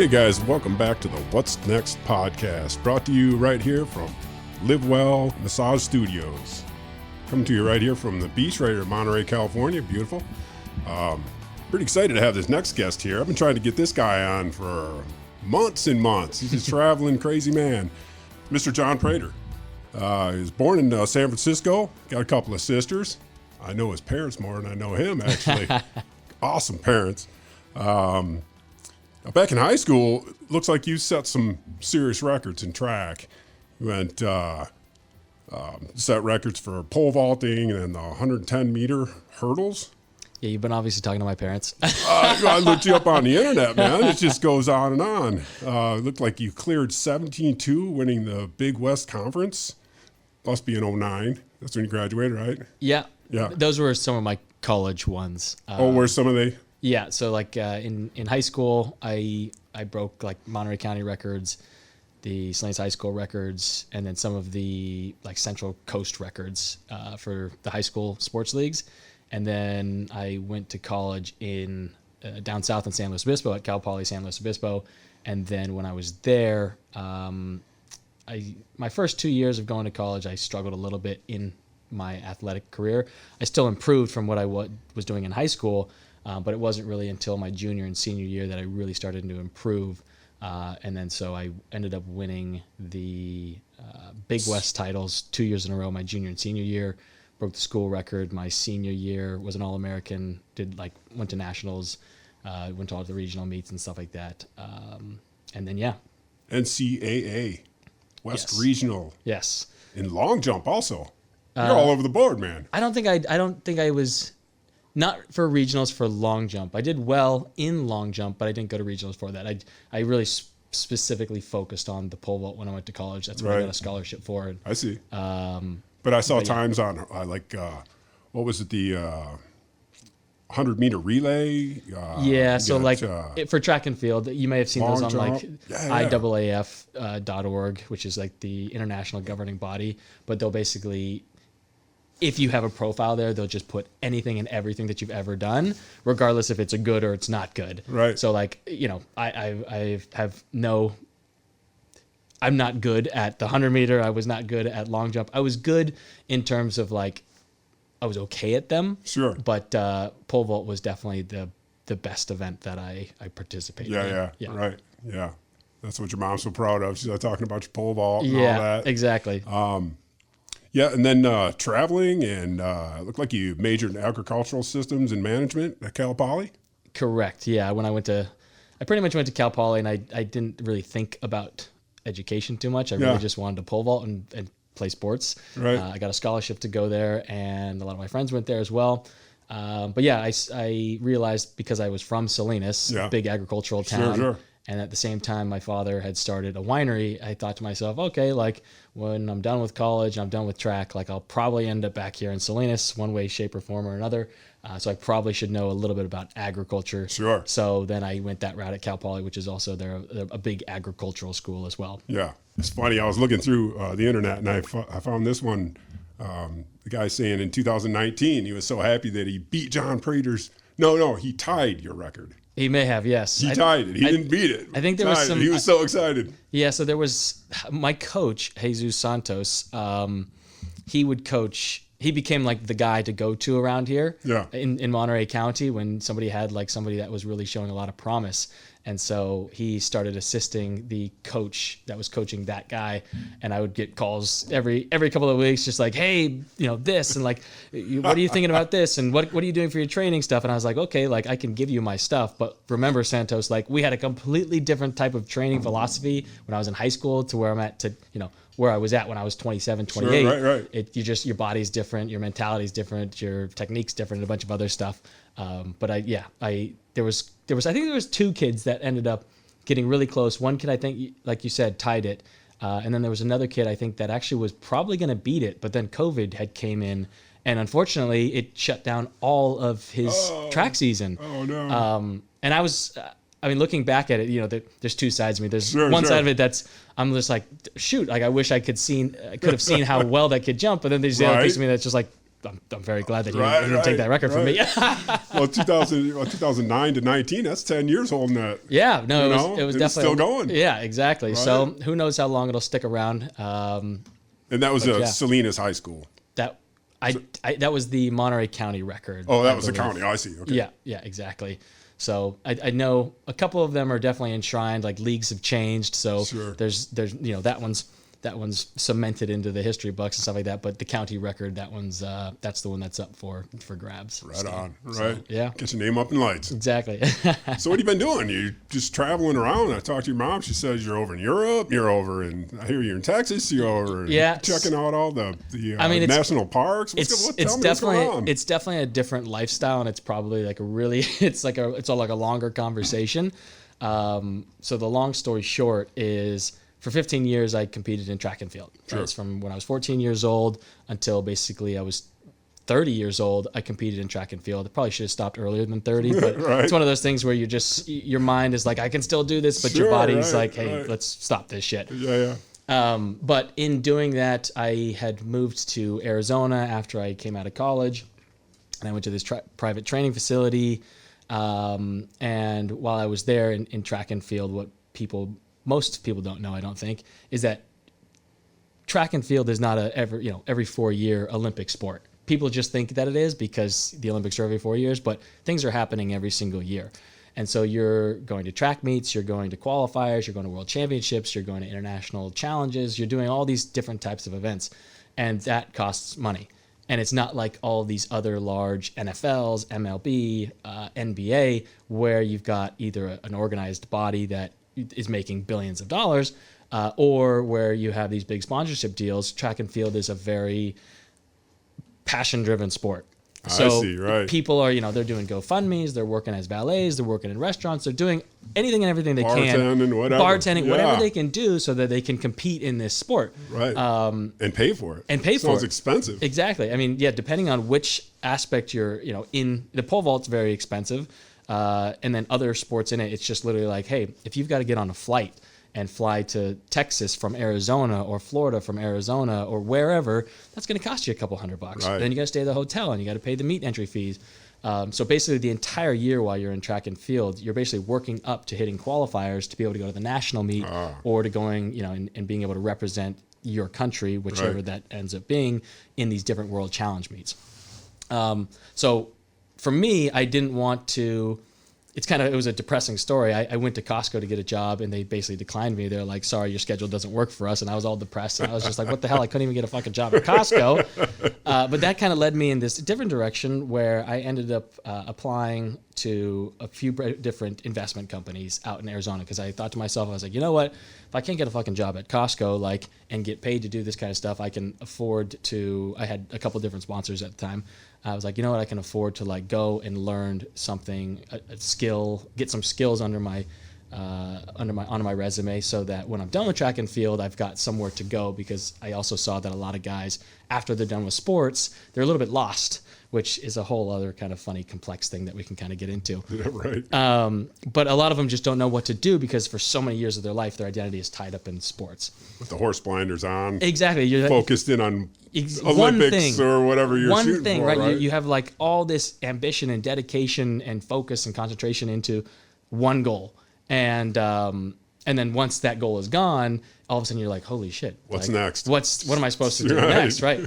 Hey guys, welcome back to the What's Next podcast, brought to you right here from Live Well Massage Studios. Coming to you right here from the beach, right here in Monterey, California. Beautiful. Pretty excited to have this next guest here. I've been trying to get this guy on for months and months. He's a traveling crazy man. Mr. John Prader. He was born in San Francisco, got a couple of sisters. I know his parents more than I know him, actually. Awesome parents. Back in high school, looks like you set some serious records in track. You went set records for pole vaulting and the 110-meter hurdles. Yeah, you've been obviously talking to my parents. I looked you up on the internet, man. It just goes on and on. It looked like you cleared 17-2, winning the Big West Conference. Must be in 2009. That's when you graduated, right? Yeah. Yeah. Those were some of my college ones. Were some of they? Yeah, so like in high school, I broke like Monterey County records, the Salinas High School records, and then some of the like Central Coast records for the high school sports leagues. And then I went to college in down south in San Luis Obispo at Cal Poly San Luis Obispo. And then when I was there, my first 2 years of going to college, I struggled a little bit in my athletic career. I still improved from what I was doing in high school. But it wasn't really until my junior and senior year that I really started to improve. And then so I ended up winning the Big West titles 2 years in a row, my junior and senior year. Broke the school record. My senior year was an All-American, went to nationals, went to all the regional meets and stuff like that. And then, yeah. NCAA, West Yes. Regional. Yes. In long jump also. You're all over the board, man. I don't think I was... Not for regionals, for long jump. I did well in long jump, but I didn't go to regionals for that. I really specifically focused on the pole vault when I went to college. That's what I got a scholarship for. I see. But I saw times on what was it, the 100-meter relay? For track and field, you may have seen those on jump. IAAF.org, which is like the international governing body. But they'll basically... If you have a profile there, they'll just put anything and everything that you've ever done, regardless if it's a good or it's not good. Right. So I'm not good at the 100-meter. I was not good at long jump. I was good in terms of I was okay at them. Sure. But pole vault was definitely the best event that I participated in. Yeah. Right. Yeah. That's what your mom's so proud of. She's talking about your pole vault and all that. Exactly. Yeah, and then traveling, and it looked like you majored in agricultural systems and management at Cal Poly? Correct, yeah. I pretty much went to Cal Poly, and I didn't really think about education too much. I really just wanted to pole vault and play sports. Right. I got a scholarship to go there, and a lot of my friends went there as well. But yeah, I realized because I was from Salinas, big agricultural town, Sure. And at the same time, my father had started a winery. I thought to myself, okay, when I'm done with college, I'm done with track, I'll probably end up back here in Salinas one way, shape, or form or another. So I probably should know a little bit about agriculture. Sure. So then I went that route at Cal Poly, which is also a big agricultural school as well. Yeah. It's funny. I was looking through the internet, and I found this one. The guy saying in 2019, he was so happy that he beat John Prader's. No, he tied your record. He may have, yes. He tied it. He didn't beat it. I think there was some... He was so excited. Yeah, so there was... My coach, Jesus Santos, he would coach... He became the guy to go to around here in Monterey County when somebody had somebody that was really showing a lot of promise. And so he started assisting the coach that was coaching that guy. And I would get calls every couple of weeks, just hey, this, and what are you thinking about this? And what are you doing for your training stuff? And I was like, okay, I can give you my stuff. But remember, Santos, we had a completely different type of training philosophy when I was in high school to where I'm at where I was at when I was 27, 28. Sure, right. Your body's different, your mentality's different, your technique's different, and a bunch of other stuff. But there was two kids that ended up getting really close. One kid, I think, like you said, tied it. And then there was another kid, I think, that actually was probably going to beat it, but then COVID had came in, and unfortunately it shut down all of his track season. Oh no. And I was, looking back at it, there's two sides of me. There's one side of it that's, I'm just shoot, I wish I could have seen how well that kid jumped. But then there's the other piece of me that's just I'm very glad that he didn't take that record from me. Well, 2009 to 19, that's 10 years holding that. Yeah, no, it was definitely still going. Yeah, exactly. Right. So who knows how long it'll stick around. And that was Salinas High School. That was the Monterey County record. Oh, that was the county. I see. Okay. Yeah, exactly. So I know a couple of them are definitely enshrined. Like leagues have changed, so there's that one's cemented into the history books and stuff like that. But the county record, that's the one that's up for grabs. Right on. Right. So, yeah. Get your name up in lights. Exactly. So what have you been doing? You just traveling around? I talked to your mom. She says you're over in Europe. You're over in, I hear you're in Texas. You're over checking out all the national parks. It's definitely a different lifestyle, and it's probably like it's a longer conversation. So the long story short is, for 15 years, I competed in track and field. Sure. That's from when I was 14 years old until basically I was 30 years old. I competed in track and field. I probably should have stopped earlier than 30, but it's one of those things where your mind is like, I can still do this, but your body's like, hey, let's stop this shit. Yeah. But in doing that, I had moved to Arizona after I came out of college, and I went to this private training facility. And while I was there in track and field, what most people don't know, I don't think, is that track and field is not every 4-year Olympic sport. People just think that it is because the Olympics are every 4 years, but things are happening every single year. And so you're going to track meets, you're going to qualifiers, you're going to world championships, you're going to international challenges, you're doing all these different types of events, and that costs money. And it's not like all these other large NFLs, MLB, NBA, where you've got either an organized body that is making billions of dollars, or where you have these big sponsorship deals. Track and field is a very passion-driven sport. So I see, right. People are, they're doing GoFundMes, they're working as valets, they're working in restaurants, they're doing anything and everything they can. Bartending, whatever they can do so that they can compete in this sport. Right. And pay for it. Sounds expensive. Exactly. I mean, depending on which aspect you're, in, the pole vault's very expensive. And then other sports in it, it's just literally like, hey, if you've got to get on a flight and fly to Texas from Arizona or Florida from Arizona or wherever, that's going to cost you a couple $100. Right. Then you got to stay at the hotel and you got to pay the meet entry fees. So basically the entire year while you're in track and field, you're basically working up to hitting qualifiers to be able to go to the national meet or to going, and being able to represent your country, whichever that ends up being, in these different world challenge meets. So for me, I didn't want to. It was a depressing story. I went to Costco to get a job and they basically declined me. They're like, sorry, your schedule doesn't work for us. And I was all depressed. And I was just like, what the hell? I couldn't even get a fucking job at Costco. But that kind of led me in this different direction where I ended up applying to a few different investment companies out in Arizona. Because I thought to myself, I was like, you know what? If I can't get a fucking job at Costco, and get paid to do this kind of stuff, I can afford to. I had a couple different sponsors at the time. I was like, you know what? I can afford to go and learn something, a skill, get some skills on my resume, so that when I'm done with track and field, I've got somewhere to go. Because I also saw that a lot of guys, after they're done with sports, they're a little bit lost, which is a whole other kind of funny, complex thing that we can kind of get into. Yeah, right. But a lot of them just don't know what to do because for so many years of their life, their identity is tied up in sports. With the horse blinders on. Exactly. You're focused in on Olympics or whatever you're shooting for. One thing, right? You have all this ambition and dedication and focus and concentration into one goal. And then once that goal is gone, all of a sudden you're like, holy shit. What's next? What am I supposed to do next, right?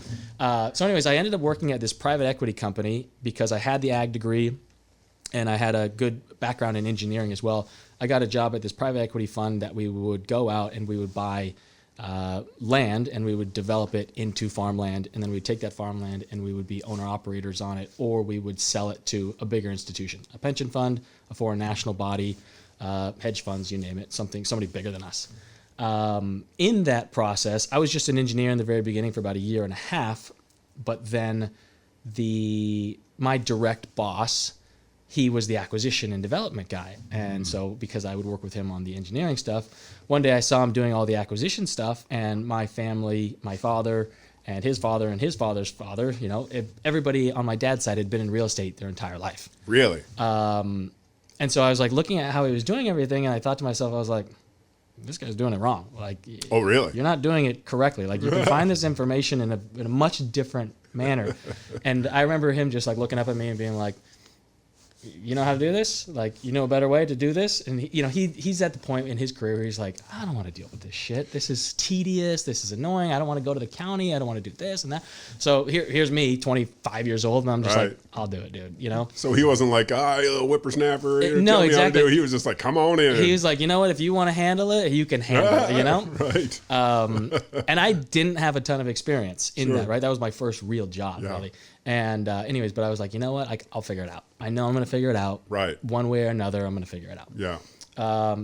So anyways, I ended up working at this private equity company because I had the ag degree and I had a good background in engineering as well. I got a job at this private equity fund that we would go out and we would buy land and we would develop it into farmland, and then we'd take that farmland and we would be owner-operators on it, or we would sell it to a bigger institution, a pension fund, a foreign national body, hedge funds, you name it, somebody bigger than us. In that process, I was just an engineer in the very beginning for about a year and a half, but then my direct boss, he was the acquisition and development guy. And so because I would work with him on the engineering stuff, one day I saw him doing all the acquisition stuff, and my family, my father and his father's father, everybody on my dad's side had been in real estate their entire life. Really? And so I was looking at how he was doing everything, and I thought to myself, I was like, this guy's doing it wrong. Like, oh, really? You're not doing it correctly. Like, you can find this information in a much different manner. And I remember him just like looking up at me and being like, you know how to do this? Like, you know a better way to do this? And he's at the point in his career where he's like, I don't want to deal with this shit. This is tedious. This is annoying. I don't want to go to the county. I don't want to do this and that. So here's me, 25 years old, and I'm just like, I'll do it, dude. You know? So he wasn't like, you little whippersnapper. No, exactly. He was just like, come on in. He was like, you know what? If you want to handle it, you can handle it, you know? Right. And I didn't have a ton of experience in that, right? That was my first real job, really. And anyways, but I was like, you know what? I'll figure it out. I know I'm going to figure it out. Right. One way or another, I'm going to figure it out. Yeah.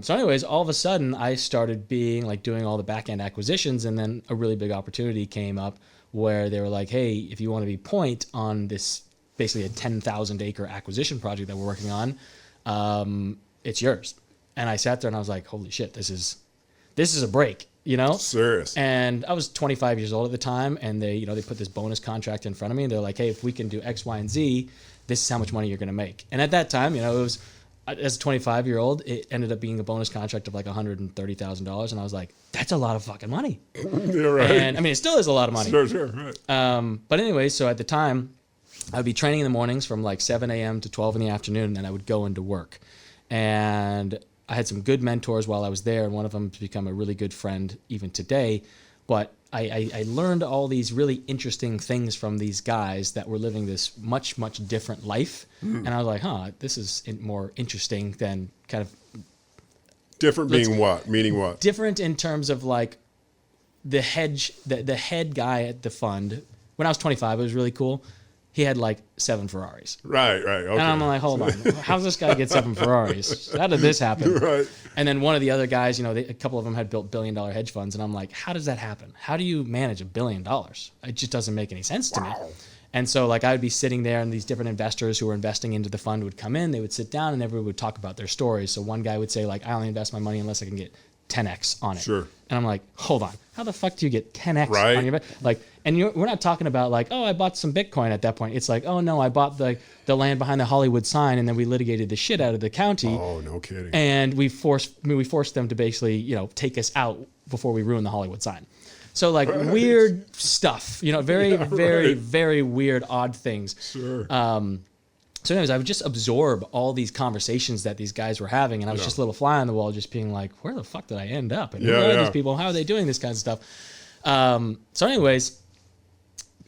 So anyways, all of a sudden, I started doing all the back-end acquisitions, and then a really big opportunity came up where they were like, hey, if you want to be point on this, basically a 10,000 acre acquisition project that we're working on, it's yours. And I sat there and I was like, holy shit, this is a break. You know, serious. And I was 25 years old at the time, and they put this bonus contract in front of me, and they're like, hey, if we can do X, Y, and Z, this is how much money you're going to make. And at that time, it was, as a 25-year-old, it ended up being a bonus contract of like $130,000, and I was like, that's a lot of fucking money. Yeah, right. And I mean, it still is a lot of money. Sure, right. But anyway, so at the time, I would be training in the mornings from like 7 a.m. to 12 in the afternoon, and then I would go into work. And I had some good mentors while I was there, and one of them has become a really good friend even today. But I learned all these really interesting things from these guys that were living this much, much different life. And I was like, this is more interesting than kind of... Different being what? Meaning what? Different in terms of like the head guy at the fund. When I was 25, it was really cool. He had like 7 Ferraris. Right. Okay. And I'm like, hold on. How's this guy get 7 Ferraris? How did this happen? Right. And then one of the other guys, a couple of them had built billion-dollar hedge funds. And I'm like, how does that happen? How do you manage $1 billion? It just doesn't make any sense to me. And so like I would be sitting there, and these different investors who were investing into the fund would come in. They would sit down, and everyone would talk about their stories. So one guy would say like, I only invest my money unless I can get 10x on it. Sure. And I'm like, hold on. How the fuck do you get 10x right. on your like? And we're not talking about like, oh, I bought some Bitcoin at that point. It's like, oh no, I bought the land behind the Hollywood sign, and then we litigated the shit out of the county. Oh, no kidding. And we forced them to basically take us out before we ruin the Hollywood sign. So like weird stuff, very weird, odd things. Sure. So anyways, I would just absorb all these conversations that these guys were having, and I was just a little fly on the wall, just being like, where the fuck did I end up? And who are these people? How are they doing this kind of stuff? So anyways,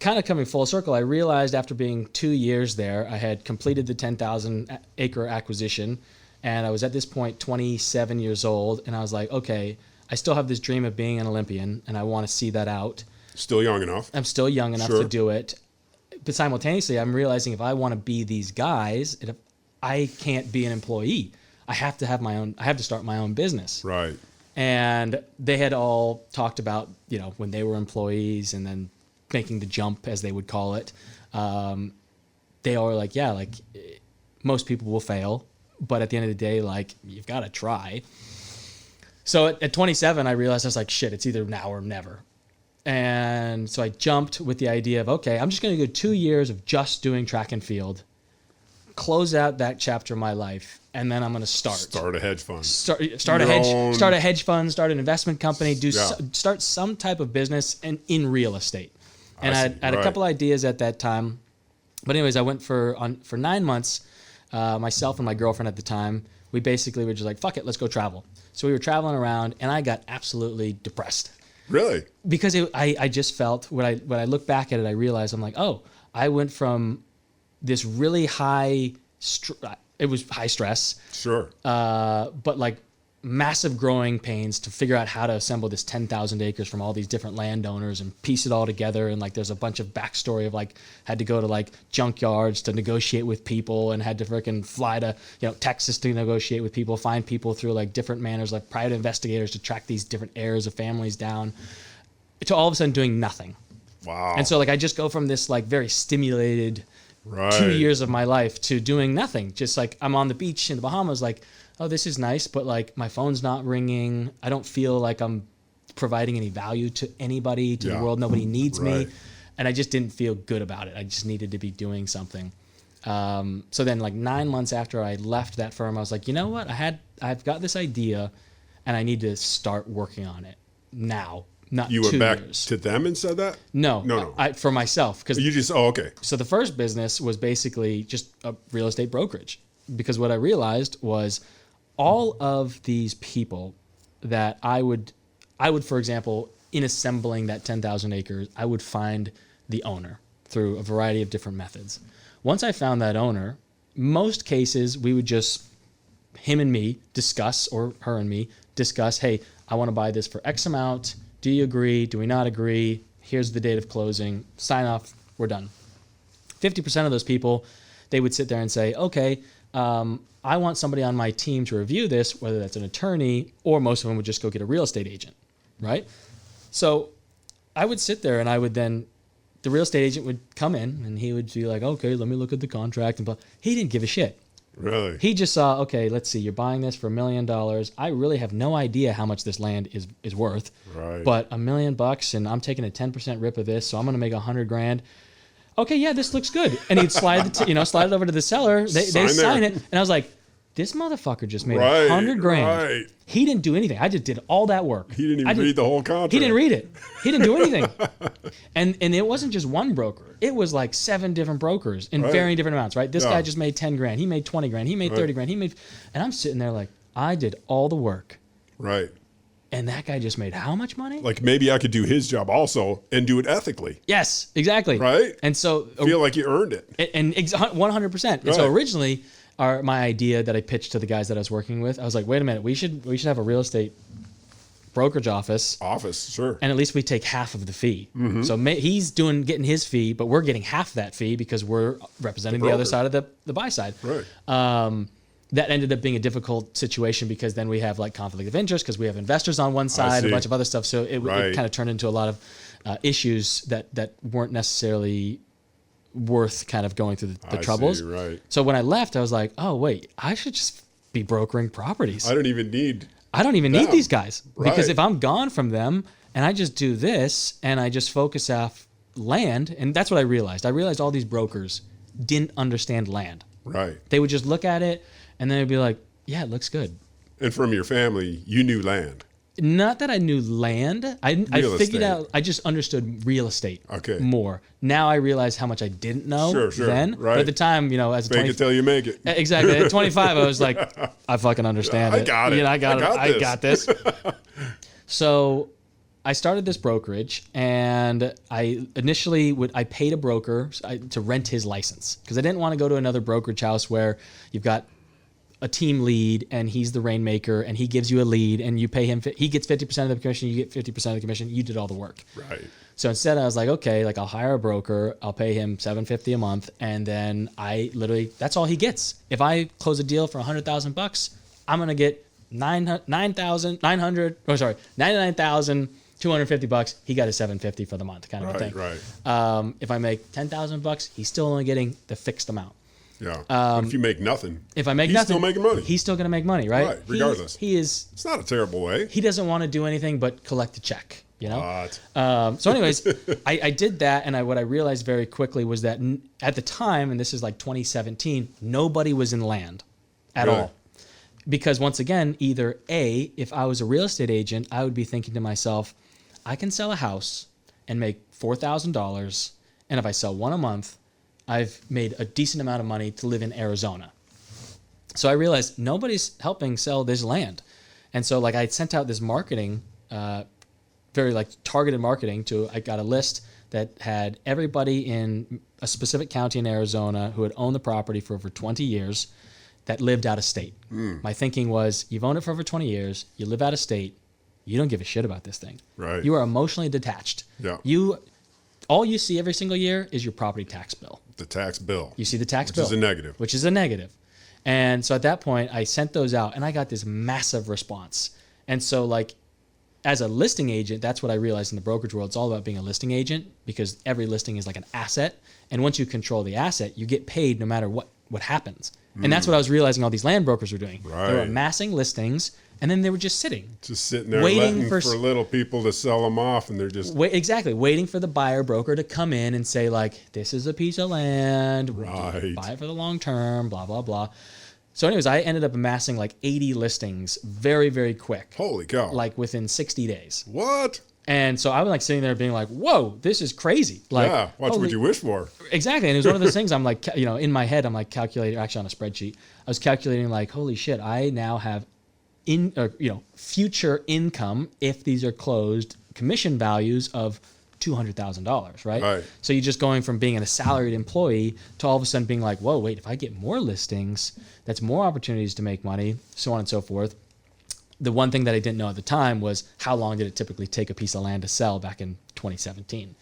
kind of coming full circle, I realized after being 2 years there, I had completed the 10,000 acre acquisition, and I was at this point 27 years old, and I was like, okay, I still have this dream of being an Olympian, and I want to see that out. Still young enough. I'm still young enough to do it. But simultaneously, I'm realizing if I want to be these guys, if I can't be an employee. I have to have I have to start my own business. Right. And they had all talked about, when they were employees and then making the jump, as they would call it. They all were like, yeah, like most people will fail, but at the end of the day, like you've got to try. So at 27, I realized I was like, shit, it's either now or never. And so I jumped with the idea of, okay, I'm just going to go 2 years of just doing track and field, close out that chapter of my life, and then I'm going to start a hedge fund. Start a hedge fund, start an investment company, start some type of business in real estate. And I had a couple ideas at that time. But anyways, I went for 9 months. Myself and my girlfriend at the time, we basically were just like, fuck it, let's go travel. So we were traveling around, and I got absolutely depressed. Really? Because I just felt, when I look back at it, I realized, I'm like, oh, I went from this really high, it was high stress. Sure. But like massive growing pains to figure out how to assemble this 10,000 acres from all these different landowners and piece it all together. And like, there's a bunch of backstory of like, had to go to like junkyards to negotiate with people, and had to freaking fly to, Texas to negotiate with people, find people through like different manners, like private investigators to track these different heirs of families down, to all of a sudden doing nothing. Wow. And so like, I just go from this like very stimulated 2 years of my life to doing nothing. Just like I'm on the beach in the Bahamas, like, oh, this is nice, but like my phone's not ringing. I don't feel like I'm providing any value to anybody, to the world. Nobody needs me. And I just didn't feel good about it. I just needed to be doing something. So then like 9 months after I left that firm, I was like, you know what? I've got this idea, and I need to start working on it now. Not you 2 went back years. to them and said that? No. For myself. You just, okay. So the first business was basically just a real estate brokerage, because what I realized was all of these people that I would, for example, in assembling that 10,000 acres, I would find the owner through a variety of different methods. Once I found that owner, most cases we would just, him and me discuss, or her and me discuss, hey, I want to buy this for X amount. Do you agree? Do we not agree? Here's the date of closing. Sign off. We're done. 50% of those people, they would sit there and say, okay, I want somebody on my team to review this, whether that's an attorney, or most of them would just go get a real estate agent, right? So I would sit there and I would then, the real estate agent would come in and he would be like, okay, let me look at the contract. And blah. He didn't give a shit. Really? He just saw, okay, let's see, you're buying this for $1 million. I really have no idea how much this land is worth. Right. But $1 million, and I'm taking a 10% rip of this, so I'm going to make $100,000. Okay, yeah, this looks good. And he'd slide slide it over to the seller. They sign it, and I was like, this motherfucker just made $100,000. Right. He didn't do anything. I just did all that work. He didn't even read the whole contract. He didn't read it. He didn't do anything. And it wasn't just one broker. It was like 7 different brokers in varying different amounts, right? This guy just made $10,000. He made $20,000. He made $30,000. And I'm sitting there like, I did all the work. Right. And that guy just made how much money? Like maybe I could do his job also and do it ethically. Yes, exactly. Right. And so feel like you earned it. And 100%. And so originally, my idea that I pitched to the guys that I was working with, I was like, wait a minute, we should have a real estate brokerage office. Sure. And at least we take half of the fee. Mm-hmm. So he's getting his fee, but we're getting half that fee because we're representing the other side of the buy side. Right. That ended up being a difficult situation because then we have like conflict of interest because we have investors on one side, a bunch of other stuff. So it kind of turned into a lot of issues that weren't necessarily worth kind of going through the troubles. See, right. So when I left, I was like, oh wait, I should just be brokering properties. I don't even need these guys because Right. if I'm gone from them and I just do this and I just focus off land, and that's what I realized. I realized all these brokers didn't understand land. Right. They would just look at it and then they'd be like, yeah, it looks good. And from your family, you knew land. Not that I knew land. I figured estate. out, I just understood real estate Okay. more. Now I realize how much I didn't know Sure, then. right. But at the time, as a Make it till you make it. Exactly. At 25, I was like, I fucking understand it. I got it. I got this. So I started this brokerage, and I initially I paid a broker to rent his license because I didn't want to go to another brokerage house where you've got a team lead and he's the rainmaker and he gives you a lead and you pay him. He gets 50% of the commission. You get 50% of the commission. You did all the work. Right. So instead I was like, okay, I'll hire a broker. I'll pay him $750 a month. And then that's all he gets. If I close a deal for $100,000, I'm going to get $99,250. He got a $750 for the month kind of a thing. Right. If I make $10,000, he's still only getting the fixed amount. Yeah. But if you make nothing, if I make he's nothing, still making money. He's still going to make money, right? Right, regardless. He is. It's not a terrible way. He doesn't want to do anything but collect a check, What? So anyways, I did that, and what I realized very quickly was that at the time, and this is like 2017, nobody was in land at all. Because once again, either A, if I was a real estate agent, I would be thinking to myself, I can sell a house and make $4,000, and if I sell one a month, I've made a decent amount of money to live in Arizona. So I realized nobody's helping sell this land. And so I sent out this marketing, very targeted marketing I got a list that had everybody in a specific county in Arizona who had owned the property for over 20 years that lived out of state. My thinking was, you've owned it for over 20 years, you live out of state, you don't give a shit about this thing. Right. You are emotionally detached. Yeah. All you see every single year is your property tax bill. The tax bill. You see the tax bill. Which is a negative. Which is a negative. And so at that point, I sent those out, and I got this massive response. And so, as a listing agent, that's what I realized in the brokerage world. It's all about being a listing agent because every listing is like an asset. And once you control the asset, you get paid no matter what happens. And that's what I was realizing all these land brokers were doing. Right. They were amassing listings, and then they were just sitting. Just sitting there waiting for little people to sell them off, and they're just... Exactly. Waiting for the buyer broker to come in and say, this is a piece of land. Right. Buy it for the long term, blah, blah, blah. So anyways, I ended up amassing like 80 listings very, very quick. Holy cow. Like within 60 days. What? And so I was like sitting there being like, whoa, this is crazy. Like, yeah, what would you wish for? Exactly. And it was one of those things I'm like, in my head, I'm like calculating, actually on a spreadsheet, I was calculating like, holy shit, I now have future income, if these are closed, commission values of $200,000, right? So you're just going from being a salaried employee to all of a sudden being like, whoa, wait, if I get more listings, that's more opportunities to make money, so on and so forth. The one thing that I didn't know at the time was how long did it typically take a piece of land to sell back in 2017,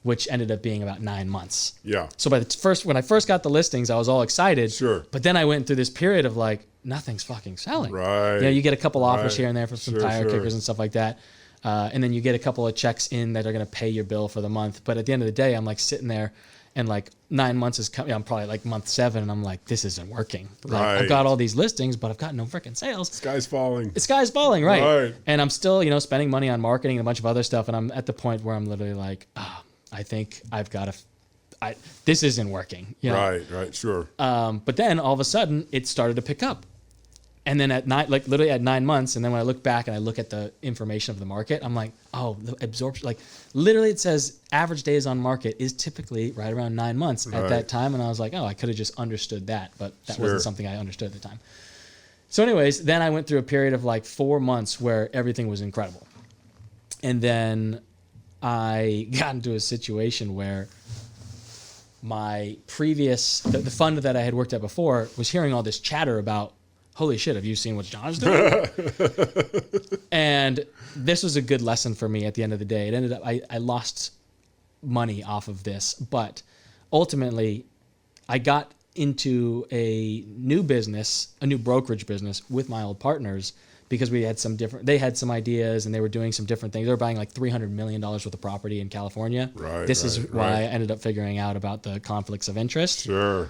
which ended up being about 9 months. Yeah. So when I first got the listings, I was all excited. Sure. But then I went through this period of like, nothing's fucking selling. Right. You get a couple offers here and there from some tire kickers and stuff like that. And then you get a couple of checks in that are going to pay your bill for the month. But at the end of the day, I'm like sitting there and like 9 months is coming. I'm probably like month 7 and I'm like, this isn't working. Like, I've got all these listings, but I've got no freaking sales. Sky's falling. The sky's falling, right. And I'm still, spending money on marketing and a bunch of other stuff. And I'm at the point where I'm literally like, I think I've got to, this isn't working. Right, sure. But then all of a sudden it started to pick up. And then literally at 9 months, and then when I look back and I look at the information of the market, I'm like, oh, the absorption, like literally it says average days on market is typically right around 9 months at that time. And I was like, oh, I could have just understood that, but that wasn't something I understood at the time. So anyways, then I went through a period of like 4 months where everything was incredible. And then I got into a situation where my previous, the fund that I had worked at before was hearing all this chatter about, holy shit, have you seen what John's doing? And this was a good lesson for me at the end of the day. It ended up, I lost money off of this, but ultimately I got into a new business, a new brokerage business with my old partners because they had some ideas and they were doing some different things. They were buying like $300 million worth of property in California. This is why I ended up figuring out about the conflicts of interest. Sure.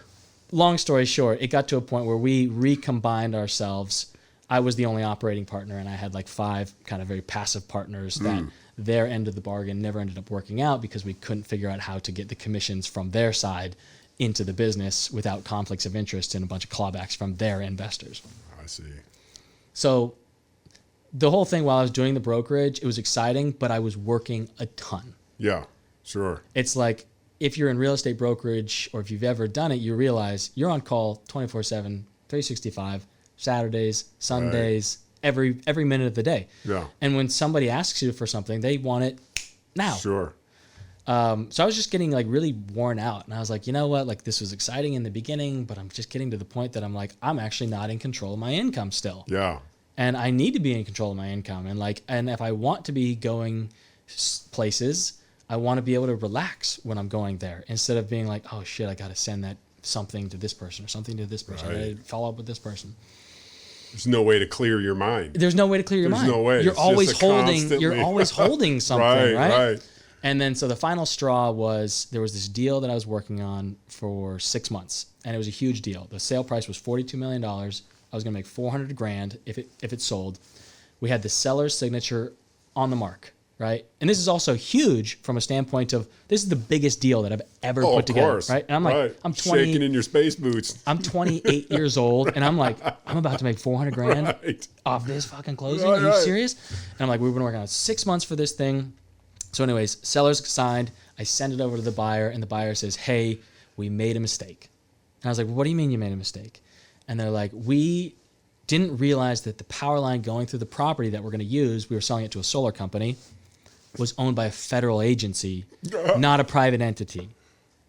Long story short, it got to a point where we recombined ourselves. I was the only operating partner, and I had like 5 kind of very passive partners that their end of the bargain never ended up working out because we couldn't figure out how to get the commissions from their side into the business without conflicts of interest and a bunch of clawbacks from their investors. I see. So the whole thing while I was doing the brokerage, it was exciting, but I was working a ton. Yeah, sure. It's like, if you're in real estate brokerage or if you've ever done it, you realize you're on call 24/7, 365, Saturdays, Sundays, every minute of the day. Yeah. And when somebody asks you for something, they want it now. Sure. So I was just getting like really worn out. And I was like, you know what? Like this was exciting in the beginning, but I'm just getting to the point that I'm like, I'm actually not in control of my income still. Yeah. And I need to be in control of my income. And if I want to be going places, I want to be able to relax when I'm going there instead of being like, oh shit, I got to send that something to this person or something to this person. I got to follow up with this person. There's no way to clear your mind. There's no way to clear your mind. There's no way. You're always holding something, right? Right. And then so the final straw was there was this deal that I was working on for 6 months, and it was a huge deal. The sale price was $42 million. I was going to make $400,000 if it sold. We had the seller's signature on the mark. Right. And this is also huge from a standpoint of this is the biggest deal that I've ever put together. Course. Right. And I'm like, I'm 20. Shaking in your space boots. I'm 28 years old. And I'm like, I'm about to make $400,000 off this fucking closing. Are you serious? And I'm like, we've been working on 6 months for this thing. So anyways, seller's signed. I send it over to the buyer and the buyer says, hey, we made a mistake. And I was like, well, what do you mean you made a mistake? And they're like, we didn't realize that the power line going through the property that we're going to use, we were selling it to a solar company, was owned by a federal agency, not a private entity.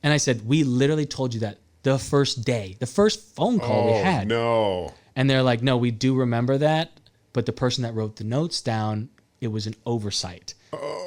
And I said, we literally told you that the first day, the first phone call we had. No. And they're like, no, we do remember that. But the person that wrote the notes down, it was an oversight.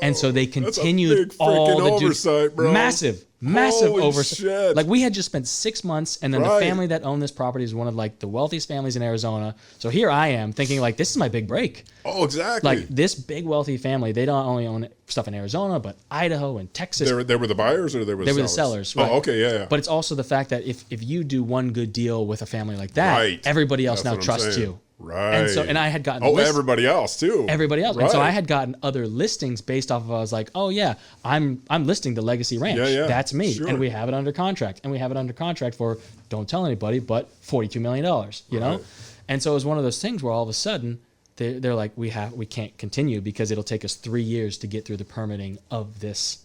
And so they continued all the oversight, bro. Massive Holy oversight. Shit. Like we had just spent 6 months, and then the family that owned this property is one of like the wealthiest families in Arizona. So here I am thinking like, this is my big break. Oh, exactly. Like this big wealthy family, they don't only own stuff in Arizona, but Idaho and Texas. They were the buyers or they were the sellers? Right. Oh, okay, yeah. But it's also the fact that if you do one good deal with a family like that, everybody else now trusts you. Right. And I had gotten everybody else too. Everybody else. Right. And so I had gotten other listings based off of, I was like, oh yeah, I'm listing the Legacy Ranch. Yeah. That's me. Sure. And we have it under contract. And we have it under contract for, don't tell anybody, but $42 million, you know? And so it was one of those things where all of a sudden they're like, we can't continue because it'll take us 3 years to get through the permitting of this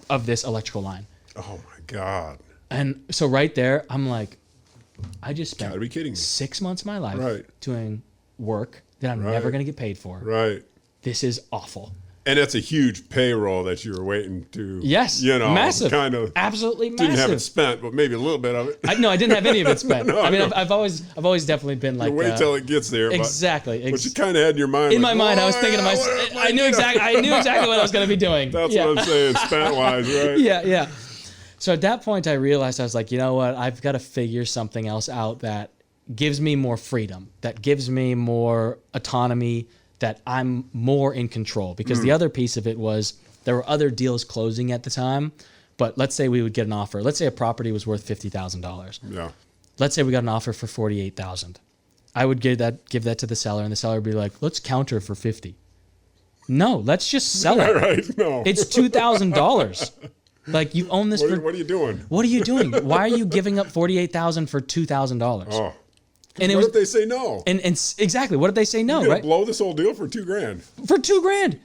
electrical line. Oh my God. And so right there, I'm like, I just spent Gotta be kidding me. 6 months of my life doing work that I'm never going to get paid for. Right. This is awful. And it's a huge payroll that you were waiting to. Yes. Massive. Kind of. Absolutely massive. Didn't have it spent, but maybe a little bit of it. I didn't have any of it spent. No, I've always definitely been like. You wait till it gets there. Exactly. But you kind of had in your mind. In my mind, I was thinking to myself. I knew exactly what I was going to be doing. That's what I'm saying, spent wise, right? Yeah. So at that point, I realized I was like, you know what? I've got to figure something else out that gives me more freedom, that gives me more autonomy, that I'm more in control. Because the other piece of it was there were other deals closing at the time. But let's say we would get an offer. Let's say a property was worth $50,000. Yeah. Let's say we got an offer for $48,000. I would give that to the seller, and the seller would be like, let's counter for $50,000. No, let's just sell it. Right, no. It's $2,000. Like, you own this. What are you doing? What are you doing? Why are you giving up $48,000 for $2,000? Oh. And what if they say no? And exactly, what if they say no? You're right? Blow this whole deal for $2,000. For $2,000.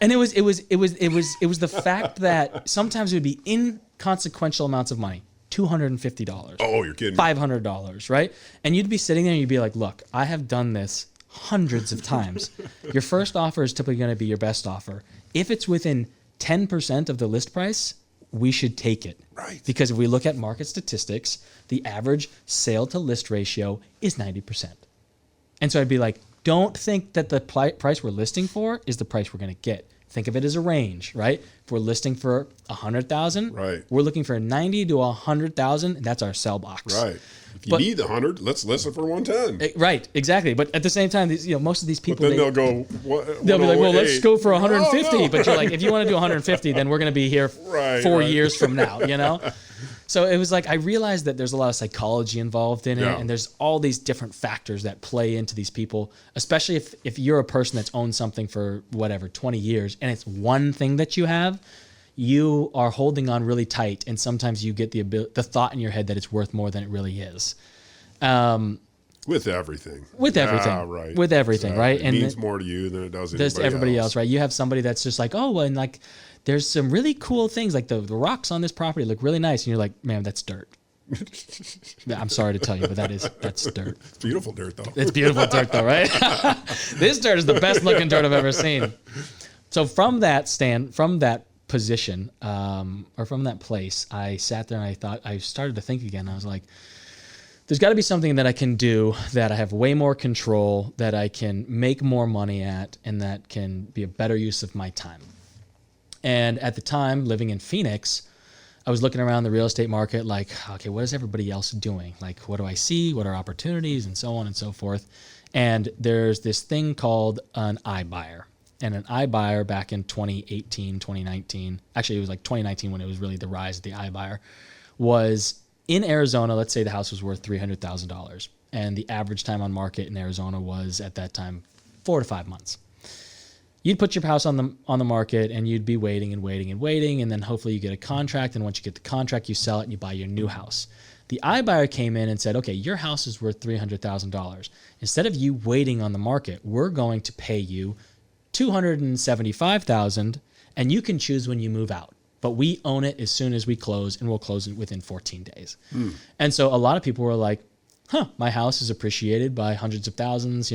And it was the fact that sometimes it would be inconsequential amounts of money. $250. Oh, you're kidding me. $500, right? And you'd be sitting there and you'd be like, look, I have done this hundreds of times. Your first offer is typically going to be your best offer. If it's within 10% of the list price, we should take it. Right. Because if we look at market statistics, the average sale to list ratio is 90%. And so I'd be like, don't think that the price we're listing for is the price we're going to get. Think of it as a range, right? If we're listing for $100,000, right, we're looking for 90 to 100,000, and that's our sell box. Right. If you need the 100, let's list it for 110. Right, exactly. But at the same time, most of these people, but then they'll go. They'll be like, well, let's go for 150. No. But you're like, if you want to do 150, then we're going to be here 4 years from now. So it was like I realized that there's a lot of psychology involved in it, and there's all these different factors that play into these people, especially if you're a person that's owned something for 20 years, and it's one thing that you have. You are holding on really tight, and sometimes you get the thought in your head that it's worth more than it really is. With everything. Right. With everything, right? It means more to you than it does to everybody else, right? You have somebody that's just like, oh, and like, there's some really cool things, like the rocks on this property look really nice, and you're like, man, that's dirt. I'm sorry to tell you, but that's dirt. It's beautiful dirt, though. It's beautiful dirt, though, right? This dirt is the best looking dirt I've ever seen. So from that position, or from that place, I sat there and I started to think again. I was like, there's got to be something that I can do that I have way more control, that I can make more money at, and that can be a better use of my time. And at the time, living in Phoenix, I was looking around the real estate market like, okay, what is everybody else doing? Like, what do I see? What are opportunities? And so on and so forth. And there's this thing called an iBuyer. And an iBuyer back in 2018, 2019, actually it was like 2019 when it was really the rise of the iBuyer, was in Arizona. Let's say the house was worth $300,000. And the average time on market in Arizona was at that time 4 to 5 months. You'd put your house on the market and you'd be waiting, and then hopefully you get a contract, and once you get the contract, you sell it and you buy your new house. The iBuyer came in and said, okay, your house is worth $300,000. Instead of you waiting on the market, we're going to pay you $275,000, and you can choose when you move out. But we own it as soon as we close, and we'll close it within 14 days. And so a lot of people were like, my house is appreciated by hundreds of thousands,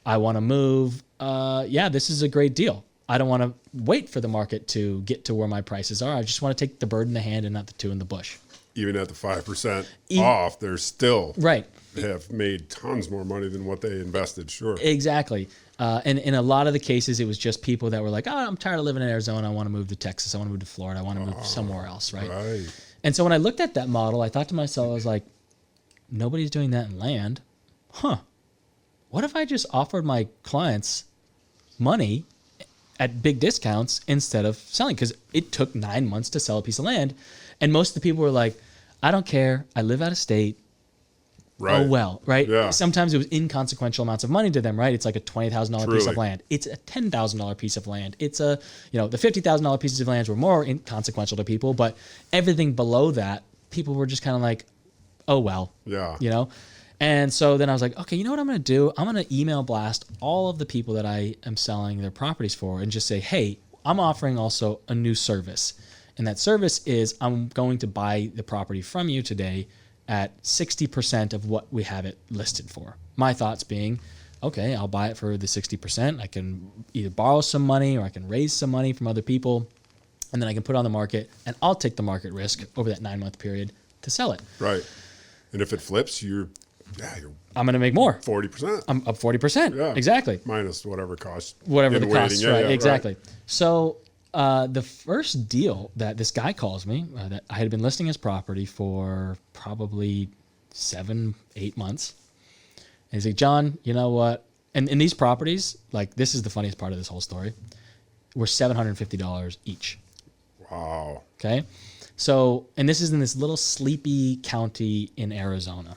I want to move. This is a great deal. I don't want to wait for the market to get to where my prices are. I just want to take the bird in the hand and not the two in the bush. Even at the 5% off, they're still have made tons more money than what they invested, sure. Exactly. And in a lot of the cases, it was just people that were like, I'm tired of living in Arizona. I want to move to Texas. I want to move to Florida. I want to move somewhere else, right? And so when I looked at that model, I thought to myself, I was like, nobody's doing that in land. What if I just offered my clients money at big discounts instead of selling? Because it took 9 months to sell a piece of land. And most of the people were like, I don't care. I live out of state. Right. Oh, well, right? Yeah. Sometimes it was inconsequential amounts of money to them, right? It's like a $20,000 piece of land. It's a $10,000 piece of land. It's the $50,000 pieces of land were more inconsequential to people, but everything below that, people were just kind of like, oh, well. Yeah. And so then I was like, okay, you know what I'm going to do? I'm going to email blast all of the people that I am selling their properties for and just say, hey, I'm offering also a new service. And that service is I'm going to buy the property from you today at 60% of what we have it listed for. My thoughts being, okay, I'll buy it for the 60%. I can either borrow some money or I can raise some money from other people, and then I can put it on the market, and I'll take the market risk over that 9-month period to sell it. Right. And if it flips, you're I'm going to make more. 40%. I'm up 40%. Yeah. Exactly. Minus whatever cost. Whatever the cost, yeah, right? yeah, exactly. Right. So the first deal that this guy calls me, that I had been listing his property for probably 7-8 months. And he's like, John, you know what? And in these properties, like this is the funniest part of this whole story, were $750 each. Wow. Okay. So, and this is in this little sleepy county in Arizona.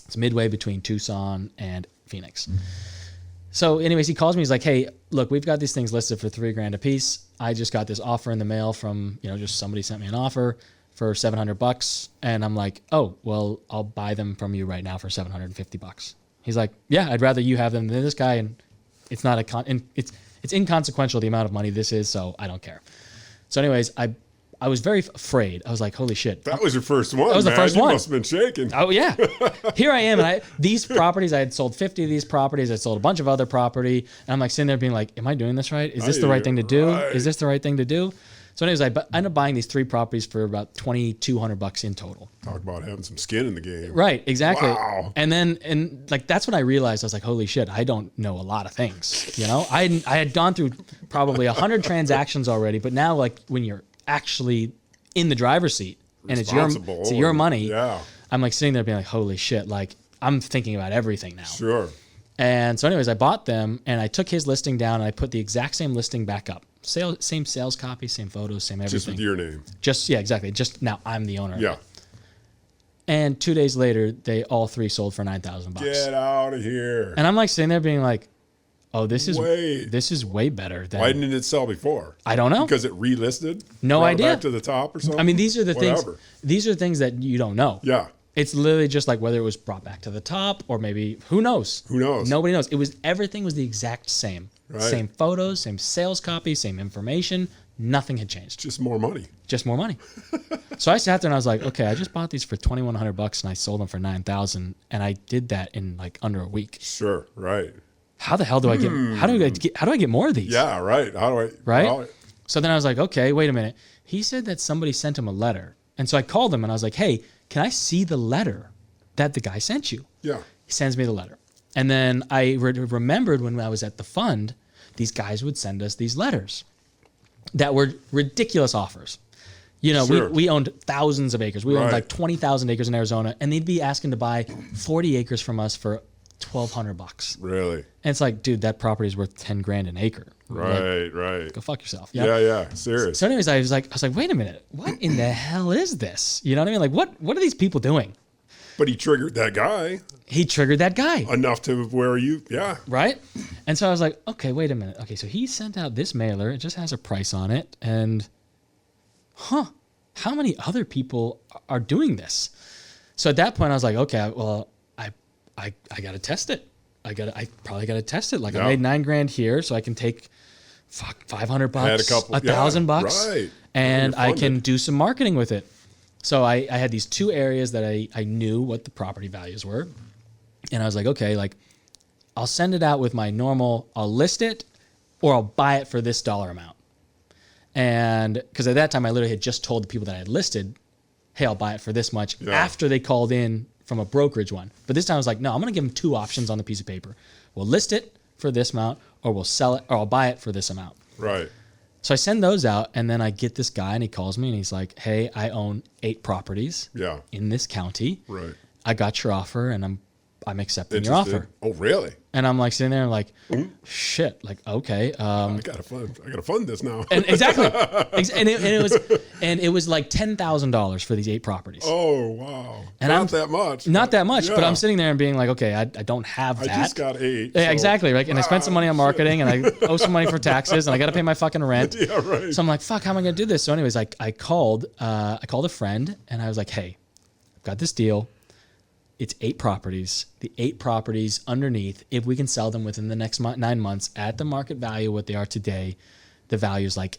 It's midway between Tucson and Phoenix. So anyways, he calls me. He's like, hey, look, we've got these things listed for $3,000 a piece. I just got this offer in the mail from, just somebody sent me an offer for $700. And I'm like, oh, well, I'll buy them from you right now for $750. He's like, yeah, I'd rather you have them than this guy. And it's not it's inconsequential the amount of money this is. So I don't care. So anyways, I was very afraid. I was like, holy shit. That was your first one. That was the first one. one. You must have been shaking. Oh, yeah. Here I am. And these properties, I had sold 50 of these properties. I sold a bunch of other property. And I'm like sitting there being like, am I doing this right? Is this the right thing to do? Right. Is this the right thing to do? So anyways, I ended up buying these 3 properties for about $2,200 in total. Talk about having some skin in the game. Right, exactly. Wow. And that's when I realized, I was like, holy shit, I don't know a lot of things. I had gone through probably 100 transactions already, but now like when you're actually in the driver's seat and it's your money, yeah. I'm like sitting there being like, holy shit, like I'm thinking about everything now. Sure. And so anyways, I bought them and I took his listing down and I put the exact same listing back up. Same sales copy, same photos, same everything. Just with your name. Yeah, exactly. Just now I'm the owner. Yeah. Of it. And 2 days later, they all 3 sold for $9,000. Get out of here. And I'm like sitting there being like, oh, this is way better than. Why didn't it sell before? I don't know. Because it relisted? No idea. Back to the top or something? I mean, these are the Whatever. things. These are things that you don't know. Yeah. It's literally just like whether it was brought back to the top or maybe who knows? Who knows? Nobody knows. Everything was the exact same. Right. Same photos, same sales copy, same information. Nothing had changed. Just more money. Just more money. So I sat there and I was like, okay, I just bought these for $2,100 and I sold them for $9,000, and I did that in like under a week. Sure. Right. How the hell do I get? How do I get more of these? Yeah. Right. How do I? Right. So then I was like, okay, wait a minute. He said that somebody sent him a letter, and so I called him and I was like, hey, can I see the letter that the guy sent you? Yeah. He sends me the letter, and then I remembered when I was at the fund, these guys would send us these letters that were ridiculous offers. Sure. We owned thousands of acres. We owned like 20,000 acres in Arizona, and they'd be asking to buy 40 acres from us for $1,200. Really? And it's like, dude, that property is worth $10,000 an acre. Right, like, right. Go fuck yourself. Yeah, serious. So anyways, I was like, wait a minute, what in the hell is this? You know what I mean? Like, what are these people doing? But he triggered that guy. He triggered that guy. Enough to where yeah. Right? And so I was like, okay, wait a minute. Okay, so he sent out this mailer. It just has a price on it. And, how many other people are doing this? So at that point, I was like, okay, well, I got to test it. I probably got to test it. Like I made $9,000 here, so I can take $500, $1,000, right. And I can do some marketing with it. So I had these 2 areas that I knew what the property values were. And I was like, okay, like I'll send it out with my normal, I'll list it or I'll buy it for this dollar amount. And because at that time I literally had just told the people that I had listed, hey, I'll buy it for this much after they called in from a brokerage one. But this time I was like, no, I'm going to give them 2 options on the piece of paper. We'll list it for this amount or we'll sell it or I'll buy it for this amount. Right. So I send those out, and then I get this guy, and he calls me, and he's like, hey, I own 8 properties in this county. Right. I got your offer, and I'm I'm accepting your offer. Oh, really? And I'm like sitting there like, shit, like, okay. I gotta fund this now. And exactly. And it was like $10,000 for these 8 properties. Oh, wow. And Not that much. Not that much, yeah. but I'm sitting there and being like, okay, I don't have that. I just got 8. Yeah, so. exactly. Right. And I spent some money on marketing and I owe some money for taxes and I got to pay my fucking rent. Yeah, right. So I'm like, fuck, how am I going to do this? So anyways, I called a friend and I was like, hey, I've got this deal. It's 8 properties. The 8 properties underneath, if we can sell them within the next 9 months at the market value, what they are today, the value is like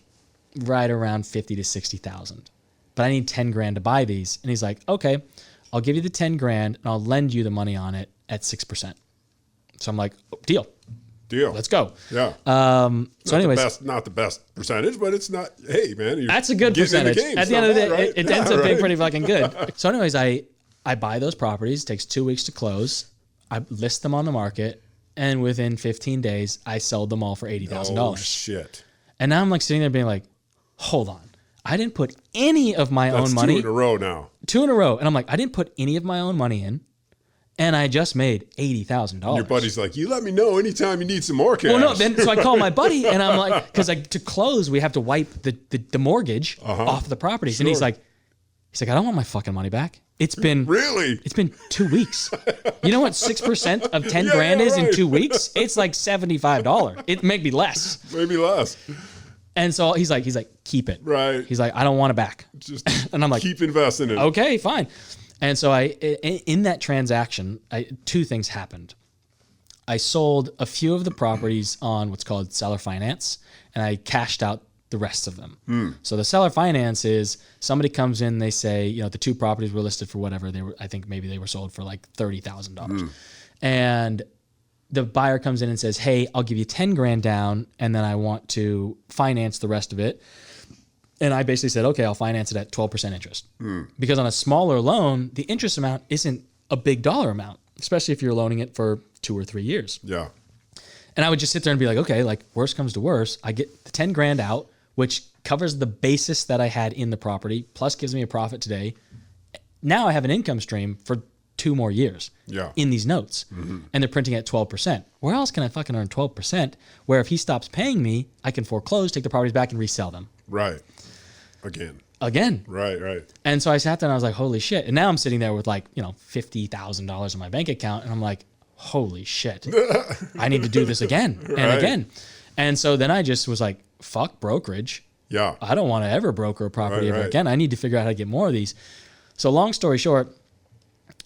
right around 50 to 60,000. But I need 10 grand to buy these. And he's like, okay, I'll give you the 10 grand and I'll lend you the money on it at 6%. So I'm like, oh, deal. Let's go. Yeah. So anyways, not the best percentage, but it's not, hey man, that's a good percentage. At the end of the day, right? it ends up being pretty fucking good. So anyways, I buy those properties. It takes 2 weeks to close. I list them on the market, and within 15 days, I sold them all for $80,000. Oh shit! And now I'm like sitting there being like, hold on, I didn't put any of my own money. 2 in a row now. 2 in a row, and I'm like, I didn't put any of my own money in, and I just made $80,000. Your buddy's like, you let me know anytime you need some more cash. Well, no, then so I call my buddy, and I'm like, because like to close, we have to wipe the mortgage off the properties, and he's like, I don't want my fucking money back. It's been 2 weeks. You know what 6% of 10 grand is in 2 weeks? It's like $75. It may be less. Maybe less. And so he's like, keep it. Right. He's like, I don't want it back. Just and I'm like, keep investing in it. Okay, fine. And so in that transaction, 2 things happened. I sold a few of the properties on what's called seller finance, and I cashed out the rest of them. So the seller finance is somebody comes in, they say, the 2 properties were listed for whatever I think maybe they were sold for like $30,000. And the buyer comes in and says, hey, I'll give you 10 grand down and then I want to finance the rest of it. And I basically said, okay, I'll finance it at 12% interest. Because on a smaller loan, the interest amount isn't a big dollar amount, especially if you're loaning it for 2 or 3 years. Yeah. And I would just sit there and be like, okay, like worst comes to worst, I get the 10 grand out, which covers the basis that I had in the property, plus gives me a profit today. Now I have an income stream for 2 more years in these notes. And they're printing at 12%. Where else can I fucking earn 12%? Where if he stops paying me, I can foreclose, take the properties back and resell them. Right. Again. Right. And so I sat there and I was like, holy shit. And now I'm sitting there with like, $50,000 in my bank account. And I'm like, holy shit, I need to do this again and again. And so then I just was like, fuck brokerage. Yeah. I don't want to ever broker a property ever again. I need to figure out how to get more of these. So long story short,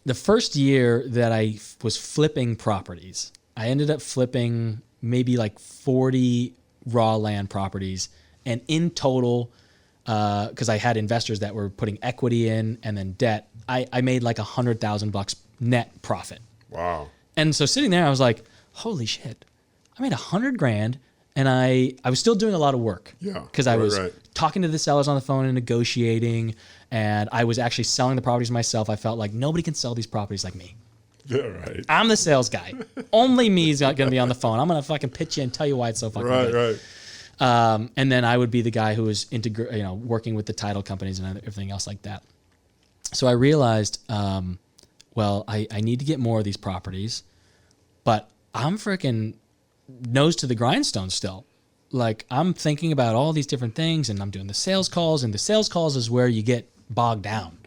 the first year that I was flipping properties, I ended up flipping maybe like 40 raw land properties. And in total, because I had investors that were putting equity in and then debt, I made like $100,000 net profit. Wow. And so sitting there, I was like, holy shit, I made $100 grand. And I was still doing a lot of work. Yeah. Because I was talking to the sellers on the phone and negotiating. And I was actually selling the properties myself. I felt like nobody can sell these properties like me. Yeah, right. I'm the sales guy. Only me is going to be on the phone. I'm going to fucking pitch you and tell you why it's so fucking good. Right. And then I would be the guy who was working with the title companies and everything else like that. So I realized, I need to get more of these properties, but I'm freaking nose to the grindstone still. Like I'm thinking about all these different things and I'm doing the sales calls, and the sales calls is where you get bogged down.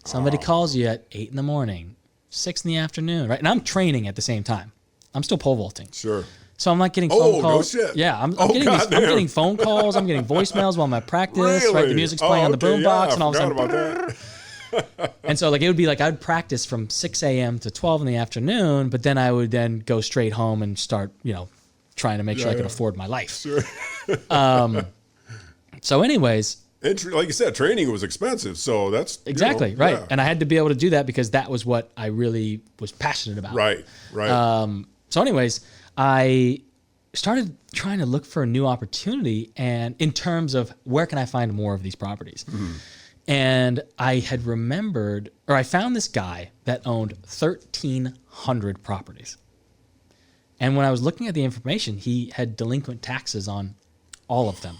Somebody calls you at 8 a.m, 6 p.m, right? And I'm training at the same time. I'm still pole vaulting. Sure. So I'm like getting phone calls. No shit. Yeah, I'm getting phone calls. I'm getting voicemails while I'm at practice. Really? Right, the music's playing on the boombox, and all of a sudden. And so like it would be like I'd practice from 6 a.m. to 12 in the afternoon, but then I would then go straight home and start, trying to make sure I could afford my life. Sure. So anyways. And like you said, training was expensive. So that's. Exactly, right. Yeah. And I had to be able to do that because that was what I really was passionate about. Right. So anyways, I started trying to look for a new opportunity, and in terms of where can I find more of these properties. Mm-hmm. And I had I found this guy that owned 1,300 properties. And when I was looking at the information, he had delinquent taxes on all of them.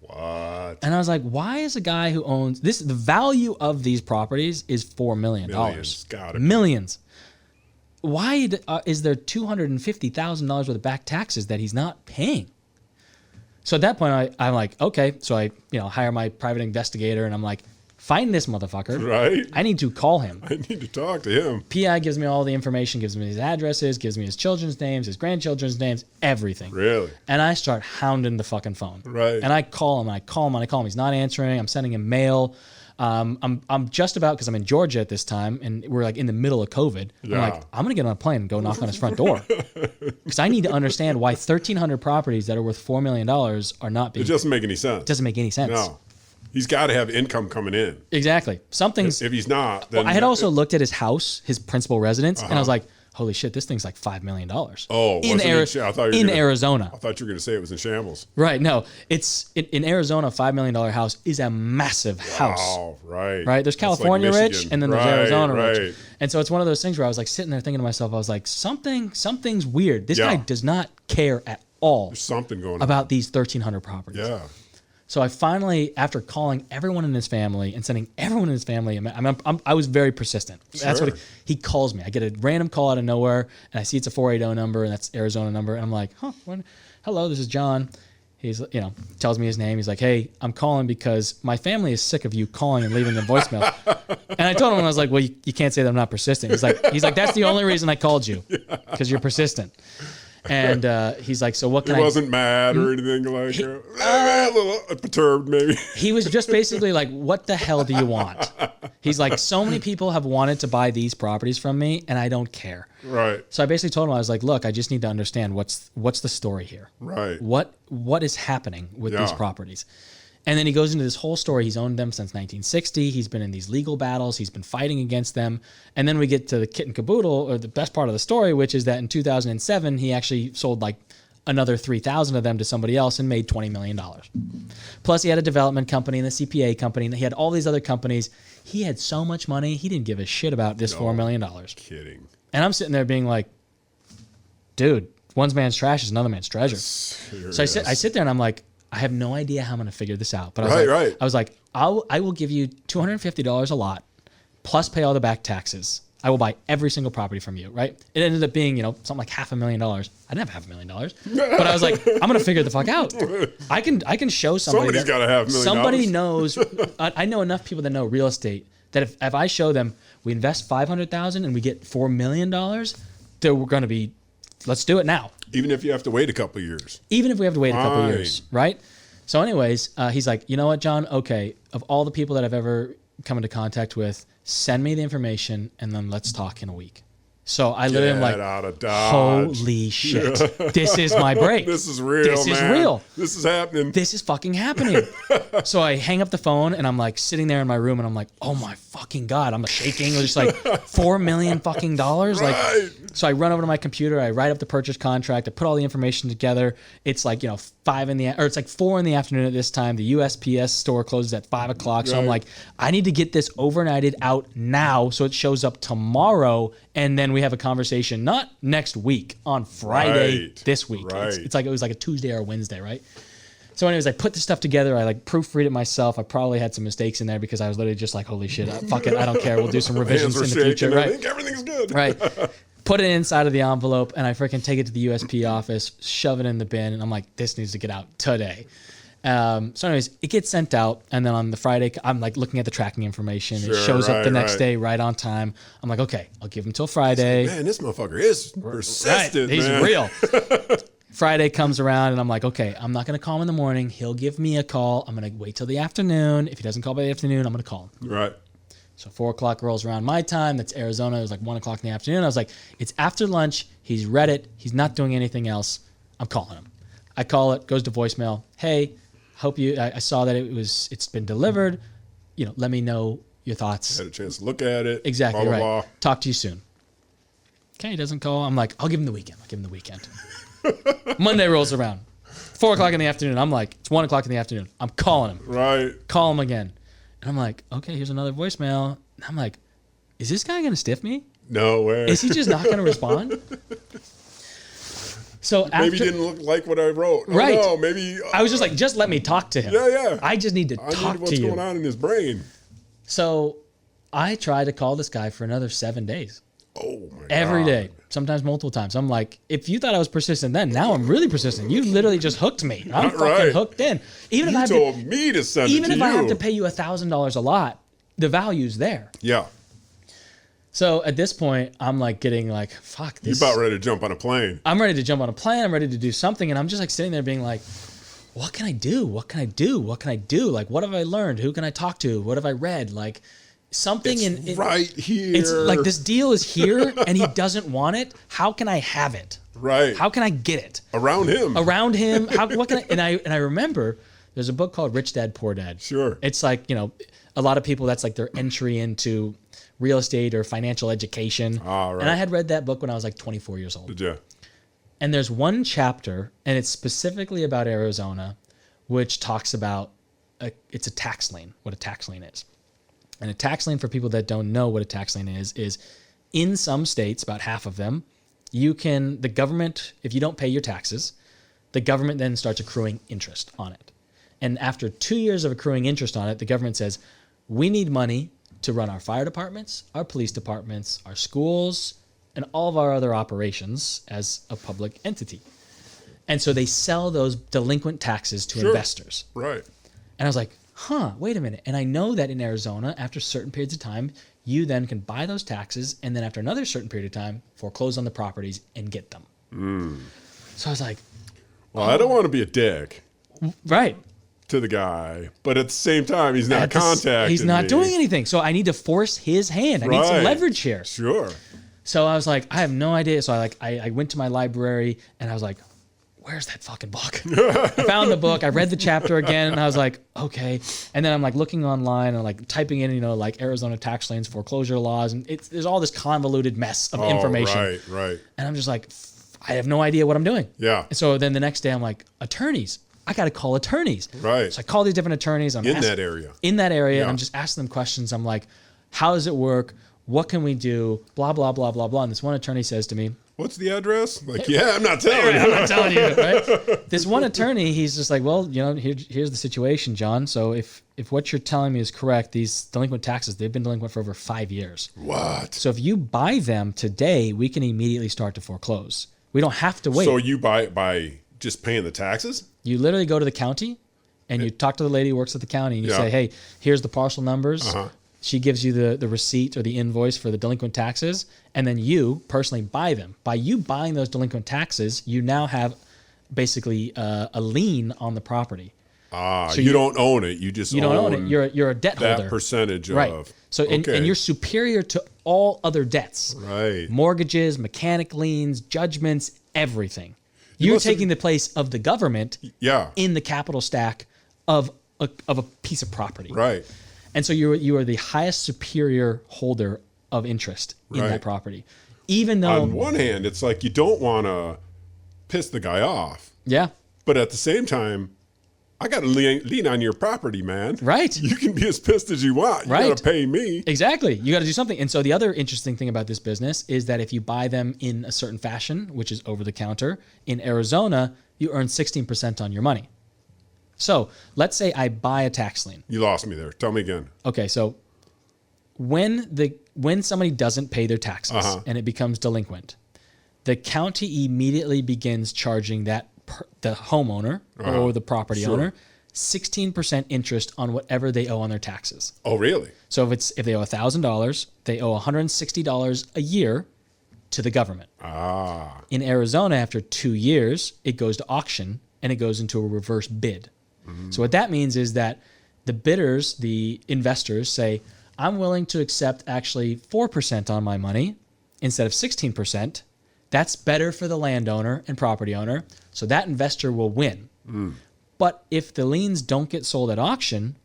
What? And I was like, why is a guy who owns this? The value of these properties is $4 million. Millions. Got it. Millions. why is there $250,000 worth of back taxes that he's not paying? So at that point, I'm like, okay. So I, hire my private investigator, and I'm like, find this motherfucker. Right. I need to call him. I need to talk to him. PI gives me all the information, gives me his addresses, gives me his children's names, his grandchildren's names, everything. Really? And I start hounding the fucking phone. Right. And I call him, and I call him, and I call him. He's not answering. I'm sending him mail. I'm just about, because I'm in Georgia at this time, and we're like in the middle of COVID. Yeah. I'm like, I'm going to get on a plane and go knock on his front door. Because I need to understand why 1,300 properties that are worth $4 million are not being... It doesn't make any sense. It doesn't make any sense. No. He's got to have income coming in. Exactly. Something's... If he's not, then... Well, I had also looked at his house, his principal residence, and I was like, holy shit, this thing's like $5 million. Oh, in Arizona. I thought you were going to say it was in shambles. Right. No, it's in Arizona. A $5 million house is a massive house. Oh, right. Right. There's California like rich, and then there's Arizona right. rich. And so it's one of those things where I was like sitting there thinking to myself, I was like, something's weird. This guy does not care at all. There's something going on about these 1,300 properties. Yeah. So I finally, after calling everyone in his family and sending everyone in his family, I was very persistent. Sure. That's what he calls me. I get a random call out of nowhere, and I see it's a 480 number, and that's Arizona number, and I'm like, hello, this is John. He's, tells me his name. He's like, hey, I'm calling because my family is sick of you calling and leaving the voicemail. And I told him, I was like, well, you can't say that I'm not persistent. He's like, that's the only reason I called you, because you're persistent. And he's like, so what can I... He wasn't mad or anything like that. A little perturbed, maybe. He was just basically like, what the hell do you want? He's like, so many people have wanted to buy these properties from me, and I don't care. Right. So I basically told him, I was like, look, I just need to understand what's the story here. Right. What is happening with these properties? And then he goes into this whole story. He's owned them since 1960. He's been in these legal battles. He's been fighting against them. And then we get to the kit and caboodle, or the best part of the story, which is that in 2007, he actually sold like another 3,000 of them to somebody else and made $20 million. Plus, he had a development company and a CPA company, and he had all these other companies. He had so much money, he didn't give a shit about this $4 million. Kidding. And I'm sitting there being like, dude, one man's trash is another man's treasure. Serious. So I sit there and I'm like, I have no idea how I'm going to figure this out. But I was like, I will give you $250 a lot, plus pay all the back taxes. I will buy every single property from you, right? It ended up being, something like $500,000. I didn't have $500,000, but I was like, I'm going to figure the fuck out. I can show somebody. Somebody's got to have $1 million. Somebody knows. I know enough people that know real estate that if I show them we invest $500,000 and we get $4 million, they're going to be, let's do it now. Even if you have to wait a couple of years. Even if we have to wait a couple of years, right? So anyways, he's like, you know what, John? Okay, of all the people that I've ever come into contact with, send me the information and then let's talk in a week. So I literally am like, out of Dodge. Holy shit. This is my break. This is real, This is real. This is happening. This is fucking happening. So I hang up the phone and I'm like sitting there in my room and I'm like, oh my fucking God. I'm shaking. It was just like $4 million fucking dollars. Right. Like, so I run over to my computer. I write up the purchase contract. I put all the information together. It's like, it's like 4 in the afternoon at this time. The USPS store closes at 5 o'clock. So right. I'm like, I need to get this overnighted out now so it shows up tomorrow. And then we have a conversation, not next week, on Friday this week. Right. It's like, it was like a Tuesday or a Wednesday, right? So anyways, I put the stuff together. I like proofread it myself. I probably had some mistakes in there because I was literally just like, holy shit, fuck it. I don't care. We'll do some revisions in the future. Right. I think everything's good. Right. Put it inside of the envelope and I freaking take it to the USP office, shove it in the bin. And I'm like, this needs to get out today. So anyways, it gets sent out. And then on the Friday, I'm like looking at the tracking information. It shows up the next day right on time. I'm like, okay, I'll give him till Friday. Man, this motherfucker is persistent, He's man. real. Friday comes around and I'm like, okay, I'm not going to call him in the morning. He'll give me a call. I'm going to wait till the afternoon. If he doesn't call by the afternoon, I'm going to call him. Right. So 4 o'clock rolls around my time. That's Arizona. It was like 1 o'clock in the afternoon. I was like, it's after lunch. He's read it. He's not doing anything else. I'm calling him. I call it, goes to voicemail. Hey, I saw that it's been delivered. Let me know your thoughts. Had a chance to look at it. Exactly blah, right. Blah, blah. Talk to you soon. Okay, he doesn't call. I'm like, I'll give him the weekend. Monday rolls around. 4 o'clock in the afternoon. I'm like, it's 1 o'clock in the afternoon. I'm calling him. Right. Call him again. And I'm like, okay, here's another voicemail. And I'm like, is this guy going to stiff me? No way. Is he just not going to respond? So maybe he didn't look like what I wrote. Right. Oh, no, maybe. I was just like, just let me talk to him. Yeah. I just need to talk to you. What's going on in his brain. So I tried to call this guy for another 7 days. Oh, my God. Every day. sometimes multiple times. I'm like, if you thought I was persistent then, now I'm really persistent. You literally just hooked me. I'm fucking hooked in. Even you if told me to send it to you. Even if I have to pay you $1,000 a lot, the value's there. Yeah. So at this point, I'm like getting like, fuck this. You're about ready to jump on a plane. I'm ready to jump on a plane. I'm ready to do something. And I'm just like sitting there being like, what can I do? What can I do? What can I do? Like, what have I learned? Who can I talk to? What have I read? Like something right here. It's like this deal is here and he doesn't want it. How can I have it? Right. How can I get it? Around him. What can I, and I remember there's a book called Rich Dad, Poor Dad. Sure. It's like, a lot of people, that's like their entry into real estate or financial education. Right. And I had read that book when I was like 24 years old. Did you? And there's one chapter, and it's specifically about Arizona, which talks about it's a tax lien, what a tax lien is. And a tax lien, for people that don't know what a tax lien is in some states, about half of them, the government, if you don't pay your taxes, the government then starts accruing interest on it. And after 2 years of accruing interest on it, the government says, we need money to run our fire departments, our police departments, our schools, and all of our other operations as a public entity. And so they sell those delinquent taxes to investors. Right. And I was like, wait a minute. And I know that in Arizona, after certain periods of time, you then can buy those taxes, and then after another certain period of time, foreclose on the properties and get them. So I was like, well, I don't want to be a dick. Right. To the guy, but at the same time, he's not contacting He's not me. doing anything. So I need to force his hand. I need some leverage here. Sure. So I was like, I have no idea. So I went to my library and I was like, where's that fucking book? I found the book. I read the chapter again and I was like, okay. And then I'm like looking online and like typing in, like Arizona tax liens, foreclosure laws. And there's all this convoluted mess of information. Right. And I'm just like, I have no idea what I'm doing. Yeah. And so then the next day I'm like, attorneys. I got to call attorneys. Right. So I call these different attorneys. In that area. Yeah. And I'm just asking them questions. I'm like, how does it work? What can we do? Blah, blah, blah, blah, blah. And this one attorney says to me, what's the address? Like, yeah, I'm not telling you. I'm not telling you, right? This one attorney, he's just like, well, here's the situation, John. So if what you're telling me is correct, these delinquent taxes, they've been delinquent for over 5 years. What? So if you buy them today, we can immediately start to foreclose. We don't have to wait. So you buy it by just paying the taxes? You literally go to the county and you talk to the lady who works at the county and you say, hey, here's the parcel numbers. She gives you the receipt or the invoice for the delinquent taxes, and then you personally buy them. By you buying those delinquent taxes, you now have basically a lien on the property. So you don't own it. You just don't own it. You're a debt holder. That percentage right. of. So and you're superior to all other debts. Right. Mortgages, mechanic liens, judgments, everything. You're taking the place of the government in the capital stack of a piece of property. Right. And so you are the highest superior holder of interest in that property. Even though on one hand, it's like you don't want to piss the guy off. Yeah. But at the same time, I got to lean on your property, man. Right. You can be as pissed as you want. You got to pay me. Exactly. You got to do something. And so the other interesting thing about this business is that if you buy them in a certain fashion, which is over the counter, in Arizona, you earn 16% on your money. So let's say I buy a tax lien. You lost me there. Tell me again. Okay. So when somebody doesn't pay their taxes and it becomes delinquent, the county immediately begins charging the homeowner or the property owner 16% interest on whatever they owe on their taxes. Oh, really? So if they owe $1,000, they owe $160 a year to the government. In Arizona, after 2 years, it goes to auction and it goes into a reverse bid. So what that means is that the bidders, the investors, say, I'm willing to accept actually 4% on my money instead of 16%. That's better for the landowner and property owner. So that investor will win. But if the liens don't get sold at auction,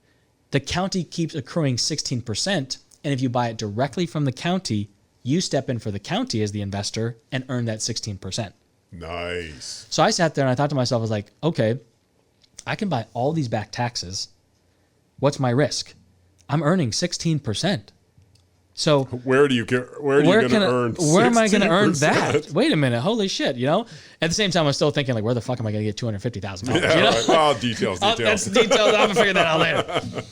the county keeps accruing 16%. And if you buy it directly from the county, you step in for the county as the investor and earn that 16%. Nice. So I sat there and I thought to myself, I was like, okay, I can buy all these back taxes. What's my risk? I'm earning 16%. So where am I going to earn that? Wait a minute. Holy shit. At the same time, I'm still thinking like, where the fuck am I going to get $250,000? Yeah, right. Well, details. That's details. I'm going to figure that out later.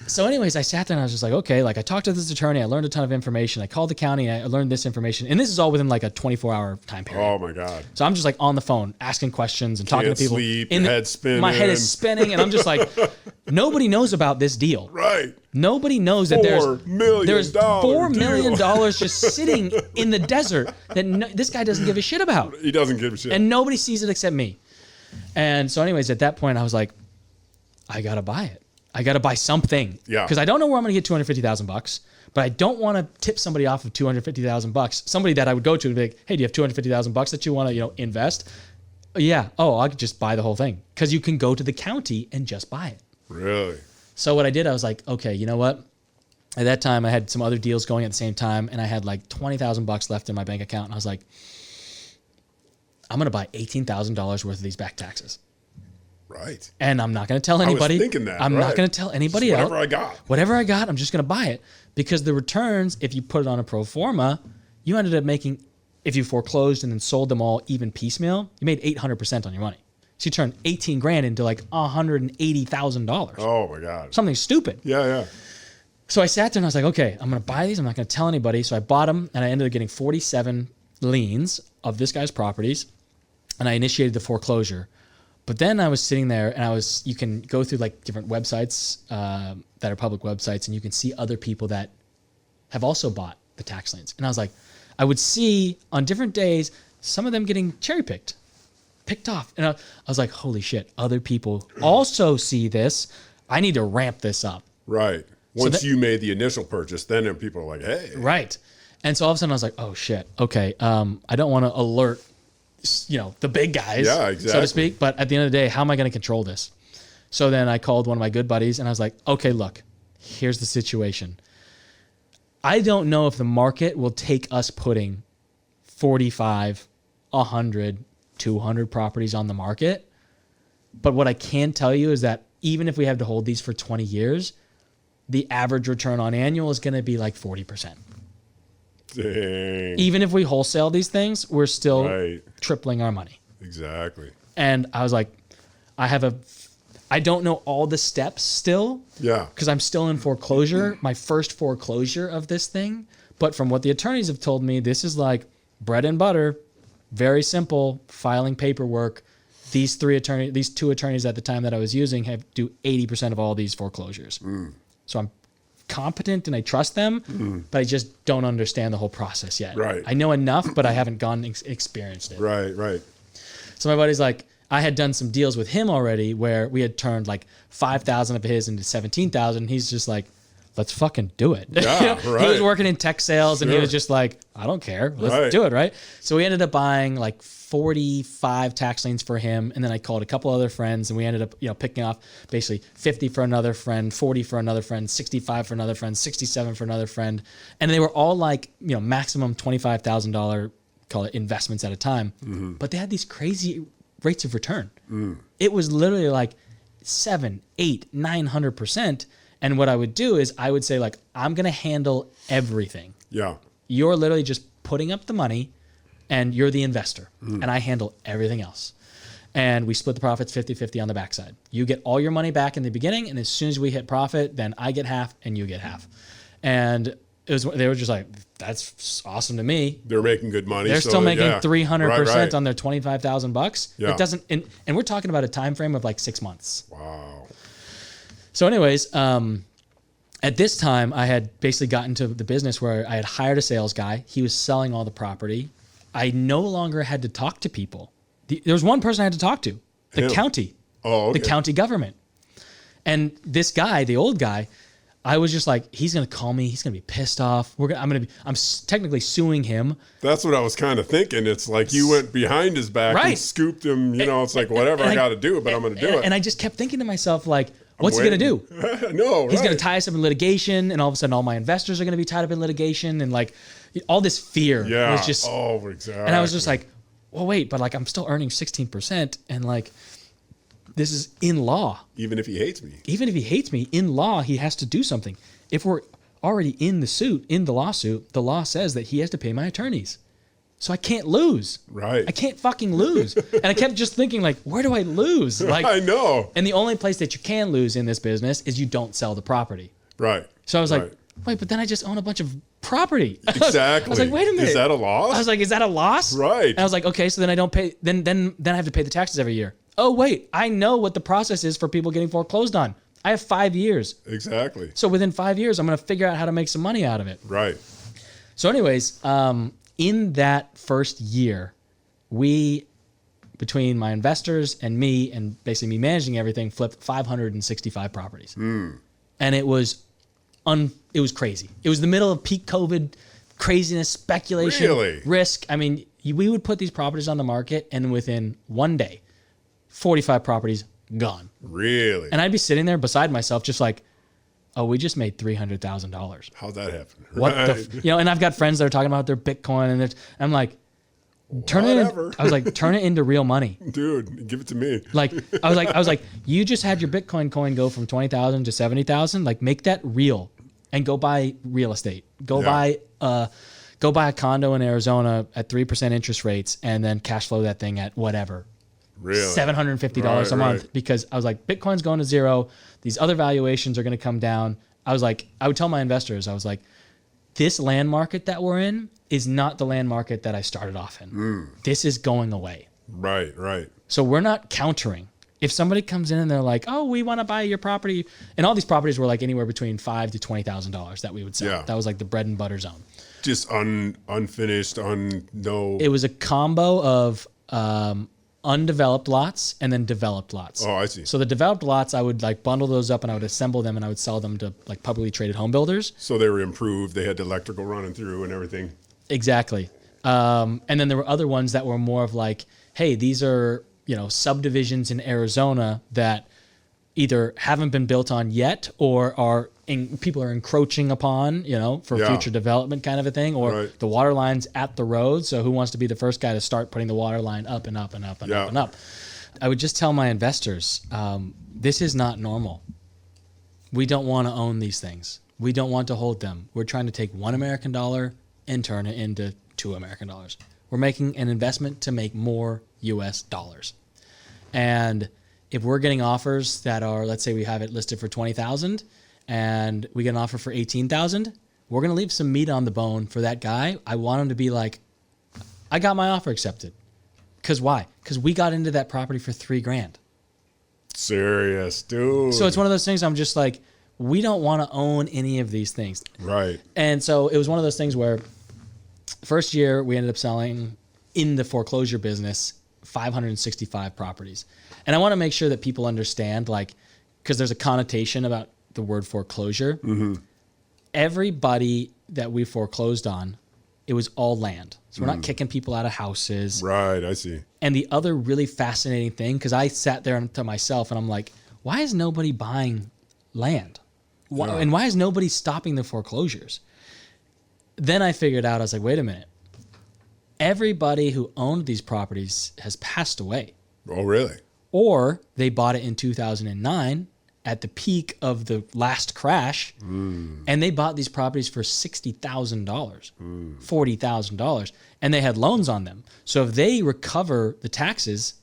So anyways, I sat there and I was just like, okay, like I talked to this attorney, I learned a ton of information. I called the county, I learned this information. And this is all within like a 24-hour time period. Oh my God. So I'm just like on the phone asking questions and talking to people. Sleep, head spinning. My head is spinning and I'm just like, nobody knows about this deal. Right. Nobody knows that there's $4 million just sitting in the desert that this guy doesn't give a shit about. He doesn't give a shit. And nobody sees it except me. And so anyways, at that point I was like, I got to buy it. I got to buy something. Yeah. Because I don't know where I'm going to get $250,000, but I don't want to tip somebody off of $250,000. Somebody that I would go to and be like, hey, do you have $250,000 that you want to, invest? Yeah. Oh, I could just buy the whole thing. Because you can go to the county and just buy it. Really? So what I did, I was like, okay, you know what? At that time, I had some other deals going at the same time, and I had like $20,000 left in my bank account. And I was like, I'm going to buy $18,000 worth of these back taxes. Right. And I'm not going to tell anybody. I was thinking that. I'm not going to tell anybody else. Whatever I got, I'm just going to buy it. Because the returns, if you put it on a pro forma, you ended up making, if you foreclosed and then sold them all even piecemeal, you made 800% on your money. So you turned 18 grand into like $180,000. Oh my God. Something stupid. Yeah. So I sat there and I was like, okay, I'm going to buy these. I'm not going to tell anybody. So I bought them and I ended up getting 47 liens of this guy's properties. And I initiated the foreclosure. But then I was sitting there and you can go through like different websites that are public websites and you can see other people that have also bought the tax liens. And I was like, I would see on different days, some of them getting picked off. And I was like, holy shit, other people also see this. I need to ramp this up. Right. Once you made the initial purchase, then people are like, hey. Right. And so all of a sudden I was like, oh shit, okay. I don't want to alert, the big guys, so to speak. But at the end of the day, how am I going to control this? So then I called one of my good buddies and I was like, okay, look, here's the situation. I don't know if the market will take us putting 45, 100, 200 properties on the market. But what I can tell you is that even if we have to hold these for 20 years, the average return on annual is going to be like 40%. Dang. Even if we wholesale these things, we're still tripling our money. Exactly. And I was like, I don't know all the steps still. Yeah. Because I'm still in foreclosure, my first foreclosure of this thing. But from what the attorneys have told me, this is like bread and butter, very simple, filing paperwork. These two attorneys at the time that I was using do 80% of all these foreclosures. So I'm competent and I trust them, but I just don't understand the whole process yet. Right. I know enough, but I haven't gone and experienced it. Right. So my buddy's like, I had done some deals with him already where we had turned like 5,000 of his into 17,000. He's just like, let's fucking do it. Yeah, right. He was working in tech sales and he was just like, I don't care. Let's do it, right? So we ended up buying like 45 tax liens for him. And then I called a couple other friends and we ended up, picking off basically 50 for another friend, 40 for another friend, 65 for another friend, 67 for another friend. And they were all like, maximum $25,000, call it investments at a time. But they had these crazy rates of return. It was literally like 7, 8, 900%. And what I would do is I would say like, I'm going to handle everything. Yeah. You're literally just putting up the money and you're the investor and I handle everything else. And we split the profits 50-50 on the backside. You get all your money back in the beginning. And as soon as we hit profit, then I get half and you get half. And they were just like, that's awesome to me. They're making good money. They're still making 300% on their $25,000. Yeah. It doesn't, and we're talking about a time frame of like 6 months. Wow. So anyways, at this time I had basically gotten to the business where I had hired a sales guy. He was selling all the property. I no longer had to talk to people. There was one person I had to talk to, the county, the county government. And this guy, the old guy, I was just like, he's going to call me. He's going to be pissed off. I'm technically suing him. That's what I was kind of thinking. It's like you went behind his back and scooped him. It's like, whatever, I got to do it, but I'm going to do it. And I just kept thinking to myself, like, what's he going to do? He's going to tie us up in litigation, and all of a sudden all my investors are going to be tied up in litigation, and like all this fear was just. Oh, exactly. And I was just like, well, wait, but like I'm still earning 16%, and like this is in law. Even if he hates me. In law, he has to do something. If we're already in the lawsuit, the law says that he has to pay my attorneys. So I can't lose. Right. I can't fucking lose. And I kept just thinking, like, where do I lose? Like, I know. And the only place that you can lose in this business is you don't sell the property. Right. So I was like, wait, but then I just own a bunch of property. Exactly. I was like, wait a minute. Is that a loss? I was like, is that a loss? Right. And I was like, okay, so then I don't pay, then I have to pay the taxes every year. Oh, wait, I know what the process is for people getting foreclosed on. I have 5 years. Exactly. So within 5 years, I'm going to figure out how to make some money out of it. Right. So anyways, in that first year, we, between my investors and me, and basically me managing everything, flipped 565 properties. And it was crazy. It was the middle of peak COVID craziness, speculation, risk. I mean, we would put these properties on the market, and within one day, 45 properties gone. Really? And I'd be sitting there beside myself, just like, oh, we just made $300,000. How'd that happen? What the, and I've got friends that are talking about their Bitcoin, and I'm like, turn it into real money. Dude, give it to me. Like, I was like, you just had your Bitcoin coin go from 20,000 to 70,000. Like, make that real and go buy real estate. Go buy a condo in Arizona at 3% interest rates, and then cash flow that thing at whatever. Really? $750 a month, because I was like, Bitcoin's going to zero. These other valuations are going to come down. I was like, I would tell my investors, I was like, this land market that we're in is not the land market that I started off in. This is going away. Right. So we're not countering. If somebody comes in and they're like, oh, we want to buy your property, and all these properties were like anywhere between $5,000 to $20,000 that we would sell. Yeah. That was like the bread and butter zone. Just unfinished, It was a combo of undeveloped lots and then developed lots. Oh, I see. So the developed lots, I would like bundle those up and I would assemble them and I would sell them to like publicly traded home builders. So they were improved. They had the electrical running through and everything. Exactly. And then there were other ones that were more of like, hey, these are, subdivisions in Arizona that either haven't been built on yet or people are encroaching upon, for future development kind of a thing, or the water line's at the road. So who wants to be the first guy to start putting the water line up and up and up and up and up? I would just tell my investors, this is not normal. We don't want to own these things. We don't want to hold them. We're trying to take $1 American and turn it into $2 American. We're making an investment to make more US dollars. And if we're getting offers that are, let's say we have it listed for 20,000 and we get an offer for 18,000, we're going to leave some meat on the bone for that guy. I want him to be like, I got my offer accepted. Cause why? Cause we got into that property for $3,000. Serious, dude. So it's one of those things I'm just like, we don't want to own any of these things. Right. And so it was one of those things where first year we ended up selling in the foreclosure business 565 properties. And I want to make sure that people understand, like, because there's a connotation about the word foreclosure. Mm-hmm. Everybody that we foreclosed on, it was all land. So we're not kicking people out of houses. Right, I see. And the other really fascinating thing, because I sat there to myself and I'm like, why is nobody buying land? And why is nobody stopping the foreclosures? Then I figured out, I was like, wait a minute. Everybody who owned these properties has passed away. Oh, really? Or they bought it in 2009 at the peak of the last crash, and they bought these properties for $60,000, $40,000, and they had loans on them. So if they recover the taxes,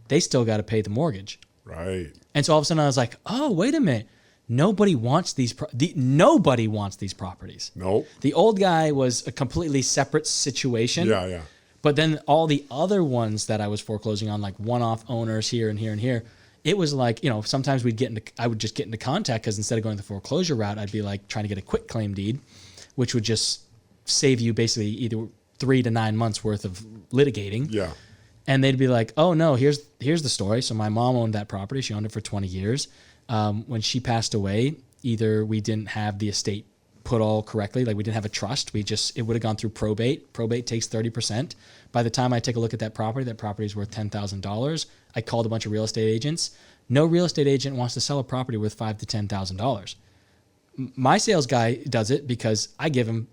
they still got to pay the mortgage. Right. And so all of a sudden I was like, oh, wait a minute. Nobody wants these. Nobody wants these properties. Nope. The old guy was a completely separate situation. Yeah. But then all the other ones that I was foreclosing on, like one-off owners here and here and here, it was like, sometimes I would just get into contact because instead of going the foreclosure route, I'd be like trying to get a quick claim deed, which would just save you basically either 3 to 9 months worth of litigating. Yeah. And they'd be like, oh no, here's the story. So my mom owned that property. She owned it for 20 years. When she passed away, either we didn't have the estate put all correctly, like we didn't have a trust. It would have gone through probate. Probate takes 30%. By the time I take a look at that property is worth $10,000. I called a bunch of real estate agents. No real estate agent wants to sell a property worth $5,000 to $10,000. My sales guy does it because I give him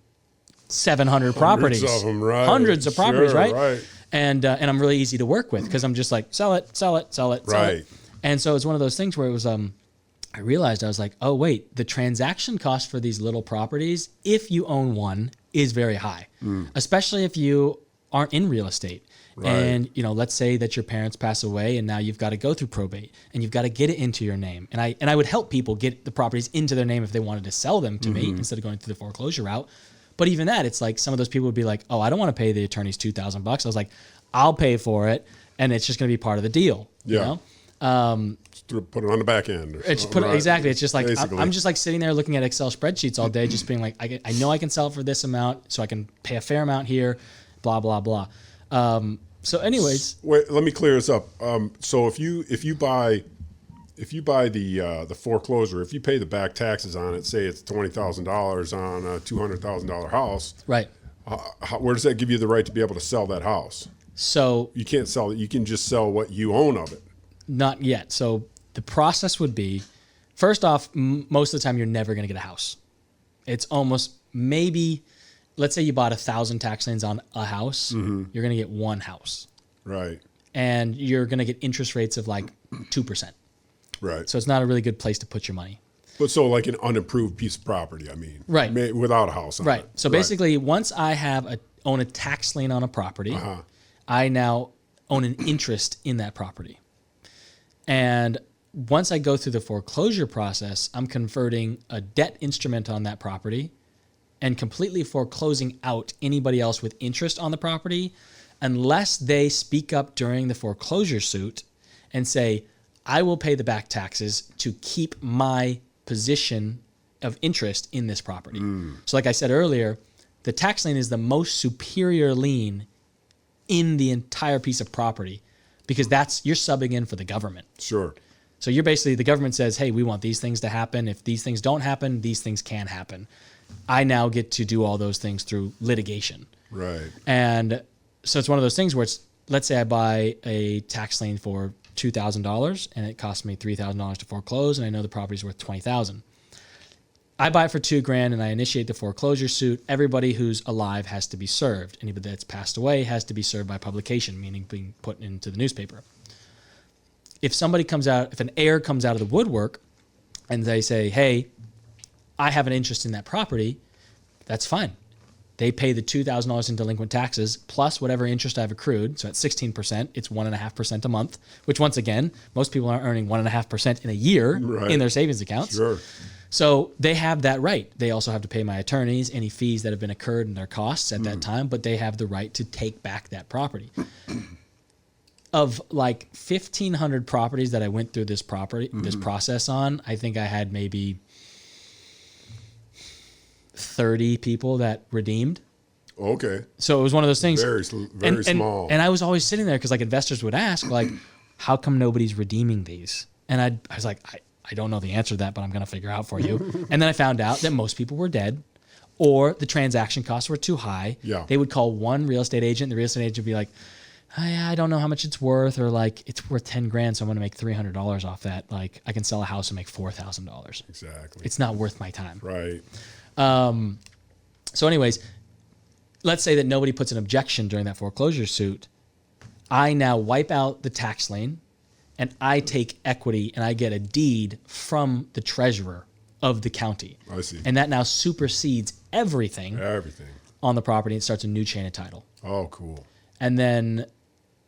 700 properties. Hundreds of them, right? Hundreds of properties, Sure, right? And I'm really easy to work with because I'm just like, sell it. Right. And so it's one of those things where it was, I realized I was like, oh wait, the transaction cost for these little properties, if you own one, is very high. Especially if you aren't in real estate. Right. And, let's say that your parents pass away and now you've got to go through probate and you've got to get it into your name. And I would help people get the properties into their name if they wanted to sell them to me instead of going through the foreclosure route. But even that, it's like some of those people would be like, oh, I don't want to pay the attorneys $2,000. I was like, I'll pay for it. And it's just going to be part of the deal. Yeah. Just put it on the back end. Exactly. It's just like, I'm just like sitting there looking at Excel spreadsheets all day, just being like, I know I can sell it for this amount, so I can pay a fair amount here, blah, blah, blah. So anyways. Wait, let me clear this up. So if you buy the foreclosure, if you pay the back taxes on it, say it's $20,000 on a $200,000 house. Right. Where does that give you the right to be able to sell that house? So you can't sell it. You can just sell what you own of it. Not yet. So the process would be, first off, most of the time you're never going to get a house. It's almost maybe, let's say you bought 1,000 tax liens on a house, you're going to get one house. Right. And you're going to get interest rates of like 2%. Right. So it's not a really good place to put your money. But so like an unimproved piece of property, I mean. Right. Without a house on it. Right. So basically, once I own a tax lien on a property, I now own an interest in that property. And once I go through the foreclosure process, I'm converting a debt instrument on that property and completely foreclosing out anybody else with interest on the property unless they speak up during the foreclosure suit and say, I will pay the back taxes to keep my position of interest in this property. So like I said earlier, the tax lien is the most superior lien in the entire piece of property because you're subbing in for the government. Sure. So you're basically, the government says, hey, we want these things to happen. If these things don't happen, these things can happen. I now get to do all those things through litigation. Right. And so it's one of those things where let's say I buy a tax lien for $2,000 and it costs me $3,000 to foreclose and I know the property's worth $20,000. I buy it for $2,000 and I initiate the foreclosure suit. Everybody who's alive has to be served. Anybody that's passed away has to be served by publication, meaning being put into the newspaper. If an heir comes out of the woodwork and they say, hey, I have an interest in that property, that's fine. They pay the $2,000 in delinquent taxes plus whatever interest I've accrued. So at 16%, it's 1.5% a month, which once again, most people aren't earning 1.5% in a year in their savings accounts. Sure. So they have that right. They also have to pay my attorneys any fees that have been incurred and their costs at that time, but they have the right to take back that property. Of like 1,500 properties that I went through this process on, I think I had maybe 30 people that redeemed. Okay. So it was one of those things. Very small. And I was always sitting there because like investors would ask like, how come nobody's redeeming these? And I was like, I don't know the answer to that, but I'm going to figure out for you. And then I found out that most people were dead or the transaction costs were too high. Yeah. They would call one real estate agent. The real estate agent would be like, I don't know how much it's worth, or like it's worth $10,000, so I'm going to make $300 off that. Like I can sell a house and make $4,000. Exactly. It's not worth my time. Right. So anyways, let's say that nobody puts an objection during that foreclosure suit. I now wipe out the tax lien and I take equity and I get a deed from the treasurer of the county. I see. And that now supersedes everything on the property and starts a new chain of title. Oh, cool. And then,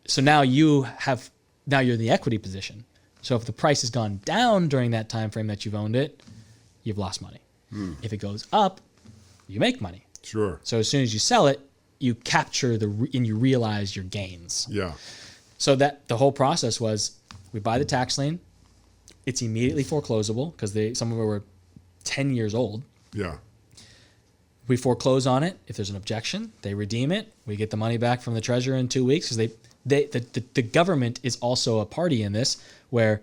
so now you're in the equity position. So if the price has gone down during that time frame that you've owned it, you've lost money. If it goes up, you make money. Sure. So as soon as you sell it, you capture and you realize your gains. Yeah. So that the whole process was, we buy the tax lien, it's immediately foreclosable because some of them were 10 years old. Yeah. We foreclose on it. If there's an objection, they redeem it. We get the money back from the treasurer in 2 weeks because the government is also a party in this, where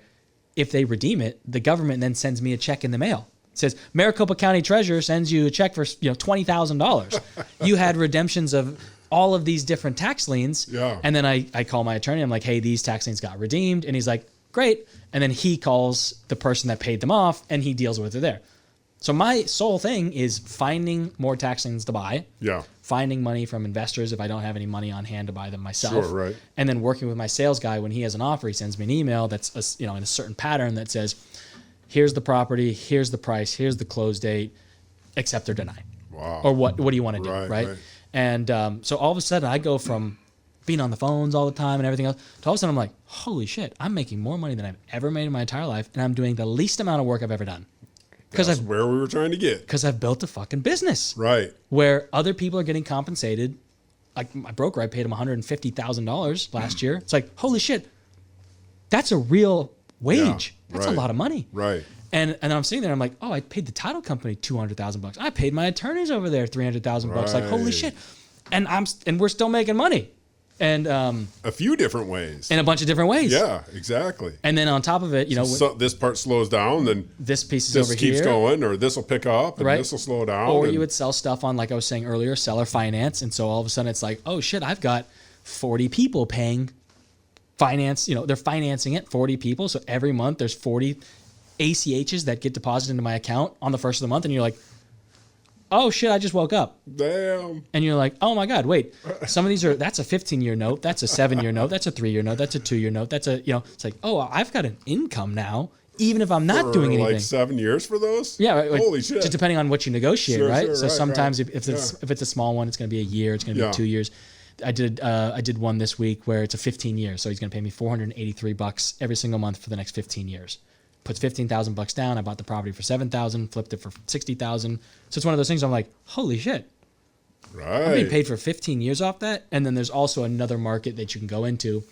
if they redeem it, the government then sends me a check in the mail. It says Maricopa County Treasurer sends you a check for $20,000. You had redemptions of all of these different tax liens. Yeah. And then I call my attorney. I'm like, hey, these tax liens got redeemed. And he's like, great. And then he calls the person that paid them off and he deals with it there. So my sole thing is finding more tax liens to buy. Yeah. Finding money from investors if I don't have any money on hand to buy them myself. Sure, right. And then working with my sales guy when he has an offer, he sends me an email that's in a certain pattern that says, here's the property, here's the price, here's the close date, accept or deny. Wow. Or what do you want to do, right? And so all of a sudden I go from being on the phones all the time and everything else to all of a sudden I'm like, holy shit, I'm making more money than I've ever made in my entire life, and I'm doing the least amount of work I've ever done. That's where we were trying to get. Because I've built a fucking business. Right. Where other people are getting compensated. Like my broker, I paid him $150,000 last year. It's like, holy shit, that's a real wage. That's a lot of money. Right. And I'm sitting there, I'm like, oh, I paid the title company $200,000. I paid my attorneys over there $300,000. Like, holy shit. And we're still making money. And a few different ways. In a bunch of different ways. Yeah, exactly. And then on top of it, so this part slows down, then this piece is over here. This keeps going, or this will pick up, and this will slow down. Or you would sell stuff on, like I was saying earlier, seller finance. And so all of a sudden it's like, oh shit, I've got 40 people paying finance. They're financing it, 40 people. So every month there's 40 ACHs that get deposited into my account on the first of the month. And you're like, oh shit, I just woke up. Damn. And you're like, oh my God, wait, some of these that's a 15-year note. That's a 7-year note. That's a 3-year note. That's a 2-year note. That's it's like, oh, I've got an income now, even if I'm not doing anything. Like 7 years for those? Yeah. Right, holy shit. Just depending on what you negotiate, right? So right, sometimes if it's a small one, it's going to be a year. It's going to be 2 years. I did one this week where it's a 15 years. So he's going to pay me $483 every single month for the next 15 years. Puts $15,000 down. I bought the property for $7,000, flipped it for $60,000. So it's one of those things I'm like, holy shit. Right. I'm being paid for 15 years off that. And then there's also another market that you can go into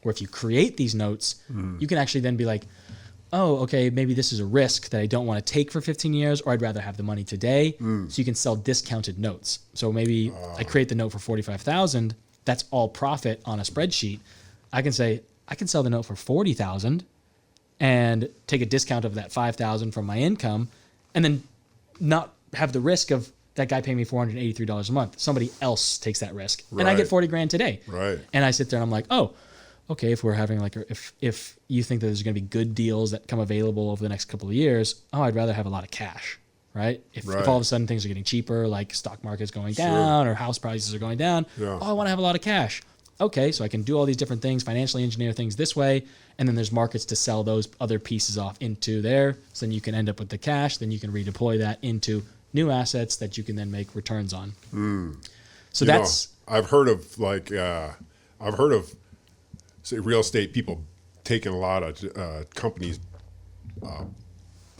where if you create these notes, you can actually then be like, oh, okay, maybe this is a risk that I don't want to take for 15 years, or I'd rather have the money today. So you can sell discounted notes. So maybe I create the note for $45,000. That's all profit on a spreadsheet. I can say, I can sell the note for $40,000 and take a discount of that $5,000 from my income, and then not have the risk of that guy paying me $483 a month. Somebody else takes that risk, and I get $40,000 today. Right. And I sit there and I'm like, oh, okay. If we're having if you think that there's going to be good deals that come available over the next couple of years, I'd rather have a lot of cash, right? If all of a sudden things are getting cheaper, like stock market's going down or house prices are going down, I want to have a lot of cash. Okay, so I can do all these different things, financially engineer things this way, and then there's markets to sell those other pieces off into there. So then you can end up with the cash, then you can redeploy that into new assets that you can then make returns on. So I've heard of say real estate people taking a lot of companies,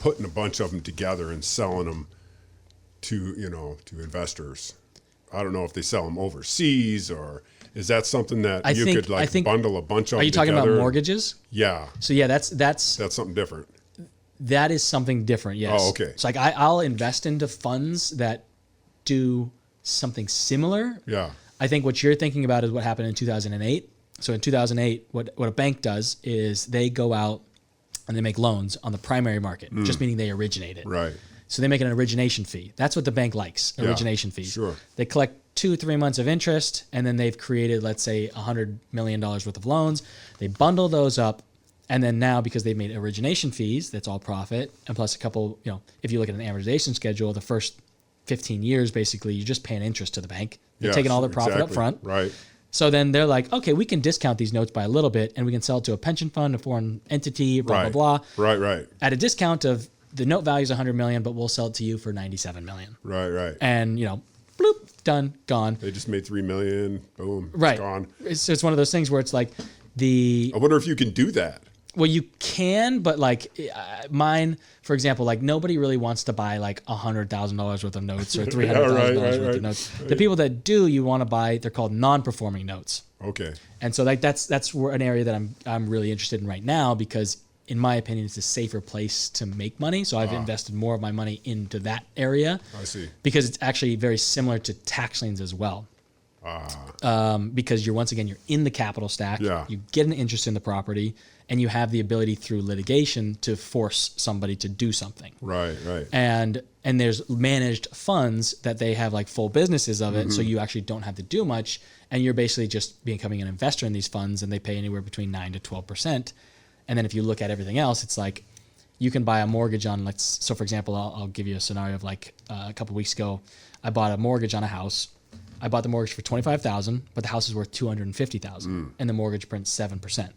putting a bunch of them together and selling them to investors. I don't know if they sell them overseas, or is that something that you could bundle a bunch of them together? Are you talking about mortgages? Yeah. So yeah, that's something different. That is something different, yes. Oh, okay. It's like I'll invest into funds that do something similar. Yeah. I think what you're thinking about is what happened in 2008. So in 2008, what a bank does is they go out and they make loans on the primary market, just meaning they originate it. Right. So they make an origination fee. That's what the bank likes, origination fees. Sure. They collect 2-3 months of interest, and then they've created, let's say, $100 million worth of loans. They bundle those up, and then now, because they've made origination fees, that's all profit, and plus a couple, if you look at an amortization schedule, the first 15 years, basically, you're just paying interest to the bank. They're taking all their profit up front. Right. So then they're like, okay, we can discount these notes by a little bit, and we can sell it to a pension fund, a foreign entity, blah, blah, blah. Right. At a discount of the note value is $100 million, but we'll sell it to you for $97 million. Right. And, bloop, done, gone. They just made $3 million, boom, right. It's gone. It's one of those things where it's like I wonder if you can do that. Well, you can, but mine, for example, nobody really wants to buy $100,000 worth of notes or $300,000 worth of notes. Right. The people that do, you want to buy, they're called non-performing notes. Okay. And so that's an area that I'm really interested in right now, because in my opinion, it's a safer place to make money. So I've invested more of my money into that area. I see. Because it's actually very similar to tax liens as well. Because you're in the capital stack. Yeah. You get an interest in the property, and you have the ability through litigation to force somebody to do something. Right. And there's managed funds that they have full businesses of it, so you actually don't have to do much, and you're basically just becoming an investor in these funds, and they pay anywhere between 9 to 12%. And then if you look at everything else, it's you can buy a mortgage on, so for example, I'll give you a scenario of a couple of weeks ago, I bought a mortgage on a house. I bought the mortgage for $25,000, but the house is worth $250,000, and the mortgage prints 7%.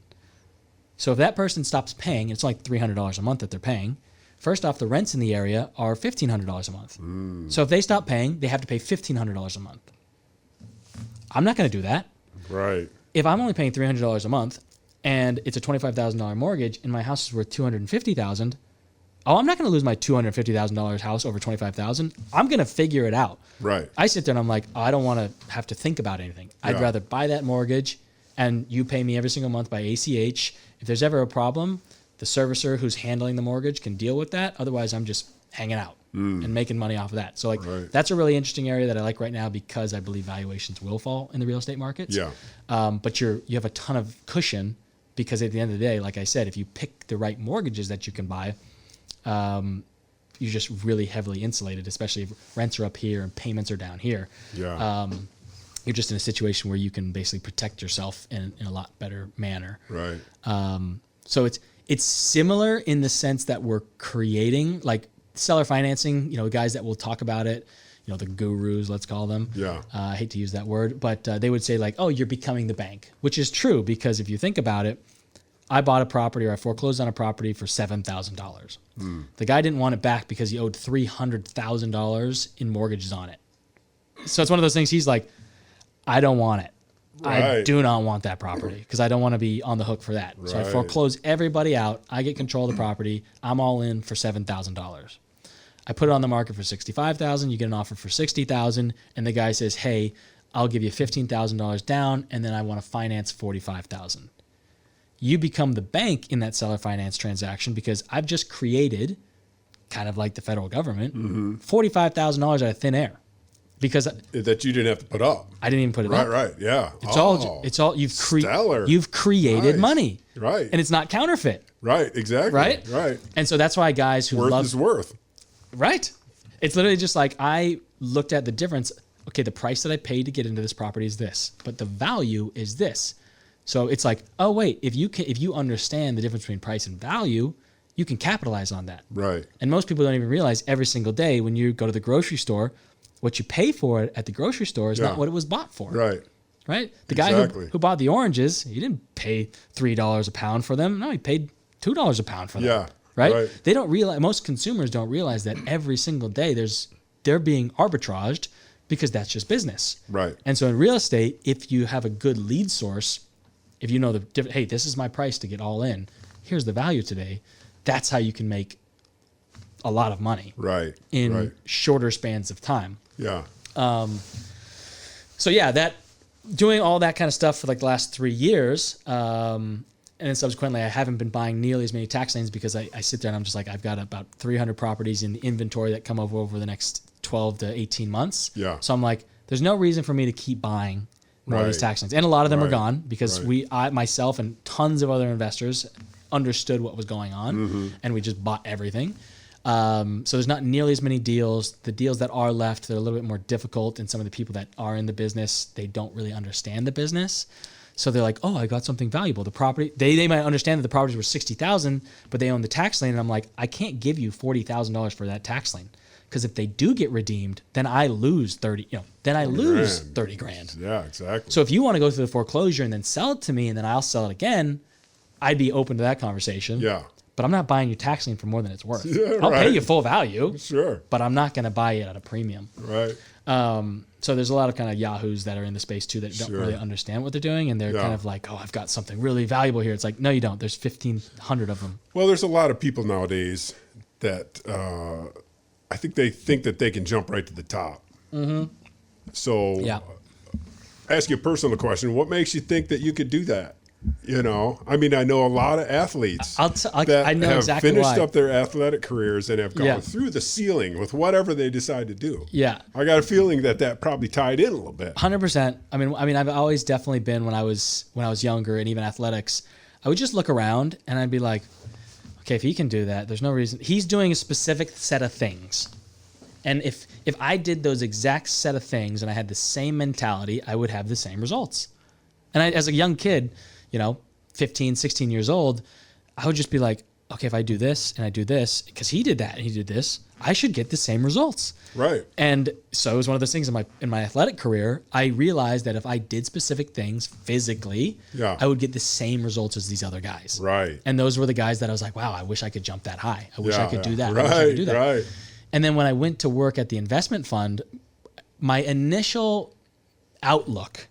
So if that person stops paying, it's $300 a month that they're paying. First off, the rents in the area are $1,500 a month. So if they stop paying, they have to pay $1,500 a month. I'm not going to do that. Right. If I'm only paying $300 a month and it's a $25,000 mortgage and my house is worth $250,000, I'm not going to lose my $250,000 house over $25,000. I'm going to figure it out. Right. I sit there and I'm like, I don't want to have to think about anything. I'd rather buy that mortgage and you pay me every single month by ACH. If there's ever a problem, the servicer who's handling the mortgage can deal with that. Otherwise, I'm just hanging out and making money off of that. So that's a really interesting area that I like right now because I believe valuations will fall in the real estate markets. Yeah. But you have a ton of cushion because at the end of the day, like I said, if you pick the right mortgages that you can buy, you're just really heavily insulated, especially if rents are up here and payments are down here. Yeah. You're just in a situation where you can basically protect yourself in a lot better manner. Right. So it's similar in the sense that we're creating like seller financing, guys that will talk about it, the gurus, let's call them. Yeah. I hate to use that word, but they would say like, oh, you're becoming the bank, which is true because if you think about it, I bought a property or I foreclosed on a property for $7,000. The guy didn't want it back because he owed $300,000 in mortgages on it. So it's one of those things he's like, I don't want it. Right. I do not want that property because I don't want to be on the hook for that. Right. So I foreclose everybody out. I get control of the property. I'm all in for $7,000. I put it on the market for $65,000. You get an offer for $60,000, and the guy says, "Hey, I'll give you $15,000 down, and then I want to finance $45,000." You become the bank in that seller finance transaction because I've just created, kind of like the federal government, $45,000 out of thin air. Because that you didn't have to put up. I didn't even put it up. Right, yeah. It's all you've created money. Right. And it's not counterfeit. Right, exactly. Right. And so that's why guys who worth is worth. Right. It's literally just like I looked at the difference. Okay, the price that I paid to get into this property is this, but the value is this. So it's like, oh wait, if you understand the difference between price and value, you can capitalize on that. Right. And most people don't even realize every single day when you go to the grocery store, what you pay for it at the grocery store is not what it was bought for. Right. Right? The guy who bought the oranges, he didn't pay $3 a pound for them. No, he paid $2 a pound for them. Yeah. Right? They don't realize, most consumers don't realize that every single day they're being arbitraged because that's just business. Right. And so in real estate, if you have a good lead source, if you know hey, this is my price to get all in, here's the value today, that's how you can make a lot of money. Right. In shorter spans of time. Yeah. So yeah, that doing all that kind of stuff for like the last 3 years, and then subsequently I haven't been buying nearly as many tax liens because I sit there and I'm just like, I've got about 300 properties in the inventory that come over the next 12 to 18 months. Yeah. So I'm like, there's no reason for me to keep buying more of these tax liens. And a lot of them are gone because I myself and tons of other investors understood what was going on and we just bought everything. So there's not nearly as many deals. The deals that are left, they're a little bit more difficult. And some of the people that are in the business, they don't really understand the business. So they're like, oh, I got something valuable. The property, they might understand that the properties were $60,000, but they own the tax lien. And I'm like, I can't give you $40,000 for that tax lien. Because if they do get redeemed, then I lose 30 grand. Yeah, exactly. So if you want to go through the foreclosure and then sell it to me and then I'll sell it again, I'd be open to that conversation. Yeah. But I'm not buying your tax lien for more than it's worth. Yeah, I'll pay you full value. Sure. But I'm not going to buy it at a premium. Right. So there's a lot of kind of yahoos that are in the space too that don't really understand what they're doing. And they're kind of like, oh, I've got something really valuable here. It's like, no, you don't. There's 1,500 of them. Well, there's a lot of people nowadays that I think that they can jump right to the top. Mm-hmm. So ask you a personal question. What makes you think that you could do that? You know, I mean, I know a lot of athletes that have exactly finished up their athletic careers and have gone through the ceiling with whatever they decide to do. Yeah. I got a feeling that probably tied in a little bit. 100%. I mean, I've always definitely been when I was younger and even athletics, I would just look around and I'd be like, okay, if he can do that, there's no reason. He's doing a specific set of things. And if I did those exact set of things and I had the same mentality, I would have the same results. And as a young kid, 15, 16 years old, I would just be like, okay, if I do this and I do this, because he did that and he did this, I should get the same results. Right. And so it was one of those things in my athletic career, I realized that if I did specific things physically, I would get the same results as these other guys. Right. And those were the guys that I was like, wow, I wish I could jump that high. I wish I could do that. Right, I wish I could do that. Right. And then when I went to work at the investment fund, my initial outlook.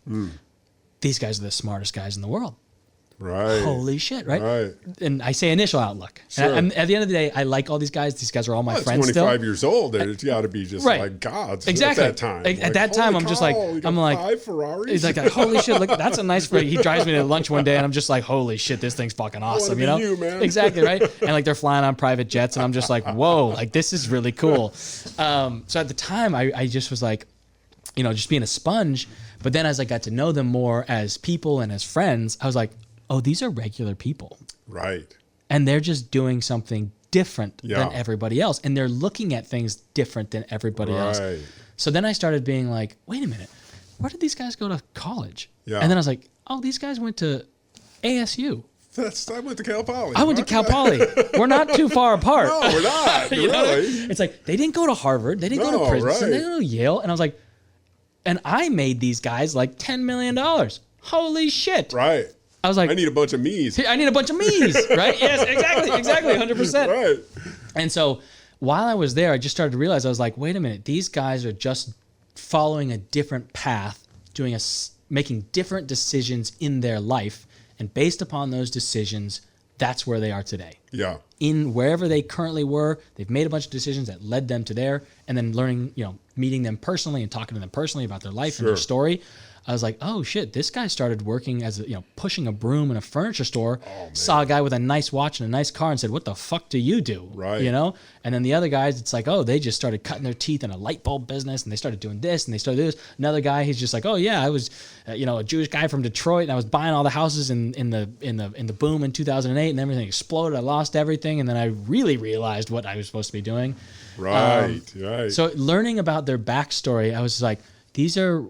These guys are the smartest guys in the world. Right. Holy shit, right? Right. And I say initial outlook. Sure. And at the end of the day, I like all these guys. These guys are all my friends 25 still. years old. It's got to be just like gods exactly. at that time. At that time, I'm just like, I'm like, 5 Ferraris? He's like, holy shit, look, that's a nice Ferrari. He drives me to lunch one day, and I'm just like, holy shit, this thing's fucking awesome, you know? You, man. Exactly, right? And like they're flying on private jets, and I'm just like, whoa, like this is really cool. So at the time, I just was like, just being a sponge. But then as I got to know them more as people and as friends, I was like, oh, these are regular people. Right. And they're just doing something different than everybody else. And they're looking at things different than everybody else. So then I started being like, wait a minute, where did these guys go to college? Yeah. And then I was like, oh, these guys went to ASU. I went to Cal Poly. I went to Cal Poly. We're not too far apart. No, we're not. Really. It's like, they didn't go to Harvard. They didn't go to Princeton. They didn't go to Yale. And I was like, and I made these guys like $10 million. Holy shit. Right. I was like, I need a bunch of me's. I need a bunch of me's, right? Yes, exactly, 100%. Right. And so while I was there, I just started to realize, I was like, wait a minute, these guys are just following a different path, making different decisions in their life. And based upon those decisions, that's where they are today. Yeah. In wherever they currently were, they've made a bunch of decisions that led them to there, and then learning, meeting them personally and talking to them personally about their life and their story. I was like, oh shit, this guy started working as pushing a broom in a furniture store, saw a guy with a nice watch and a nice car and said, what the fuck do you do? Right. And then the other guys, it's like, oh, they just started cutting their teeth in a light bulb business, and they started doing this and they started this. Another guy, he's just like, oh yeah, I was, a Jewish guy from Detroit, and I was buying all the houses in the boom in 2008, and everything exploded. I lost everything, and then I really realized what I was supposed to be doing. Right. So learning about their backstory, I was like, these are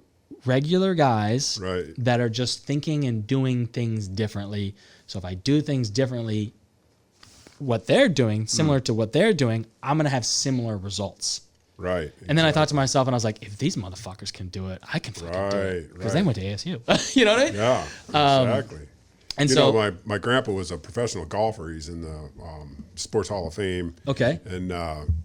regular guys that are just thinking and doing things differently. So if I do things differently, what they're doing, similar to what they're doing, I'm going to have similar results. Right. And then I thought to myself, and I was like, if these motherfuckers can do it, I can fucking do it. Because they went to ASU. You know what I mean? Yeah, exactly. And so my grandpa was a professional golfer. He's in the Sports Hall of Fame. Okay. And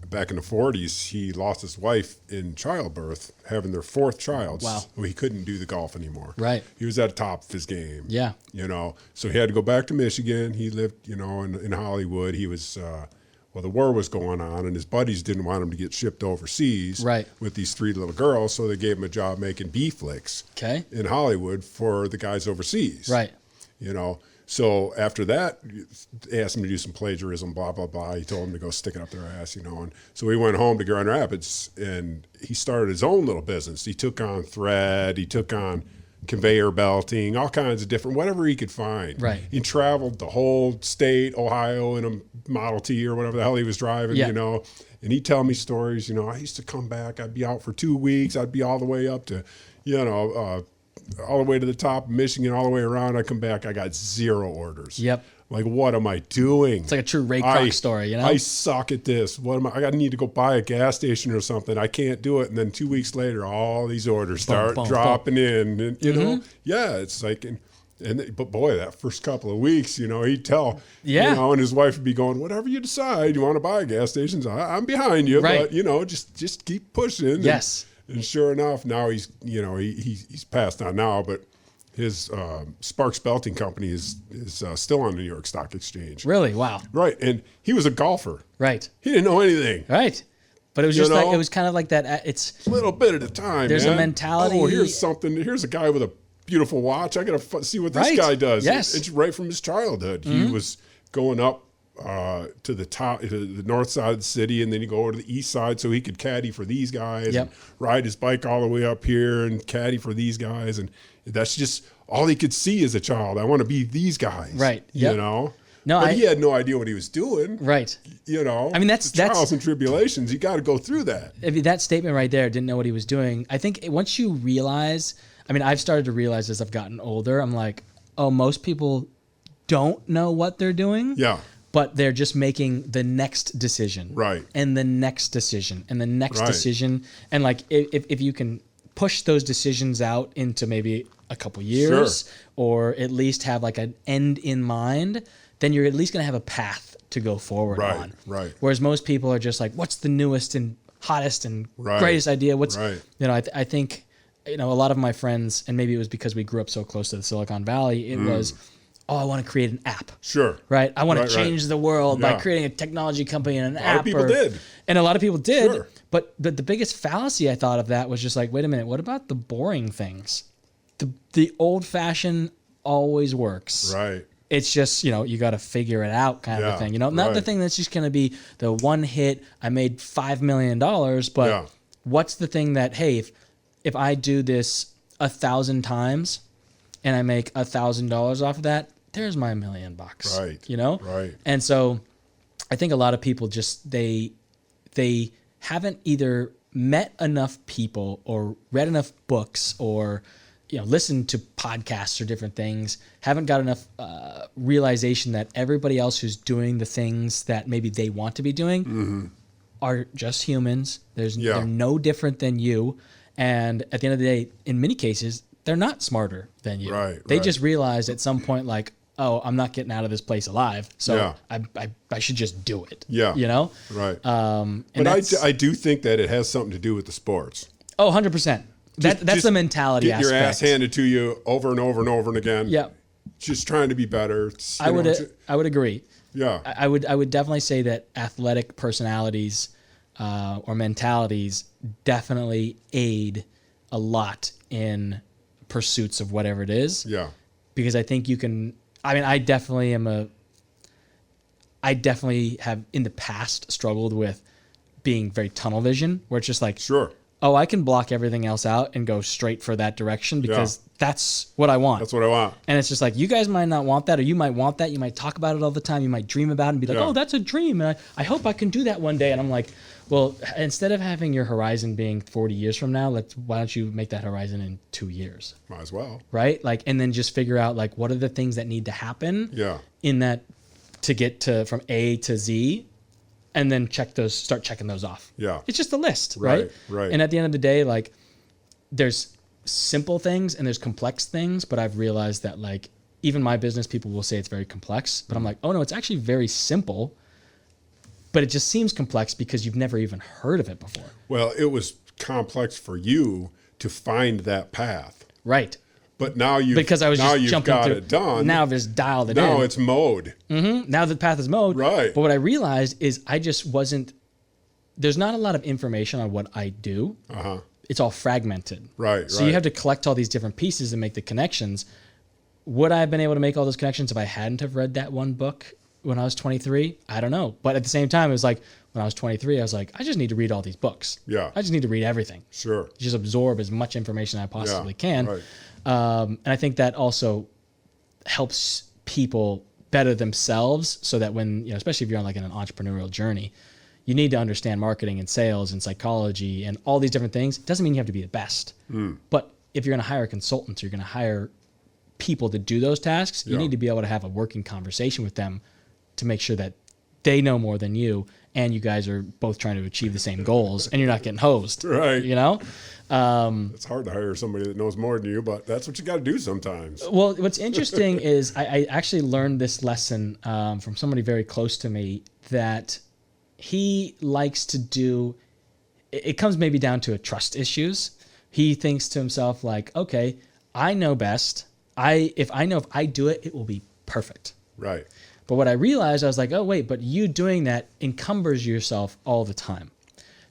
back in the 40s, he lost his wife in childbirth, having their 4th child. Wow. So he couldn't do the golf anymore. Right. He was at the top of his game. Yeah. So he had to go back to Michigan. He lived, in Hollywood. He was, the war was going on, and his buddies didn't want him to get shipped overseas with these 3 little girls, so they gave him a job making B-flicks in Hollywood for the guys overseas. Right. So after that, asked him to do some plagiarism, blah, blah, blah. He told him to go stick it up their ass, and so he went home to Grand Rapids, and he started his own little business. He took on thread, he took on conveyor belting, all kinds of different, whatever he could find. Right. He traveled the whole state, Ohio, in a Model T or whatever the hell he was driving, and he'd tell me stories. I used to come back, I'd be out for 2 weeks, I'd be all the way up to, all the way to the top of Michigan, all the way around. I come back, I got 0 orders. Yep. Like, what am I doing? It's like a true Ray Kroc story, I suck at this. What am I need to go buy a gas station or something. I can't do it. And then 2 weeks later, all these orders start dropping in. And, it's like, but boy, that first couple of weeks, he'd tell, and his wife would be going, whatever you decide, you want to buy a gas station, I'm behind you. Right. But, just keep pushing. Yes. And sure enough, now he's passed on now, but his Sparks Belting Company is still on the New York Stock Exchange. Really? Wow. Right. And he was a golfer. Right. He didn't know anything. Right. But it was just like, it was kind of like that. It's a little bit at a time. There's a mentality. Oh, here's something. Here's a guy with a beautiful watch. I got to see what this guy does. Yes. It's right from his childhood. He was going up to the top, to the north side of the city, and then he'd go over to the east side so he could caddy for these guys and ride his bike all the way up here and caddy for these guys. And that's just all he could see as a child. I want to be these guys. Right. Yep. No, but he had no idea what he was doing. Right. I mean, that's trials and tribulations. You got to go through that. I mean, that statement right there, didn't know what he was doing. I think once you realize, I've started to realize as I've gotten older, I'm like, oh, most people don't know what they're doing. Yeah. But they're just making the next decision. Right. And the next decision and the next decision. And like, if you can push those decisions out into maybe a couple years or at least have like an end in mind, then you're at least going to have a path to go forward on. Right. Whereas most people are just like, what's the newest and hottest and greatest idea? I think a lot of my friends, and maybe it was because we grew up so close to the Silicon Valley, it was, I want to create an app. Sure. Right? I want to change the world by creating a technology company and an app. A lot of people did. And a lot of people did. Sure. But the biggest fallacy I thought of that was just like, wait a minute, what about the boring things? The old-fashioned always works. Right. It's just, you got to figure it out kind of a thing. Not the thing that's just going to be the one hit, I made $5 million, but what's the thing that, hey, if I do this 1,000 times and I make $1,000 off of that, there's my $1 million. Right. Right. And so I think a lot of people just, they haven't either met enough people or read enough books or listen to podcasts or different things, haven't got enough realization that everybody else who's doing the things that maybe they want to be doing are just humans. They're no different than you. And at the end of the day, in many cases, they're not smarter than you. Right. They just realized at some point, like, oh, I'm not getting out of this place alive, so I should just do it. Yeah. Right. But I do think that it has something to do with the sports. Oh, 100%. That's the mentality aspect. Get your ass handed to you over and over and over and again. Yeah. Just trying to be better. I would agree. Yeah. I would definitely say that athletic personalities or mentalities definitely aid a lot in pursuits of whatever it is. Yeah. Because I think you can. I mean, I definitely have in the past struggled with being very tunnel vision, where it's just like, sure. Oh, I can block everything else out and go straight for that direction because that's what I want. That's what I want. And it's just like, you guys might not want that, or you might want that. You might talk about it all the time. You might dream about it and be like, oh, that's a dream. And I hope I can do that one day. And I'm like, well, instead of having your horizon being 40 years from now, why don't you make that horizon in 2 years? Might as well. Right? Like, and then just figure out like, what are the things that need to happen in that to get from A to Z. And then start checking those off. Yeah. It's just a list, right? Right. And at the end of the day, like, there's simple things and there's complex things, but I've realized that, like, even my business, people will say it's very complex, but I'm like, oh no, it's actually very simple, but it just seems complex because you've never even heard of it before. Well, it was complex for you to find that path. Right. But now you've got it done. Now I've just dialed it in. Now it's mowed. Mm-hmm. Now the path is mowed. Right. But what I realized is I just wasn't. There's not a lot of information on what I do. It's all fragmented. Right. So you have to collect all these different pieces and make the connections. Would I have been able to make all those connections if I hadn't have read that one book when I was 23? I don't know. But at the same time, it was like when I was 23, I was like, I just need to read all these books. Yeah. I just need to read everything. Sure. Just absorb as much information as I possibly can. Right. And I think that also helps people better themselves so that when, especially if you're on like an entrepreneurial journey, you need to understand marketing and sales and psychology and all these different things. It doesn't mean you have to be the best. But if you're going to hire consultants, you're going to hire people to do those tasks, you need to be able to have a working conversation with them to make sure that they know more than you and you guys are both trying to achieve the same goals and you're not getting hosed. Right. It's hard to hire somebody that knows more than you, but that's what you got to do sometimes. Well, what's interesting is I actually learned this lesson from somebody very close to me that he likes to do. It comes maybe down to a trust issues. He thinks to himself like, okay, I know best. If I do it, it will be perfect. Right. But what I realized, I was like, oh, wait, but you doing that encumbers yourself all the time.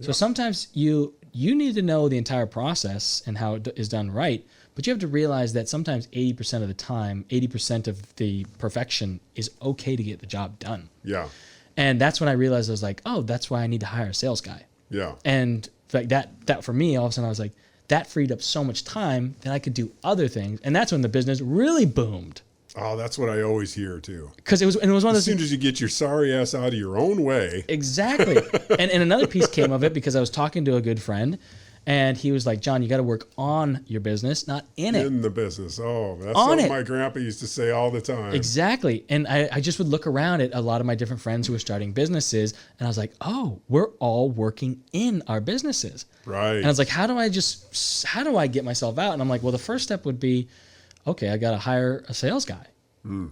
So sometimes you need to know the entire process and how it is done right, but you have to realize that sometimes 80% of the time, 80% of the perfection is okay to get the job done. Yeah. And that's when I realized I was like, oh, that's why I need to hire a sales guy. Yeah. And like that for me, all of a sudden I was like, that freed up so much time that I could do other things. And that's when the business really boomed. Oh, that's what I always hear too. Because it was one of those. As soon as you get your sorry ass out of your own way. Exactly. and another piece came of it because I was talking to a good friend, and he was like, "John, you got to work on your business, not in it." In the business. Oh, that's something my grandpa used to say all the time. Exactly. And I just would look around at a lot of my different friends who were starting businesses, and I was like, "Oh, we're all working in our businesses." Right. And I was like, how do I get myself out? And I'm like, well, the first step would be, okay, I got to hire a sales guy.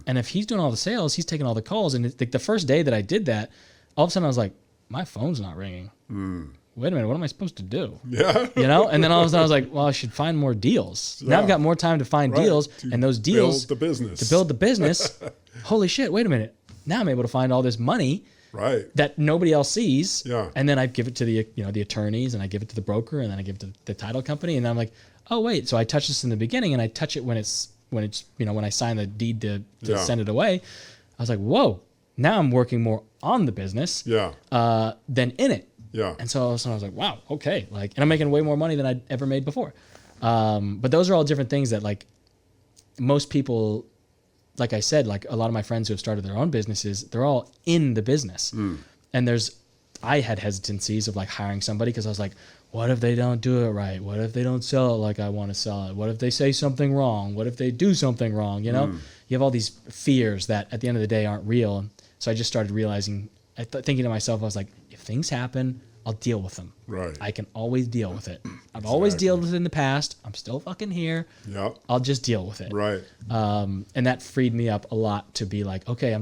And if he's doing all the sales, he's taking all the calls. And like the first day that I did that, all of a sudden I was like, my phone's not ringing. wait a minute, what am I supposed to do? Yeah. And then all of a sudden I was like, well, I should find more deals. Now I've got more time to find deals, and those deals to build the business. Holy shit, wait a minute. Now I'm able to find all this money that nobody else sees. Yeah. And then I give it to the attorneys, and I give it to the broker, and then I give it to the title company, and then I'm like, oh wait, so I touch this in the beginning, and I touch it when I sign the deed to send it away. I was like, whoa, now I'm working more on the business than in it. Yeah. And so all of a sudden I was like, wow, okay. And I'm making way more money than I'd ever made before. But those are all different things that most people, like I said, a lot of my friends who have started their own businesses, they're all in the business. And I had hesitancies of hiring somebody because I was like, what if they don't do it right? What if they don't sell it like I want to sell it? What if they say something wrong? What if they do something wrong? You have all these fears that at the end of the day aren't real. So I just started realizing, thinking to myself, I was like, if things happen, I'll deal with them. Right. I can always deal with it. I've always dealt with it in the past. I'm still fucking here. Yep. I'll just deal with it. Right. And that freed me up a lot to be like, okay, I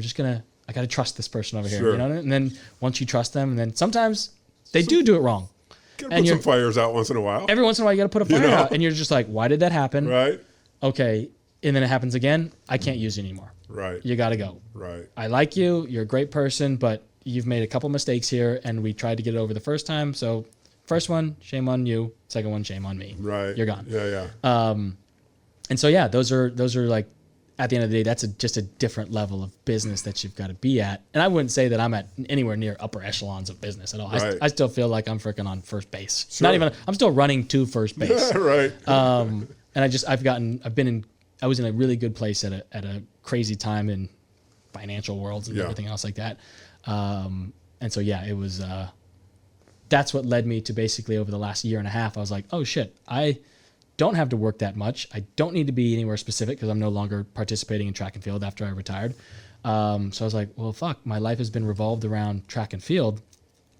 got to trust this person over here. And then once you trust them, and then sometimes they do it wrong. Gotta put some fires out once in a while. Every once in a while, you got to put a fire out. And you're just like, why did that happen? Right. Okay. And then it happens again. I can't use you anymore. Right. You got to go. Right. I like you. You're a great person, but you've made a couple mistakes here, and we tried to get it over the first time. So first one, shame on you. Second one, shame on me. Right. You're gone. Yeah. And so, those are at the end of the day, that's just a different level of business that you've got to be at. And I wouldn't say that I'm at anywhere near upper echelons of business at all. Right. I still feel like I'm freaking on first base. Sure. I'm still running to first base. Right. And I was in a really good place at a crazy time in financial worlds and everything else like that. And so, it was, that's what led me to basically over the last year and a half, I was like, oh shit, I don't have to work that much. I don't need to be anywhere specific because I'm no longer participating in track and field after I retired. So I was like, well, fuck, my life has been revolved around track and field.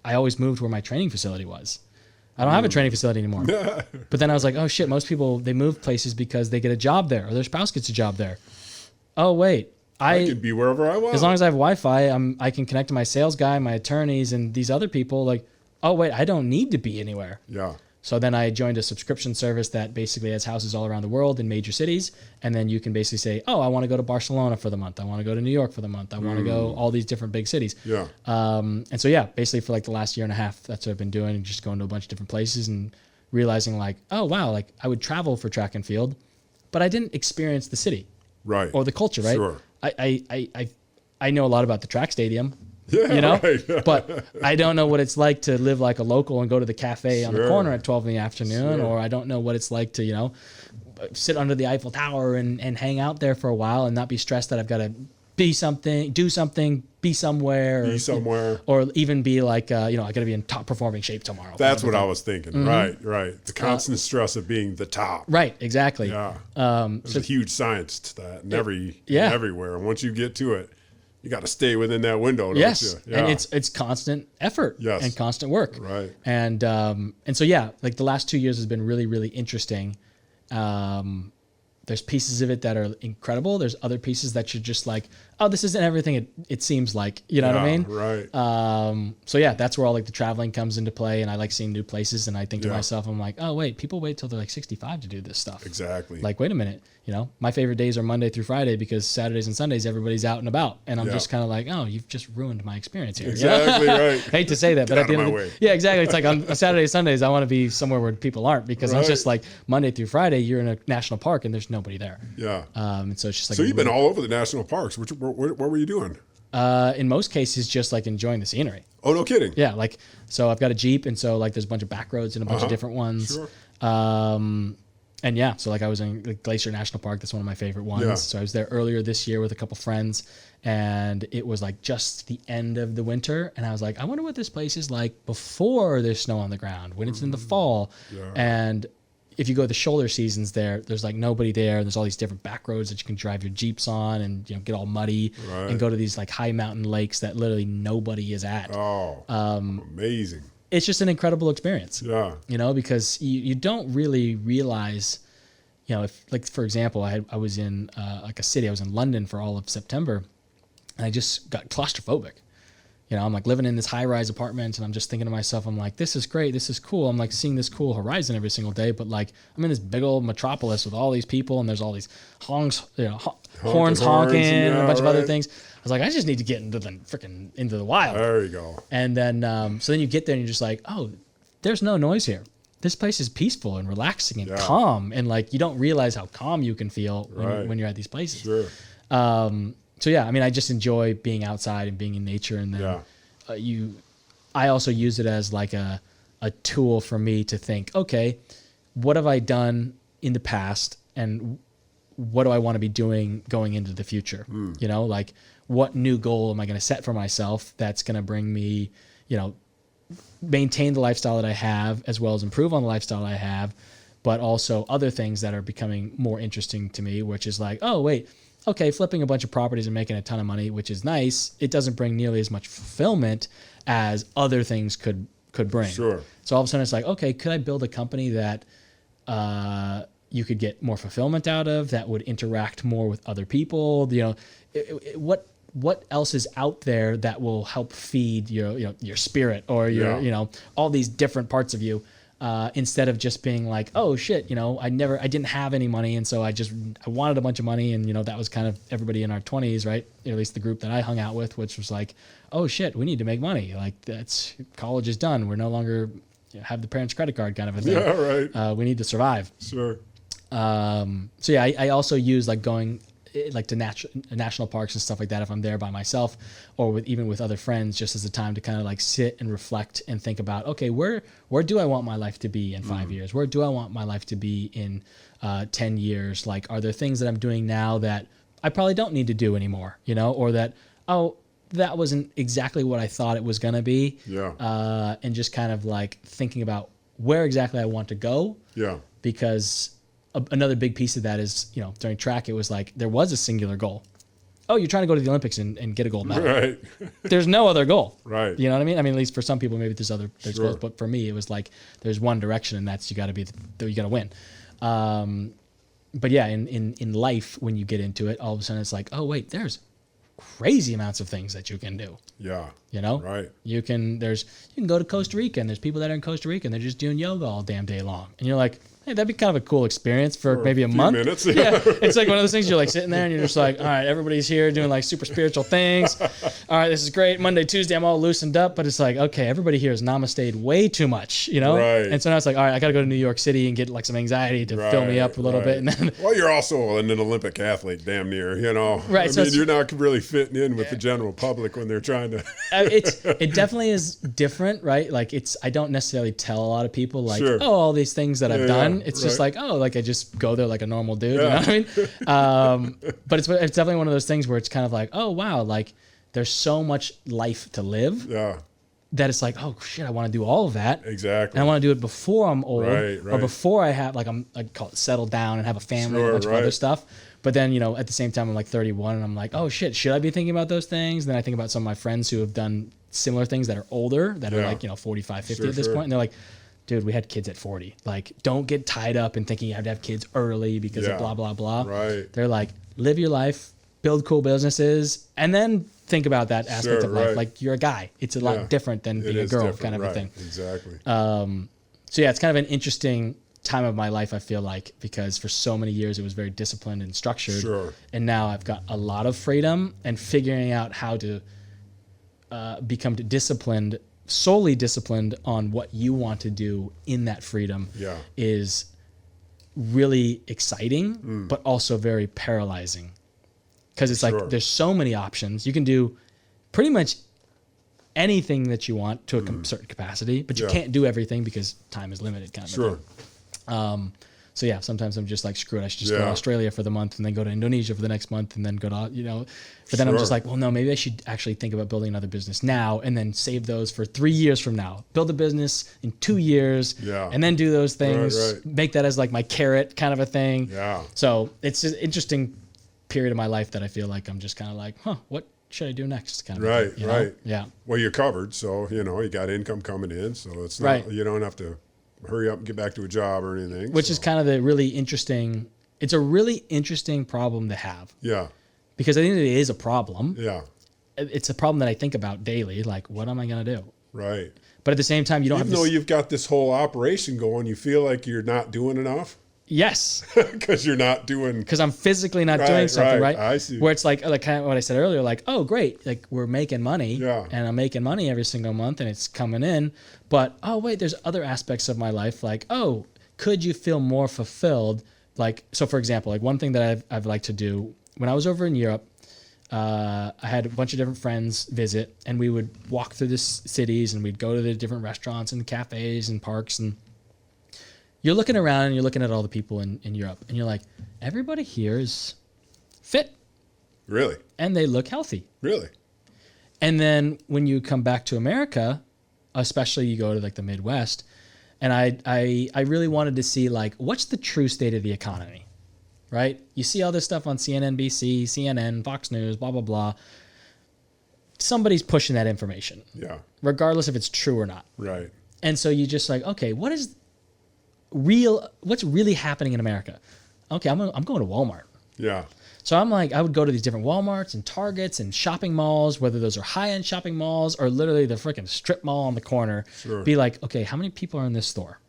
I always moved where my training facility was. I don't have a training facility anymore. But then I was like, oh shit, most people, they move places because they get a job there or their spouse gets a job there. Oh, wait. I could be wherever I want. As long as I have Wi-Fi, I can connect to my sales guy, my attorneys, and these other people. Oh, wait, I don't need to be anywhere. Yeah. So then I joined a subscription service that basically has houses all around the world in major cities. And then you can basically say, oh, I want to go to Barcelona for the month. I want to go to New York for the month. I want to go all these different big cities. Yeah. And so, basically for the last year and a half, that's what I've been doing, just going to a bunch of different places and realizing oh, wow, I would travel for track and field, but I didn't experience the city. Right. Or the culture, right? Sure. I know a lot about the track stadium. Yeah, right. But I don't know what it's like to live like a local and go to the cafe on the corner at 12 in the afternoon, or I don't know what it's like to, sit under the Eiffel Tower and hang out there for a while and not be stressed that I've got to be something, do something, be somewhere. Or even be I got to be in top performing shape tomorrow. That's what I was thinking. Mm-hmm. Right. The constant stress of being the top. Right, exactly. Yeah. There's a huge science to that everywhere. And once you get to it, you got to stay within that window. Yes. You? Yeah. And it's constant effort and constant work. Right. And so, the last 2 years has been really, really interesting. There's pieces of it that are incredible. There's other pieces that you're just like, oh, this isn't everything it seems like. You know what I mean? Right. So that's where all the traveling comes into play, and I like seeing new places. And I think to myself, I'm like, oh wait, people wait till they're 65 to do this stuff. Exactly. Wait a minute. My favorite days are Monday through Friday because Saturdays and Sundays everybody's out and about, and I'm just kind of like, oh, you've just ruined my experience here. Exactly right. I hate to say that, but at the end of the way. Yeah, exactly. It's like on Saturdays, Sundays, I want to be somewhere where people aren't because I'm just like Monday through Friday, you're in a national park and there's nobody there. Yeah. And so it's just like. So you've been all over the national parks. What were you doing? In most cases, just enjoying the scenery. Oh, no kidding. Yeah, so I've got a Jeep, and so there's a bunch of back roads and a bunch of different ones. Sure. And so I was in Glacier National Park. That's one of my favorite ones. Yeah. So I was there earlier this year with a couple friends, and it was just the end of the winter. And I was like, I wonder what this place is like before there's snow on the ground, when it's in the fall. Yeah. And if you go to the shoulder seasons there's nobody there. There's all these different back roads that you can drive your Jeeps on and get all muddy and go to these high mountain lakes that literally nobody is at. Oh, amazing. It's just an incredible experience. Yeah. Because you don't really realize, if for example, I was in a city, I was in London for all of September, and I just got claustrophobic. You know, I'm like living in this high-rise apartment, and I'm just thinking to myself, I'm like, this is great, this is cool. I'm like seeing this cool horizon every single day, but like I'm in this big old metropolis with all these people, and there's all these horns honking, and a bunch of other things. I was like, I just need to get into the wild. There you go. And then so then you get there, and you're just like, oh, there's no noise here. This place is peaceful and relaxing and calm, and like you don't realize how calm you can feel when you're at these places. Sure. So yeah, I mean, I just enjoy being outside and being in nature, and then I also use it as like a tool for me to think, okay, what have I done in the past, and what do I want to be doing going into the future? You know, like what new goal am I going to set for myself that's going to bring me, you know, maintain the lifestyle that I have as well as improve on the lifestyle I have, but also other things that are becoming more interesting to me, which is like, oh, wait, okay, flipping a bunch of properties and making a ton of money, which is nice. It doesn't bring nearly as much fulfillment as other things could bring. Sure. So all of a sudden it's like, okay, could I build a company that you could get more fulfillment out of, that would interact more with other people? You know, what else is out there that will help feed your spirit or your all these different parts of you, instead of just being like, oh shit, you know, I didn't have any money, and so I wanted a bunch of money, and you know, that was kind of everybody in our 20s, right? At least the group that I hung out with, which was like, oh shit, we need to make money. Like college is done. We're no longer have the parents' credit card kind of a thing. Yeah, right. We need to survive. Sure. So yeah, I also use like going like to national parks and stuff like that if I'm there by myself, or even with other friends, just as a time to kind of like sit and reflect and think about, okay, where do I want my life to be in 5 years? Where do I want my life to be in 10 years? Like, are there things that I'm doing now that I probably don't need to do anymore, you know, or that, oh, that wasn't exactly what I thought it was going to be. Yeah. And just kind of like thinking about where exactly I want to go. Yeah. Because another big piece of that is, you know, during track, it was like there was a singular goal. Oh, you're trying to go to the Olympics and get a gold medal. Right. There's no other goal. Right. You know what I mean? I mean, at least for some people, maybe there's Sure. goals, but for me, it was like there's one direction, and that's you got to win. But yeah, in life, when you get into it, all of a sudden it's like, oh wait, there's crazy amounts of things that you can do. Yeah. You know? Right. You can go to Costa Rica, and there's people that are in Costa Rica and they're just doing yoga all damn day long. And you're like, hey, that'd be kind of a cool experience for maybe a month. Minutes. Yeah. It's like one of those things you're like sitting there and you're just like, all right, everybody's here doing like super spiritual things. All right, this is great. Monday, Tuesday, I'm all loosened up, but it's like, okay, everybody here is namaste'd way too much, you know? Right. And so now it's like, all right, I got to go to New York City and get like some anxiety to fill me up a little bit. And then, well, you're also an Olympic athlete, damn near, you know? Right. I mean, you're not really fitting in with the general public when they're trying to. It definitely is different, right? Like I don't necessarily tell a lot of people like, Sure. oh, all these things that I've done. It's just right. like, oh, like I just go there like a normal dude. You know what I mean? But it's definitely one of those things where it's kind of like, oh wow, like there's so much life to live. Yeah. That it's like, oh shit, I want to do all of that. Exactly. And I want to do it before I'm old, Right. or before I have I call it settle down and have a family and a bunch of right. other stuff. But then, you know, at the same time, I'm like 31 and I'm like, oh shit, should I be thinking about those things? And then I think about some of my friends who have done similar things that are older, that are like, you know, 45, 50 at this point. And they're like, dude, we had kids at 40. Like, don't get tied up in thinking you have to have kids early because of blah, blah, blah. Right. They're like, live your life, build cool businesses, and then think about that aspect of life. Like, you're a guy. It's a lot different than being a girl kind of a thing. Exactly. So yeah, it's kind of an interesting time of my life, I feel like, because for so many years it was very disciplined and structured. Sure. And now I've got a lot of freedom, and figuring out how to become disciplined, solely disciplined on what you want to do in that freedom is really exciting, but also very paralyzing. Because it's like there's so many options. You can do pretty much anything that you want to a certain capacity, but you can't do everything because time is limited kind of a thing. So yeah, sometimes I'm just like, screw it, I should just go to Australia for the month and then go to Indonesia for the next month and then go to, you know, but then I'm just like, well, no, maybe I should actually think about building another business now and then save those for 3 years from now. Build a business in 2 years and then do those things, make that as like my carrot kind of a thing. Yeah. So it's an interesting period of my life that I feel like I'm just kind of like, what should I do next? Kind of thing, you know? Yeah. Well, you're covered, so, you know, you got income coming in, so it's not, you don't have to hurry up and get back to a job or anything. Which is kind of the really interesting, it's a really interesting problem to have. Yeah. Because I think it is a problem. Yeah. it's a problem that I think about daily. Like, what am I going to do? Right. But at the same time, you don't Even though you've got this whole operation going, you feel like you're not doing enough? Yes. Because you're not doing... Because I'm physically not doing something, right? I see. Where it's like kind of what I said earlier, like, oh, great. Like, we're making money. Yeah. And I'm making money every single month and it's coming in. But, oh, wait, there's other aspects of my life. Like, oh, could you feel more fulfilled? Like, so for example, like one thing that I've liked to do, when I was over in Europe, I had a bunch of different friends visit, and we would walk through the cities, and we'd go to the different restaurants and cafes and parks, and you're looking around and you're looking at all the people in Europe, and you're like, everybody here is fit. Really? And they look healthy. Really? And then when you come back to America, especially you go to like the Midwest, and I really wanted to see like, what's the true state of the economy? Right? You see all this stuff on CNBC, CNN, Fox News, blah, blah, blah. Somebody's pushing that information. Yeah. Regardless if it's true or not. Right. And so you just like, okay, what's really happening in America? Okay, I'm going to Walmart. Yeah. So I'm like, I would go to these different Walmarts and Targets and shopping malls, whether those are high-end shopping malls or literally the freaking strip mall on the corner. Sure. Be like, okay, how many people are in this store?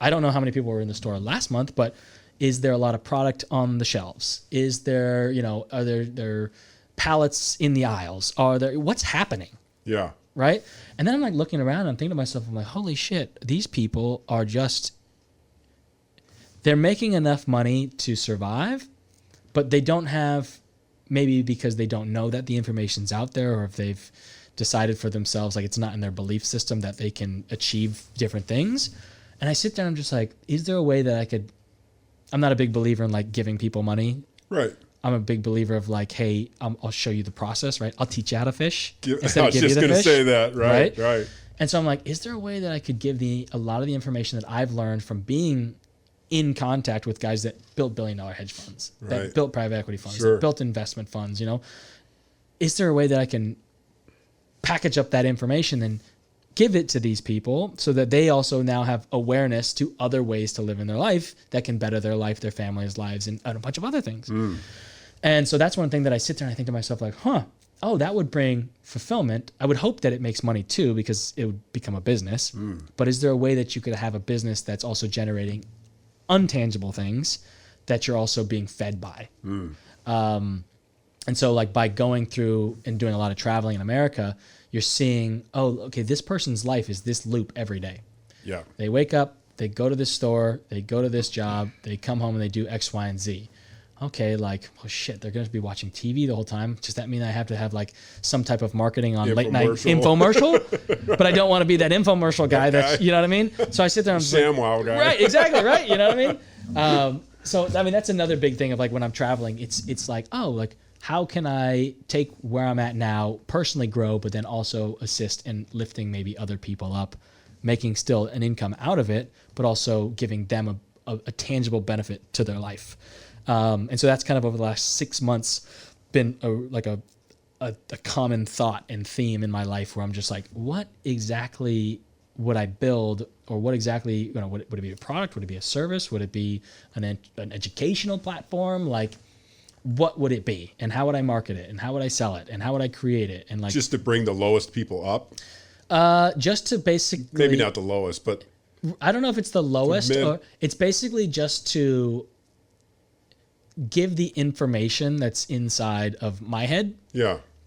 I don't know how many people were in the store last month, but is there a lot of product on the shelves? Is there, are there pallets in the aisles? What's happening? Yeah. Right? And then I'm like looking around and I'm thinking to myself, I'm like, holy shit, these people are they're making enough money to survive, but they don't have, maybe because they don't know that the information's out there, or if they've decided for themselves, like it's not in their belief system that they can achieve different things. And I sit there and I'm just like, is there a way that I'm not a big believer in like giving people money. Right. I'm a big believer of like, hey, I'll show you the process, right? I'll teach you how to fish. I was just going to say that, right? Right. And so I'm like, is there a way that I could give a lot of the information that I've learned from being in contact with guys that built billion-dollar hedge funds, that built private equity funds, Sure. that built investment funds, Is there a way that I can package up that information and give it to these people so that they also now have awareness to other ways to live in their life that can better their life, their family's lives, and a bunch of other things. Mm. And so that's one thing that I sit there and I think to myself like, oh, that would bring fulfillment. I would hope that it makes money too, because it would become a business. Mm. But is there a way that you could have a business that's also generating untangible things that you're also being fed by? Mm. And so like by going through and doing a lot of traveling in America, you're seeing, oh, okay, this person's life is this loop every day. Yeah. They wake up, they go to this store, they go to this job, they come home and they do X, Y, and Z. Okay, like, oh shit, they're going to be watching TV the whole time. Does that mean I have to have like some type of marketing on late night infomercial? But I don't want to be that infomercial guy that's, you know what I mean? So I sit there and I'm SamWow guy. Right, exactly, right. You know what I mean? So, I mean, that's another big thing of like when I'm traveling, it's like, oh, like, how can I take where I'm at now, personally grow, but then also assist in lifting maybe other people up, making still an income out of it, but also giving them a tangible benefit to their life. And so that's kind of over the last 6 months been a common thought and theme in my life where I'm just like, what exactly would I build, or what exactly, would it be a product? Would it be a service? Would it be an educational platform? Like, what would it be, and how would I market it, and how would I sell it, and how would I create it? And like, just to bring the lowest people up? Just to basically, maybe not the lowest, but I don't know if it's the lowest, or it's basically just to give the information that's inside of my head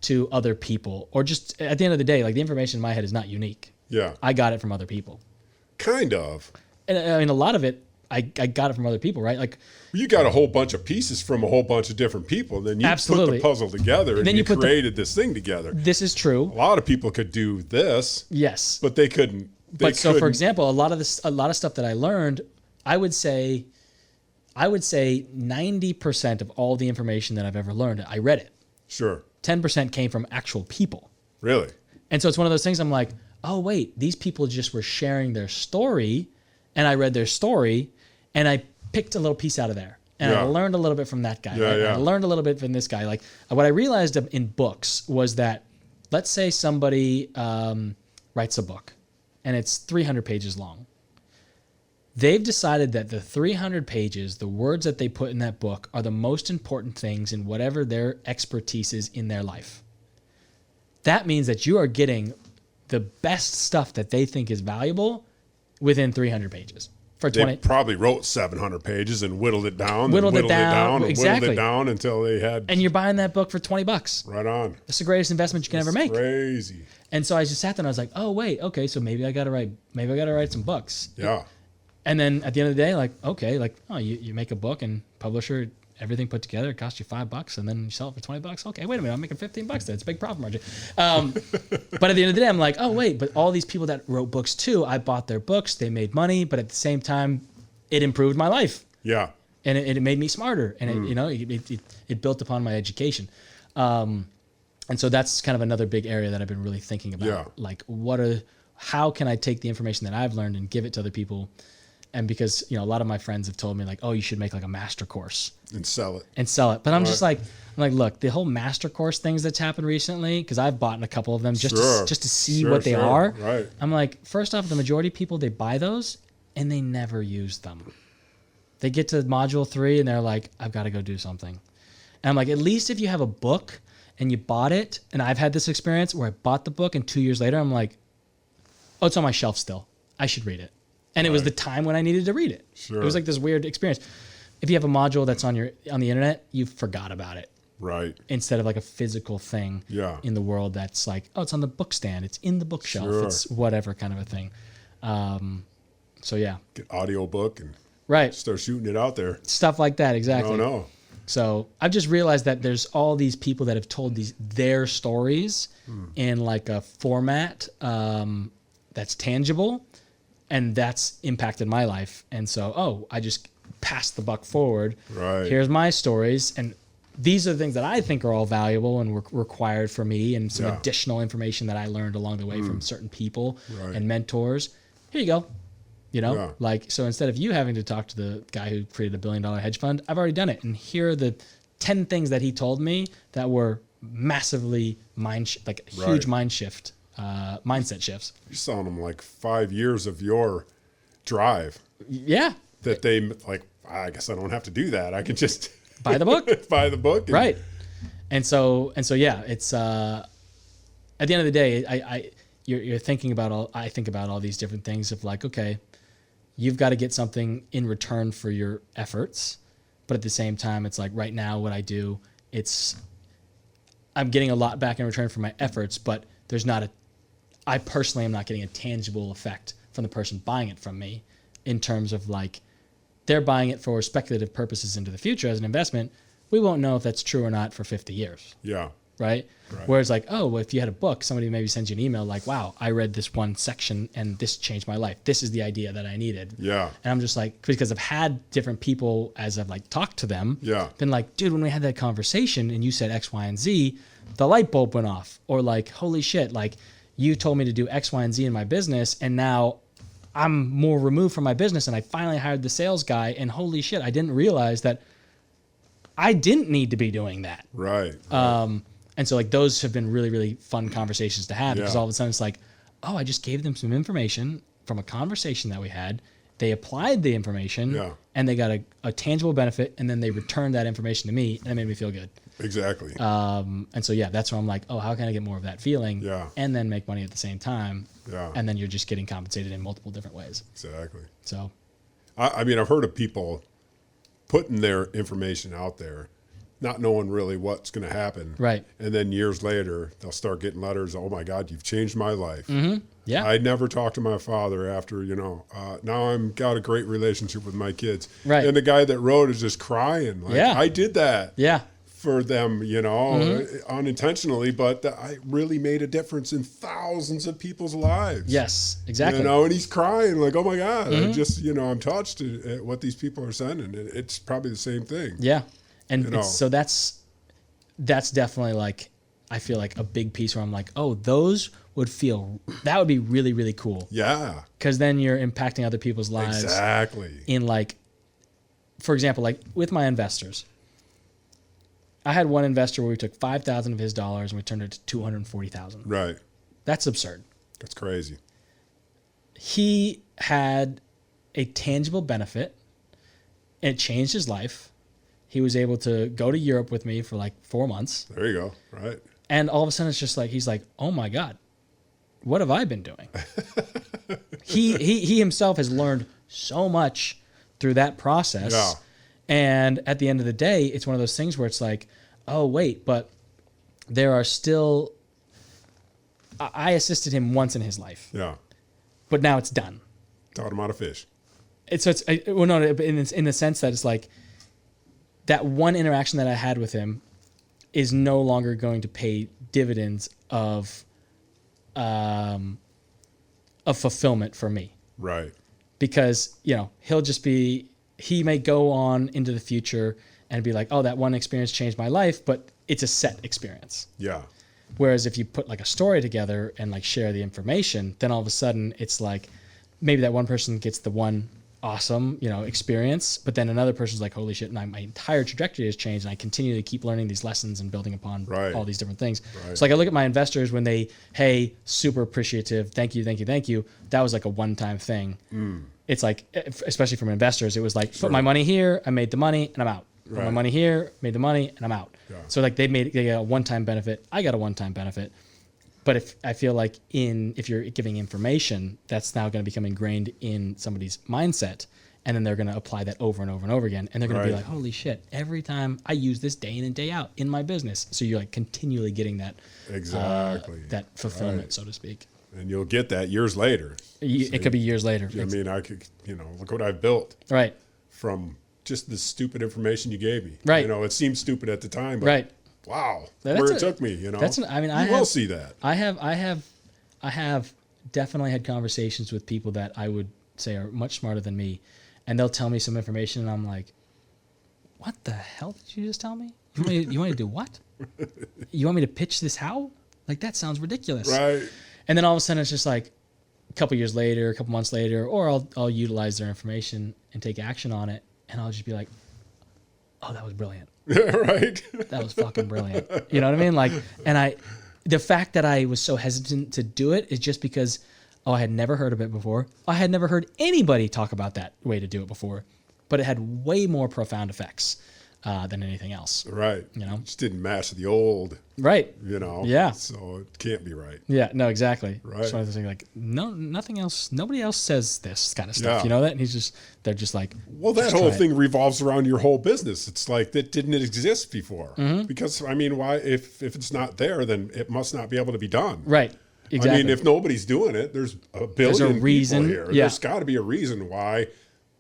to other people, or just at the end of the day, like the information in my head is not unique. Yeah. I got it from other people. Kind of. And I mean, a lot of it, I got it from other people, right? Like, you got a whole bunch of pieces from a whole bunch of different people. Then you put the puzzle together, and then you created this thing together. This is true. A lot of people could do this. Yes. But they couldn't. So for example, a lot of stuff that I learned, I would say 90% of all the information that I've ever learned, I read it. Sure. 10% came from actual people. Really? And so it's one of those things I'm like, oh, wait, these people just were sharing their story, and I read their story, and I picked a little piece out of there. And I learned a little bit from that guy. Yeah, right? yeah. I learned a little bit from this guy. Like, what I realized in books was that, let's say somebody writes a book, and it's 300 pages long. They've decided that the 300 pages, the words that they put in that book, are the most important things in whatever their expertise is in their life. that means that you are getting the best stuff that they think is valuable within 300 pages. For 20. They probably wrote 700 pages and whittled it down. Whittled it down. Whittled it down until they had. And you're buying that book for $20. Right on. It's the greatest investment you can ever make. Crazy. And so I just sat there and I was like, oh wait, okay, so maybe I gotta write some books. Yeah. And then at the end of the day, like, okay, like, oh, you make a book and publisher, everything put together, it costs you $5, and then you sell it for $20. Okay, wait a minute, I'm making $15 there. It's a big profit margin. But at the end of the day, I'm like, oh wait, but all these people that wrote books too, I bought their books, they made money, but at the same time, it improved my life. Yeah. And it made me smarter, and it built upon my education. And so that's kind of another big area that I've been really thinking about. Yeah. Like, how can I take the information that I've learned and give it to other people? And because, a lot of my friends have told me like, oh, you should make like a master course. And sell it. But I'm just like, look, the whole master course things that's happened recently, because I've bought a couple of them just to see what they are. Right. I'm like, first off, the majority of people, they buy those and they never use them. They get to module 3 and they're like, I've got to go do something. And I'm like, at least if you have a book and you bought it, and I've had this experience where I bought the book and 2 years later, I'm like, oh, it's on my shelf still. I should read it. And it was the time when I needed to read it. Sure. It was like this weird experience. If you have a module that's on the internet, you forgot about it. Right. Instead of like a physical thing in the world that's like, oh, it's on the book stand. It's in the bookshelf. Sure. It's whatever kind of a thing. So yeah. Get audio book and start shooting it out there. Stuff like that, exactly. No. So I've just realized that there's all these people that have told their stories in like a format that's tangible. And that's impacted my life. And so, I just passed the buck forward. Right. Here's my stories. And these are the things that I think are all valuable and required for me, and some additional information that I learned along the way from certain people and mentors. Here you go. Like, so instead of you having to talk to the guy who created $1 billion hedge fund, I've already done it. And here are the 10 things that he told me that were massively huge mind shift. Mindset shifts. You're selling them like 5 years of your drive. Yeah. That they like, I guess I don't have to do that. I can just buy the book. Buy the book. Right. And so yeah, it's at the end of the day, you're thinking about I think about all these different things of like, okay, you've got to get something in return for your efforts. But at the same time, it's like right now what I do, I'm getting a lot back in return for my efforts, but I personally am not getting a tangible effect from the person buying it from me, in terms of like, they're buying it for speculative purposes into the future as an investment. We won't know if that's true or not for 50 years. Yeah. Right? Whereas like, if you had a book, somebody maybe sends you an email like, wow, I read this one section and this changed my life. This is the idea that I needed. Yeah. And I'm just like, because I've had different people as I've like talked to them, been like, dude, when we had that conversation and you said X, Y, and Z, the light bulb went off. Or like, holy shit, like you told me to do X, Y, and Z in my business, and now I'm more removed from my business, and I finally hired the sales guy, and holy shit, I didn't realize that I didn't need to be doing that. Right. And so like those have been really, really fun conversations to have, because all of a sudden it's like, oh, I just gave them some information from a conversation that we had. They applied the information and they got a tangible benefit, and then they returned that information to me, and it made me feel good. Exactly. And so, that's where I'm like, oh, how can I get more of that feeling? Yeah. And then make money at the same time. Yeah. And then you're just getting compensated in multiple different ways. Exactly. So, I mean, I've heard of people putting their information out there, not knowing really what's going to happen. Right. And then years later, they'll start getting letters. Oh my God, you've changed my life. Mm-hmm. Yeah. I never talked to my father after, now I'm got a great relationship with my kids. Right. And the guy that wrote is just crying. Like, I did that. Yeah. For them, unintentionally, but I really made a difference in thousands of people's lives. Yes, exactly. And he's crying like, oh my God, I just, I'm touched at what these people are sending. It's probably the same thing. Yeah. And so that's definitely like, I feel like a big piece where I'm like, oh, that would be really, really cool. Yeah. Because then you're impacting other people's lives. Exactly. In like, for example, like with my investors, I had one investor where we took $5,000 of his dollars and we turned it to $240,000. Right. That's absurd. That's crazy. He had a tangible benefit, and it changed his life. He was able to go to Europe with me for like 4 months. There you go. Right. And all of a sudden it's just like, he's like, oh my God, what have I been doing? He himself has learned so much through that process. Yeah. And at the end of the day, it's one of those things where it's like, oh wait, but there are still, I assisted him once in his life. Yeah. But now it's done. Taught him how to fish. Well, no, in the sense that it's like that one interaction that I had with him is no longer going to pay dividends of fulfillment for me. Right. Because, he may go on into the future and be like, oh, that one experience changed my life, but it's a set experience. Yeah. Whereas if you put like a story together and like share the information, then all of a sudden it's like maybe that one person gets the one awesome, experience, but then another person's like, holy shit, my entire trajectory has changed and I continue to keep learning these lessons and building upon all these different things. Right. So like I look at my investors when they, hey, super appreciative, thank you. That was like a one-time thing. It's like, especially from investors, it was like, put my money here, I made the money and I'm out. Put my money here, made the money and I'm out. Yeah. So like they got a one-time benefit, I got a one-time benefit. But if I feel like if you're giving information, that's now going to become ingrained in somebody's mindset, and then they're going to apply that over and over and over again, and they're going to be like, "Holy shit! Every time I use this day in and day out in my business." So you're like continually getting that that fulfillment, so to speak. And you'll get that years later. It could be years later. I mean, I could, look what I've built. Right. From just the stupid information you gave me. Right. It seemed stupid at the time, but wow, where it took me, I will see that. I have definitely had conversations with people that I would say are much smarter than me, and they'll tell me some information, and I'm like, "What the hell did you just tell me? You want me to do what? You want me to pitch this how? Like that sounds ridiculous." Right. And then all of a sudden, it's just like a couple years later, a couple months later, or I'll utilize their information and take action on it, and I'll just be like, "Oh, that was brilliant." Right. That was fucking brilliant. You know what I mean? Like, and the fact that I was so hesitant to do it is just because, I had never heard of it before. I had never heard anybody talk about that way to do it before, but it had way more profound effects than anything else. Right. Just didn't match the old. Right. Yeah. So it can't be right. Yeah. No, exactly. Right. So I was like, no, nothing else. Nobody else says this kind of stuff. Yeah. You know that? And they're just like, well, that whole thing revolves around your whole business. It's like that didn't exist before. Mm-hmm. Because why? If it's not there, then it must not be able to be done. Right. Exactly. If nobody's doing it, there's a billion people here. Yeah. There's got to be a reason why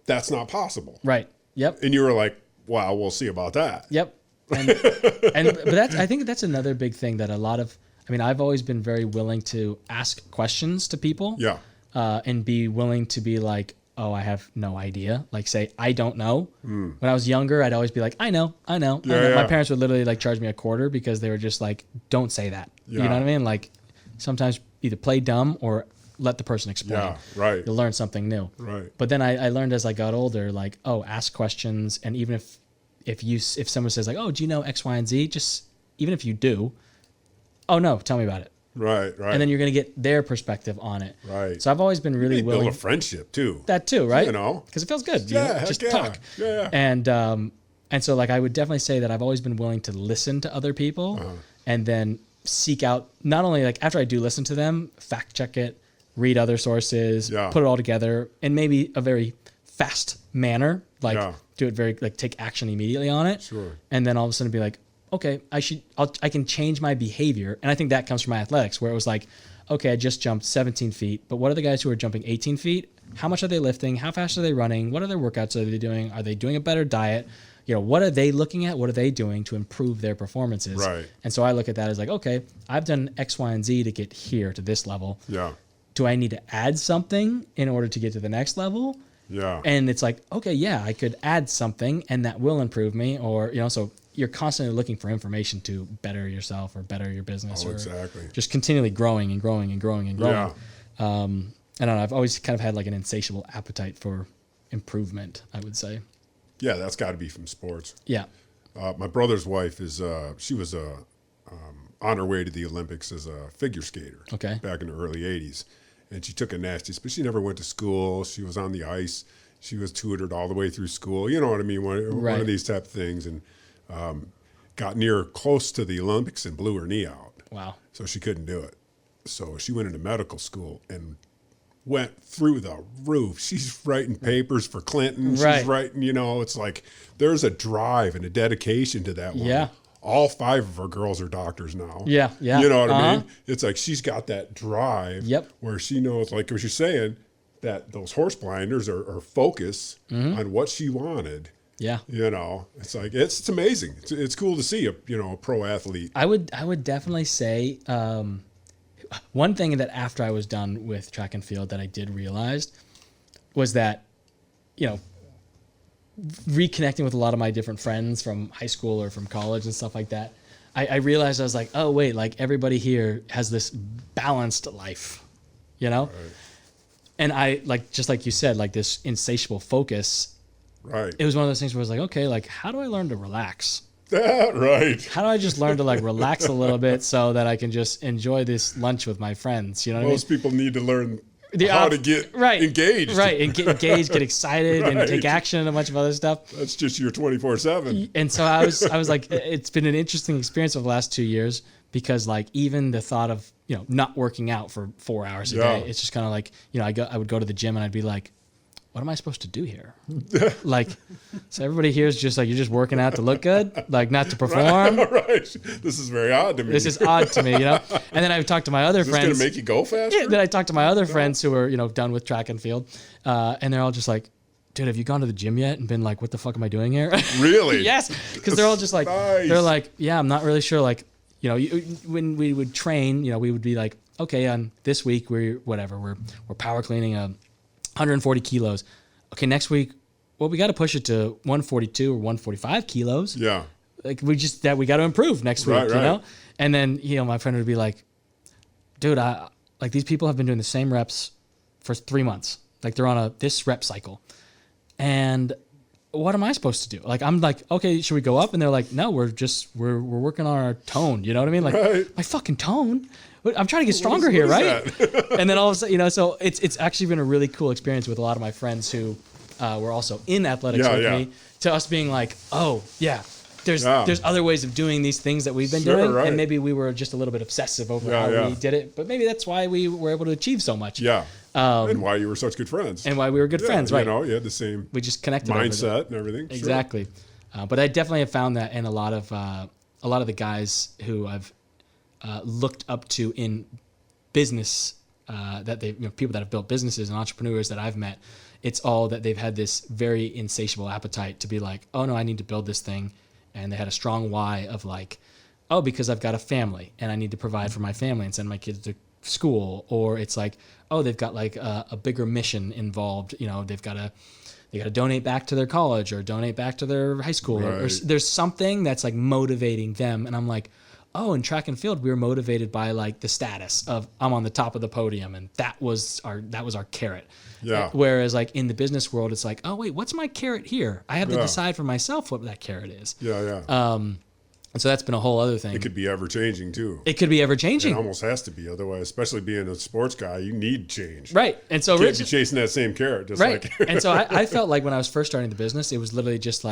that's not possible. Right. Yep. And you were like, wow, we'll see about that. Yep. But I think that's another big thing that a lot of, I've always been very willing to ask questions to people. Yeah. And be willing to be like, oh, I have no idea. Like say, I don't know. When I was younger, I'd always be like, I know. Yeah. My parents would literally like charge me a quarter because they were just like, don't say that. Yeah. You know what I mean? Like sometimes either play dumb or let the person explain. Yeah, right. You'll learn something new. Right. But then I learned as I got older, like, ask questions. And even if someone says like, oh, do you know X, Y, and Z? Just even if you do, oh no, tell me about it. Right. And then you're going to get their perspective on it. Right. So I've always been really willing. Build a friendship too. That too, right? Because it feels good. Just yeah. talk. Yeah. And so like I would definitely say that I've always been willing to listen to other people and then seek out, not only like after I do listen to them, fact check it, read other sources, put it all together in maybe a very fast manner, like do it very, like take action immediately on it. Sure. And then all of a sudden be like, okay, I can change my behavior. And I think that comes from my athletics where it was like, okay, I just jumped 17 feet, but what are the guys who are jumping 18 feet? How much are they lifting? How fast are they running? What are their workouts are they doing? Are they doing a better diet? What are they looking at? What are they doing to improve their performances? Right. And so I look at that as like, okay, I've done X, Y, and Z to get here to this level. Yeah. Do I need to add something in order to get to the next level? Yeah. And it's like, okay, yeah, I could add something and that will improve me. Or, so you're constantly looking for information to better yourself or better your business. Exactly. Just continually growing and growing and growing and growing. Yeah. I don't know. I've always kind of had like an insatiable appetite for improvement, I would say. Yeah, that's got to be from sports. Yeah. My brother's wife she was on her way to the Olympics as a figure skater. Okay. Back in the early 80s. And she took a nasty, but she never went to school. She was on the ice. She was tutored all the way through school. You know what I mean? One of these type of things. And got close to the Olympics and blew her knee out. Wow. So she couldn't do it. So she went into medical school and went through the roof. She's writing papers for Clinton. Right. She's writing, it's like there's a drive and a dedication to that woman. Yeah. All 5 of her girls are doctors now. Yeah, yeah. You know what I mean? It's like she's got that drive where she knows, like what you're saying, that those horse blinders are focus on what she wanted. Yeah. It's like, it's amazing. It's cool to see a pro athlete. I would definitely say one thing that after I was done with track and field that I did realize was that, reconnecting with a lot of my different friends from high school or from college and stuff like that, I realized I was like, oh wait, like everybody here has this balanced life, Right. And I just like you said, like this insatiable focus. Right. It was one of those things where I was like, okay, like how do I learn to relax? Right. How do I just learn to relax a little bit so that I can just enjoy this lunch with my friends? You know what Most I mean? people need to learn how to get engaged. Right. And get engaged, get excited, and take action and a bunch of other stuff. That's just your 24/7. And so I was like, it's been an interesting experience over the last 2 years because even the thought of, not working out for 4 hours a day, it's just kind of like, I would go to the gym and I'd be like, what am I supposed to do here? So everybody here is just like, you're just working out to look good, not to perform. Right. This is very odd to me. This is odd to me, And then I would talk to my other friends. Is this going to make you go faster? Yeah, then I talked to my other friends who are, done with track and field. And they're all just like, dude, have you gone to the gym yet? And been like, what the fuck am I doing here? Really? Yes. Because they're all just like, nice. They're like, yeah, I'm not really sure. When we would train, we would be like, okay, on this week, we're power cleaning 140 kilos. Okay, next week, well, we got to push it to 142 or 145 kilos. Yeah. We got to improve next week, right. And then, my friend would be like, dude, these people have been doing the same reps for 3 months. They're on this rep cycle. And what am I supposed to do? I'm like, okay, should we go up? And they're like, no, we're working on our tone. You know what I mean? My fucking tone. I'm trying to get stronger here, right? And then all of a sudden, so it's actually been a really cool experience with a lot of my friends who were also in athletics with me, to us being like, oh yeah, there's other ways of doing these things that we've been doing, and maybe we were just a little bit obsessive over how we did it, but maybe that's why we were able to achieve so much. Yeah. And why you were such good friends. And why we were good friends, right? You had the same we just connected mindset and everything. Exactly. Sure. But I definitely have found that in a lot of the guys who I've looked up to in business, that they people that have built businesses and entrepreneurs that I've met, it's all that they've had this very insatiable appetite to be like, oh no, I need to build this thing, and they had a strong why of because I've got a family and I need to provide for my family and send my kids to school, or it's like, oh, they've got a bigger mission involved. They've got to donate back to their college or donate back to their high school, or there's something that's motivating them, and I'm like, oh, in track and field, we were motivated by the status of I'm on the top of the podium, and that was our carrot. Yeah. Whereas in the business world, it's like, oh wait, what's my carrot here? I have to decide for myself what that carrot is. Yeah, yeah. And so that's been a whole other thing. It could be ever changing too. It could be ever changing. It almost has to be, otherwise, especially being a sports guy, you need change. Right. And so you can't be chasing that same carrot. And so I felt like when I was first starting the business, it was literally just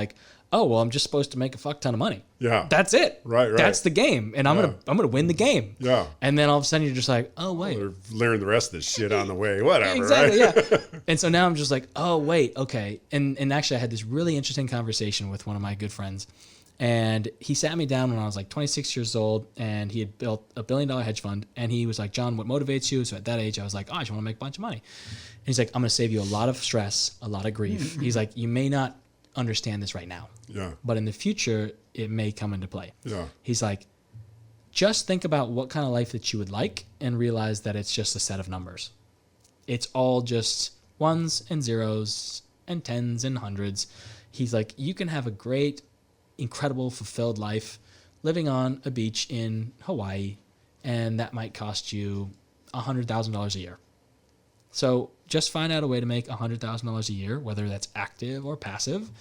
oh well, I'm just supposed to make a fuck ton of money. Yeah. That's it. Right. That's the game, and I'm gonna win the game. Yeah. And then all of a sudden you're just like, oh wait, they're learning the rest of this shit on the way. Whatever. Exactly. Right? Yeah. And so now I'm just like, oh wait, okay. And actually, I had this really interesting conversation with one of my good friends. And he sat me down when I was 26 years old, and he had built $1 billion hedge fund. And he was like, John, what motivates you? So at that age, I was like, oh, I just want to make a bunch of money. And he's like, I'm going to save you a lot of stress, a lot of grief. He's like, you may not understand this right now. Yeah. But in the future, it may come into play. Yeah. He's like, just think about what kind of life that you would like and realize that it's just a set of numbers. It's all just ones and zeros and tens and hundreds. He's like, you can have a great, incredible, fulfilled life living on a beach in Hawaii, and that might cost you $100,000 a year. So just find out a way to make $100,000 a year, whether that's active or passive,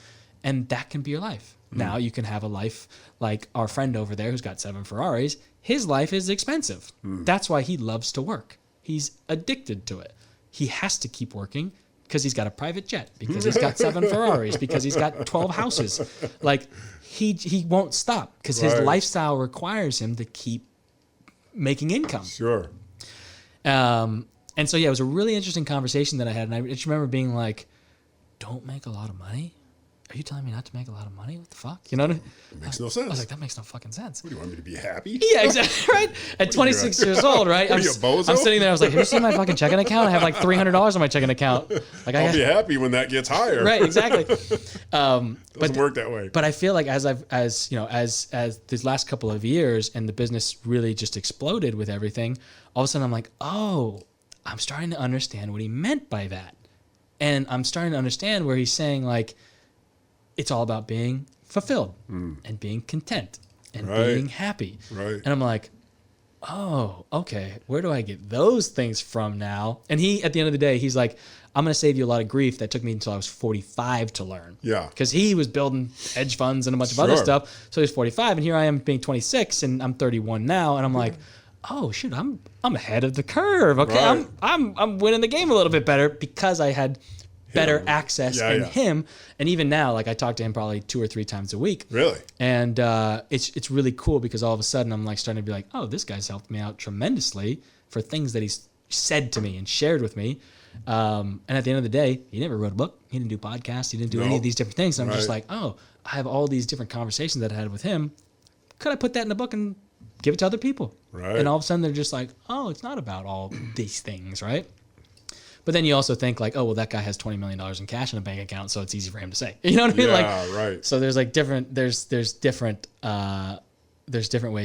and that can be your life. Now you can have a life like our friend over there who's got 7 Ferraris. His life is expensive. That's why he loves to work. He's addicted to it. He has to keep working because he's got a private jet, because he's got 7 Ferraris, because he's got 12 houses. He won't stop because his lifestyle requires him to keep making income. Sure. And so, yeah, it was a really interesting conversation that I had. And I just remember being like, don't make a lot of money? Are you telling me not to make a lot of money? What the fuck? You know what I mean? It makes no sense. I was like, that makes no fucking sense. What, do you want me to be happy? Yeah, exactly. Right? At 26 years old, right? I'm sitting there. I was like, have you seen my fucking checking account? I have like $300 on my checking account. Like, I'll be happy when that gets higher. Right, exactly. Doesn't work that way. But I feel like as these last couple of years and the business really just exploded with everything, all of a sudden I'm like, oh, I'm starting to understand what he meant by that. And I'm starting to understand where he's saying, like, it's all about being fulfilled and being content and being happy. Right. And I'm like, oh, okay, where do I get those things from now? And he, at the end of the day, he's like, I'm going to save you a lot of grief that took me until I was 45 to learn. Yeah. Because he was building hedge funds and a bunch of other stuff. So he's 45, and here I am being 26, and I'm 31 now, and I'm like, oh shoot, I'm ahead of the curve. Okay, right. I'm winning the game a little bit better because I had better access than him. And even now, like, I talk to him probably 2 or 3 times a week. Really? And it's really cool because all of a sudden I'm like starting to be like, oh, this guy's helped me out tremendously for things that he's said to me and shared with me. And at the end of the day, he never wrote a book. He didn't do podcasts. He didn't do any of these different things. And I'm just like, oh, I have all these different conversations that I had with him. Could I put that in a book and give it to other people? Right. And all of a sudden they're just like, oh, it's not about all these things, right? But then you also think like, oh, well, that guy has $20 million in cash in a bank account, so it's easy for him to say. You know what I mean? Yeah, right. So there's like different ways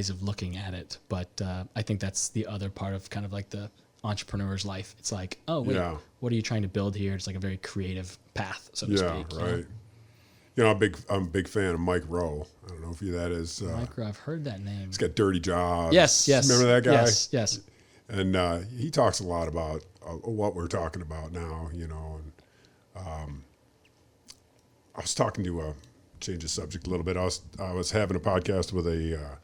of looking at it. But I think that's the other part of kind of like the entrepreneur's life. It's like, oh, wait, what are you trying to build here? It's like a very creative path, so to speak. Yeah, right. You know, I'm a big fan of Mike Rowe. I don't know if that is. Mike Rowe, I've heard that name. He's got Dirty Jobs. Yes. Remember that guy? Yes. And he talks a lot about what we're talking about now, you know. And I was talking to change the subject a little bit. I was having a podcast with a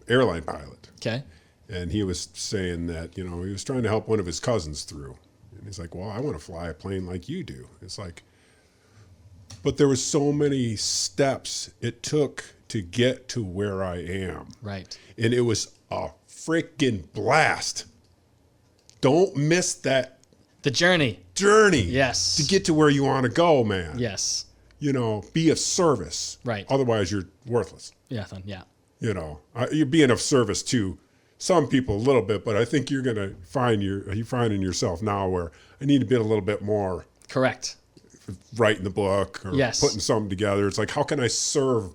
airline pilot. Okay. And he was saying that, you know, he was trying to help one of his cousins through. And he's like, well, I want to fly a plane like you do. It's like, but there was so many steps it took to get to where I am. Right. And it was a freaking blast. Don't miss that. The journey. Yes. To get to where you want to go, man. Yes. You know, be of service. Right. Otherwise, you're worthless. Yeah. You know, you're being of service to some people a little bit, but I think you're going to find finding yourself now where I need to be a little bit more. Correct. Writing the book or putting something together. It's like, how can I serve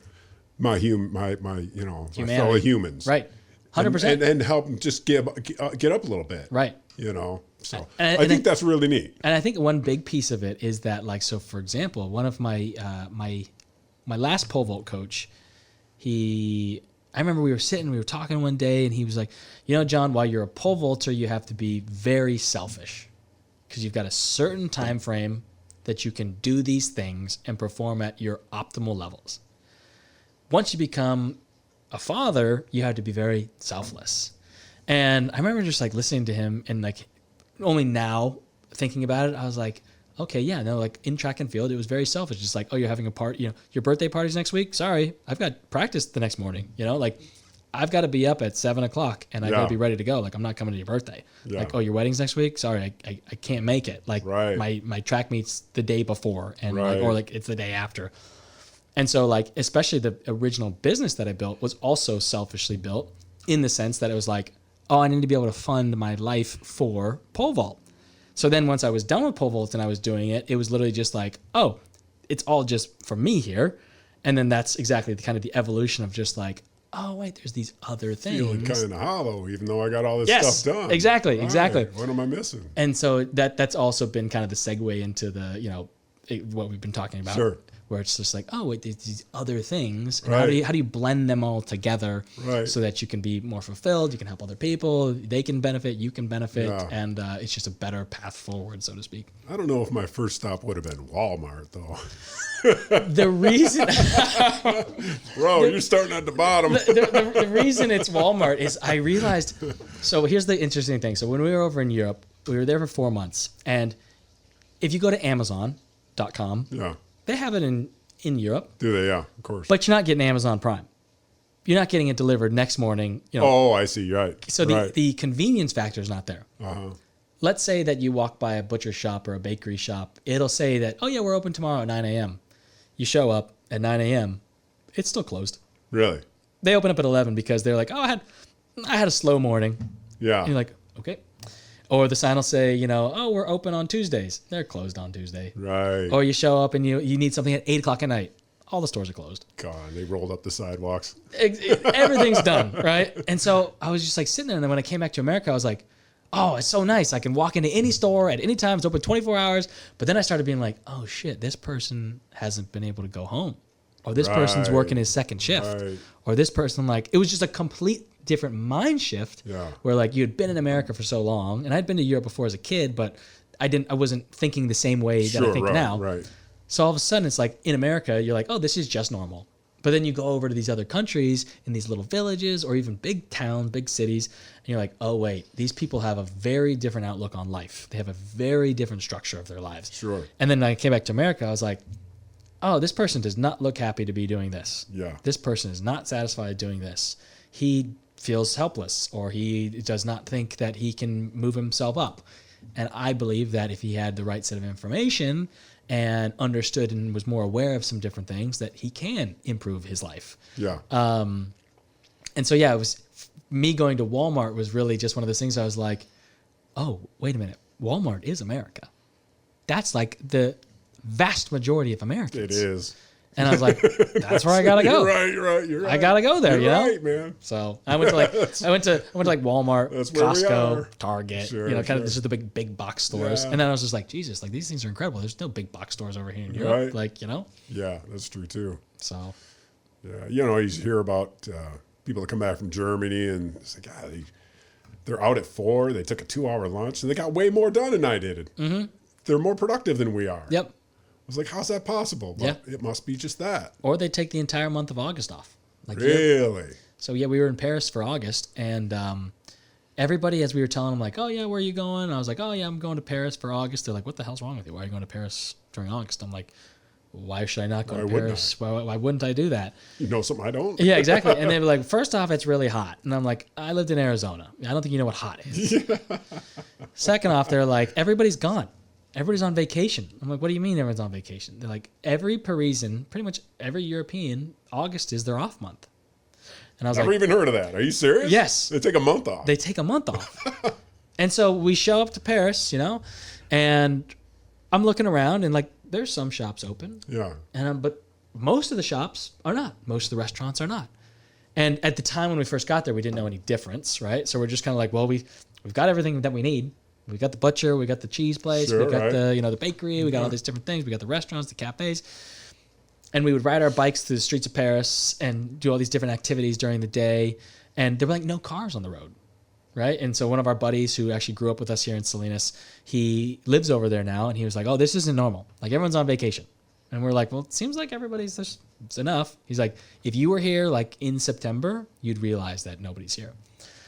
my fellow humans? Right. 100%. And help them just get up a little bit. Right. You know, so I think that's really neat. And I think one big piece of it is that, like, so for example, one of my my last pole vault coach, I remember we were talking one day, and he was like, you know, John, while you're a pole vaulter, you have to be very selfish because you've got a certain time frame that you can do these things and perform at your optimal levels. Once you become a father, you have to be very selfless. And I remember just like listening to him and like only now thinking about it, I was like, okay, yeah, no, like in track and field, it was very selfish. Just like, oh, you're having a party, you know, your birthday party's next week. Sorry, I've got practice the next morning. You know, like I've got to be up at 7:00 and I got to be ready to go. Like I'm not coming to your birthday. Yeah. Like, oh, your wedding's next week. Sorry, I can't make it. Like my track meets the day before and or like it's the day after. And so like, especially the original business that I built was also selfishly built in the sense that it was like, oh, I need to be able to fund my life for pole vault. So then once I was done with pole vault and I was doing it, it was literally just like, oh, it's all just for me here. And then that's exactly the kind of the evolution of just like, oh, wait, there's these other things. Feeling kind of hollow, even though I got all this stuff done. Exactly. What am I missing? And so that's also been kind of the segue into the, you know, what we've been talking about. Sure. Where it's just like, oh, wait, there's these other things. And how do you blend them all together so that you can be more fulfilled, you can help other people, they can benefit, you can benefit, and it's just a better path forward, so to speak. I don't know if my first stop would have been Walmart, though. The reason... Bro, you're starting at the bottom. The reason it's Walmart is I realized... So here's the interesting thing. So when we were over in Europe, we were there for 4 months, and if you go to Amazon.com... Yeah. They have it in Europe. Do they? Yeah, of course. But you're not getting Amazon Prime. you're not getting it delivered next morning. Oh, I see. Right. So the convenience factor is not there. Uh-huh. Let's say that you walk by a butcher shop or a bakery shop. It'll say that, oh, yeah, we're open tomorrow at 9 a.m. You show up at 9 a.m. It's still closed. Really? They open up at 11 because they're like, oh, I had a slow morning. Yeah. And you're like, okay. Or the sign will say, oh, we're open on Tuesdays. They're closed on Tuesday. Right. Or you show up and you need something at 8 o'clock at night. All the stores are closed. God, they rolled up the sidewalks. Everything's done, right? And so I was just like sitting there, and then when I came back to America, I was like, oh, it's so nice. I can walk into any store at any time. It's open 24 hours. But then I started being like, oh, shit, this person hasn't been able to go home. Or this person's working his second shift. Right. Or this person, it was just a complete different mind shift where, you had been in America for so long. And I'd been to Europe before as a kid, but I wasn't thinking the same way that I think now. Right. So all of a sudden, it's like in America, you're like, oh, this is just normal. But then you go over to these other countries in these little villages or even big towns, big cities, and you're like, oh, wait, these people have a very different outlook on life. They have a very different structure of their lives. Sure. And then when I came back to America, I was like, oh, this person does not look happy to be doing this. Yeah. This person is not satisfied doing this. He feels helpless, or he does not think that he can move himself up. And I believe that if he had the right set of information and understood and was more aware of some different things, that he can improve his life. Yeah. And so, it was me going to Walmart was really just one of those things I was like, oh, wait a minute. Walmart is America. That's like the vast majority of Americans. It is. And I was like, that's where I gotta go. You're right. I gotta go there, You're you know? right, man. So I went to Walmart, Costco, Target, sure, kind of just the big box stores. Yeah. And then I was just like, Jesus, these things are incredible. There's no big box stores over here in Europe. Right. Yeah, that's true too. So yeah, you hear about people that come back from Germany and it's like, God, they're out at 4, they took a 2-hour lunch and they got way more done than I did. Mm-hmm. They're more productive than we are. Yep. I was like, how's that possible? But it must be just that. Or they take the entire month of August off. Really? So, we were in Paris for August, and everybody, as we were telling them, like, oh, yeah, where are you going? And I was like, oh, yeah, I'm going to Paris for August. They're like, what the hell's wrong with you? Why are you going to Paris during August? I'm like, why should I not go to Paris? Why wouldn't I do that? You know something I don't? Yeah, exactly. And they were like, first off, it's really hot. And I'm like, I lived in Arizona. I don't think you know what hot is. Second off, they're like, everybody's gone. Everybody's on vacation. I'm like, what do you mean everyone's on vacation? They're like, every Parisian, pretty much every European, August is their off month. And I was Never even heard of that. Are you serious? Yes. They take a month off. They take a month off. And so we show up to Paris, and I'm looking around and there's some shops open. Yeah. And but most of the shops are not. Most of the restaurants are not. And at the time when we first got there, we didn't know any difference, right? So we're just kind of like, well, we've got everything that we need. We got the butcher, we got the cheese place, we got the bakery, we got all these different things, we got the restaurants, the cafes. And we would ride our bikes through the streets of Paris and do all these different activities during the day. And there were no cars on the road, right? And so one of our buddies who actually grew up with us here in Salinas, he lives over there now, and he was like, oh, this isn't normal. Everyone's on vacation. And we're like, well, it seems like everybody's just, it's enough. He's like, if you were here in September, you'd realize that nobody's here.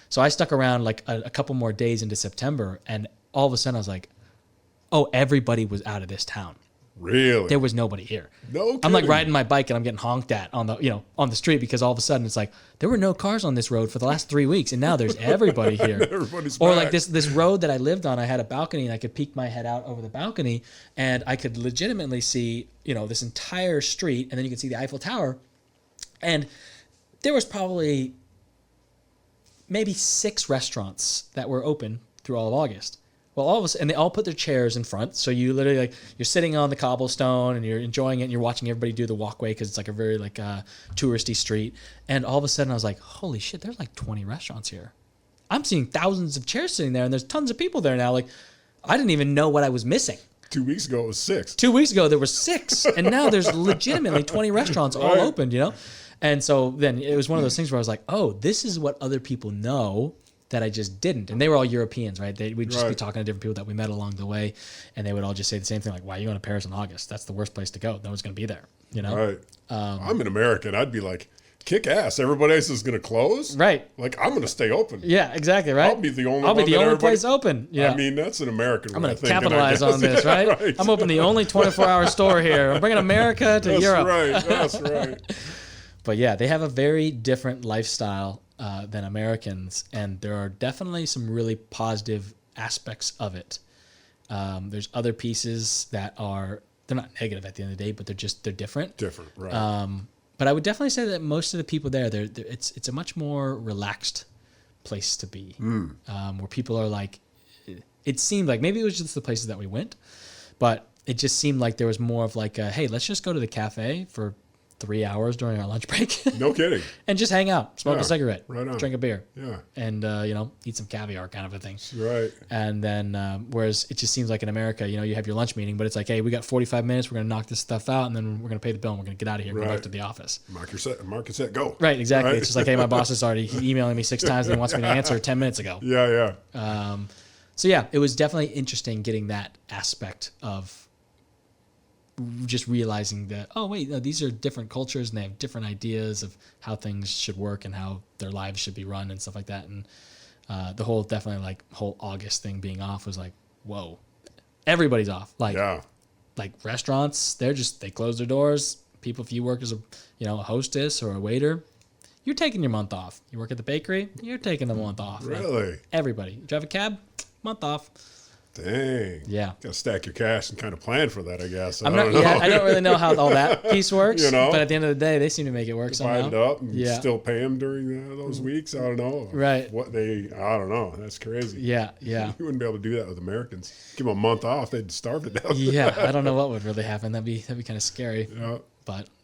So I stuck around a couple more days into September, and all of a sudden I was like, oh, everybody was out of this town. Really? There was nobody here. No kidding. I'm riding my bike and I'm getting honked at on the street because all of a sudden it's like, there were no cars on this road for the last 3 weeks, and now there's everybody here. Everybody's or back. this road that I lived on, I had a balcony and I could peek my head out over the balcony and I could legitimately see, this entire street, and then you could see the Eiffel Tower. And there was probably maybe 6 restaurants that were open through all of August. Well, all of us, and they all put their chairs in front. So you literally you're sitting on the cobblestone and you're enjoying it and you're watching everybody do the walkway because it's a very touristy street. And all of a sudden I was like, holy shit, there's 20 restaurants here. I'm seeing thousands of chairs sitting there and there's tons of people there now. I didn't even know what I was missing. 2 weeks ago it was 6. 2 weeks ago there were 6, and now there's legitimately 20 restaurants all opened, And so then it was one of those things where I was like, oh, this is what other people know that I just didn't. And they were all Europeans, right? We'd just be talking to different people that we met along the way, and they would all just say the same thing, why are you going to Paris in August? That's the worst place to go. No one's going to be there, Right. I'm an American. I'd be like, kick ass. Everybody else is going to close? Right. I'm going to stay open. Yeah, exactly, right? I'll be the only place open. Yeah. I mean, that's an American I'm going to capitalize on this, right? Right? I'm opening the only 24-hour store here. I'm bringing America to Europe. That's right. But yeah, they have a very different lifestyle than Americans, and there are definitely some really positive aspects of it. There's other pieces that they're not negative at the end of the day, but they're different. Different, right. But I would definitely say that most of the people there, it's a much more relaxed place to be, where people are like, it seemed like, maybe it was just the places that we went, but it just seemed like there was more of like, hey, let's just go to the cafe for 3 hours during our lunch break. No kidding. And just hang out, smoke a cigarette, right on. drink a beer, yeah, and eat some caviar, kind of a thing. Right. And then whereas it just seems like in America, you have your lunch meeting, but it's like, hey, we got 45 minutes, we're gonna knock this stuff out, and then we're gonna pay the bill, and we're gonna get out of here and go back to the office. Mark your set, go. Right, exactly. Right? It's just like, hey, my boss is already emailing me 6 times and he wants me to answer 10 minutes ago. Yeah. So yeah, it was definitely interesting getting that aspect of just realizing that, oh wait, no, these are different cultures and they have different ideas of how things should work and how their lives should be run and stuff like that. And the whole August thing being off was like, whoa, everybody's off. Like restaurants, they close their doors. People, if you work as a hostess or a waiter, you're taking your month off. You work at the bakery, you're taking the month off. Really? Like, everybody. You drive a cab, month off. Dang. Yeah. Got to stack your cash and kind of plan for that, I guess. I don't really know how all that piece works, but at the end of the day, they seem to make it work somehow. Divide it up and still pay them during those weeks. I don't know. Right. I don't know. That's crazy. Yeah. You wouldn't be able to do that with Americans. Give them a month off, they'd starve to death. Yeah. I don't know what would really happen. That'd be kind of scary. Yeah.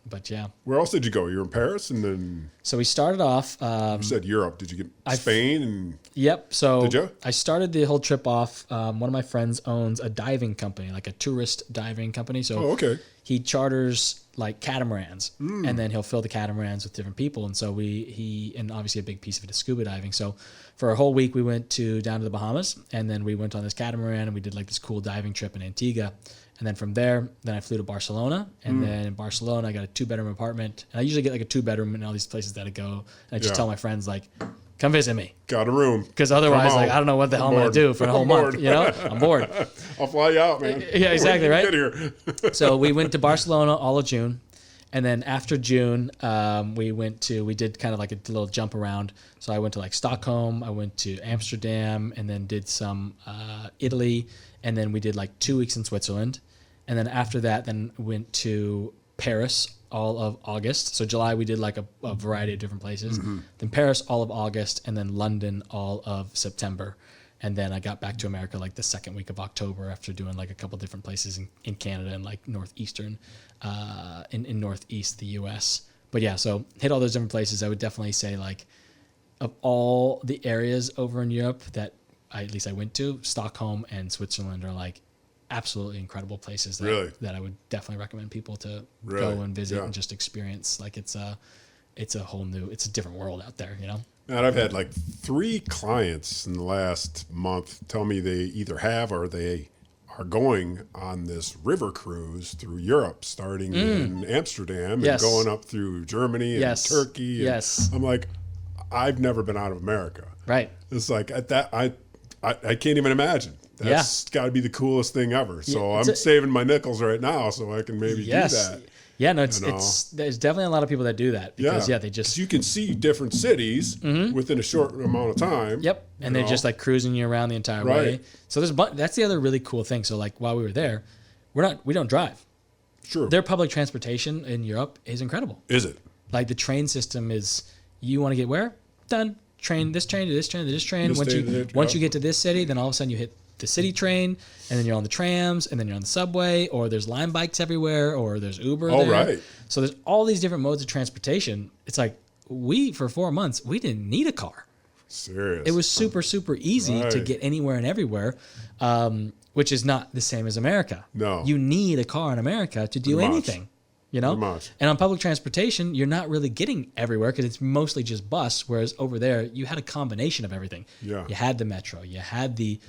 But yeah. Where else did you go? You were in Paris, and then. So we started off. You said Europe. Did you get Spain and? Yep. So did you? I started the whole trip off. One of my friends owns a diving company, like a tourist diving company. So he charters like catamarans, and then he'll fill the catamarans with different people. And so and obviously a big piece of it is scuba diving. So for a whole week, we went down to the Bahamas, and then we went on this catamaran, and we did like this cool diving trip in Antigua. And then from there, I flew to Barcelona. And then in Barcelona, I got a 2-bedroom apartment. And I usually get like a 2-bedroom in all these places that I go. And I just tell my friends, like, come visit me. Got a room. Because otherwise, like, I don't know what the hell I'm going to do for a whole month. I'm bored. I'll fly you out, man. Yeah, exactly, right? Get here. So we went to Barcelona all of June. And then after June, we did kind of like a little jump around. So I went to like Stockholm, I went to Amsterdam, and then did some Italy. And then we did like 2 weeks in Switzerland. And then after that, then went to Paris all of August. So July, we did like a variety of different places. Then Paris all of August, and then London all of September. And then I got back to America like the second week of October after doing like a couple different places in Canada and like northeastern, in northeast the U.S. But yeah, so hit all those different places. I would definitely say like of all the areas over in Europe that at least I went to, Stockholm and Switzerland are like absolutely incredible places that I would definitely recommend people to go and visit and just experience. Like it's a different world out there, And I've had like 3 clients in the last month tell me they either have or they are going on this river cruise through Europe, starting in Amsterdam and going up through Germany and Turkey. And I'm like, I've never been out of America. Right. It's like at that, I can't even imagine. That's got to be the coolest thing ever. So I'm saving my nickels right now so I can maybe do that. Yeah, no, there's definitely a lot of people that do do because they just you can see different cities within a short amount of time. Yep, and they're just like cruising you around the entire way. So that's the other really cool thing. So like while we were there, we don't drive. Sure. Their public transportation in Europe is incredible. Is it? Like the train system is, you want to get where? Done. This train to this train to this train. Once you get to this city, then all of a sudden you hit the city train, and then you're on the trams, and then you're on the subway, or there's Lime bikes everywhere, or there's Uber there. Right. So there's all these different modes of transportation. It's like for 4 months, we didn't need a car. Serious. It was super, super easy to get anywhere and everywhere, which is not the same as America. No. You need a car in America to do anything. And on public transportation, you're not really getting everywhere because it's mostly just bus, whereas over there, you had a combination of everything. Yeah. You had the metro, you had the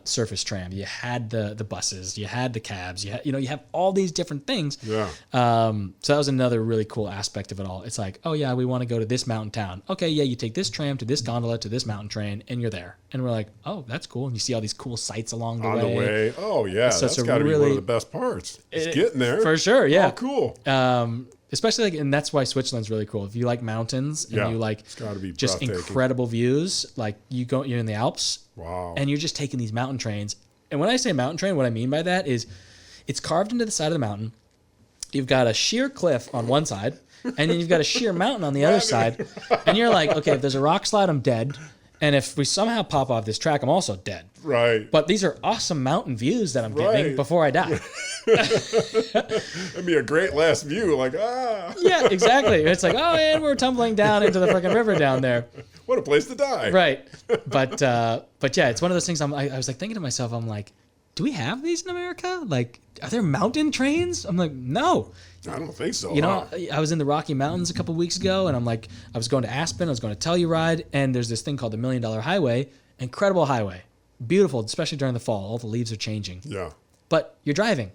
surface tram, you had the buses, you had the cabs, you have all these different things. Yeah. So that was another really cool aspect of it all. It's like, oh yeah, we want to go to this mountain town. Okay, yeah, you take this tram to this gondola to this mountain train, and you're there. And we're like, oh, that's cool. And you see all these cool sights along the way. Oh yeah, so that's got to be one of the best parts. It's getting there for sure. Yeah. Oh, cool. especially like, and that's why Switzerland's really cool. If you like mountains and you like it's gotta be just incredible views, like you're in the Alps, and you're just taking these mountain trains. And when I say mountain train, what I mean by that is it's carved into the side of the mountain. You've got a sheer cliff on one side, and then you've got a sheer mountain on the other side. And you're like, okay, if there's a rock slide, I'm dead. And if we somehow pop off this track, I'm also dead. Right. But these are awesome mountain views that I'm getting before I die. It'd be a great last view. Like, Yeah, exactly. It's like, oh, and we're tumbling down into the freaking river down there. What a place to die. Right. But yeah, it's one of those things. I was like thinking to myself, I'm like, do we have these in America? Like, are there mountain trains? I'm like, no. I don't think so. You know, I was in the Rocky Mountains a couple weeks ago, and I'm like, I was going to Aspen, I was going to Telluride, and there's this thing called the $1 Million Highway. Incredible highway. Beautiful, especially during the fall. All the leaves are changing. Yeah. But you're driving.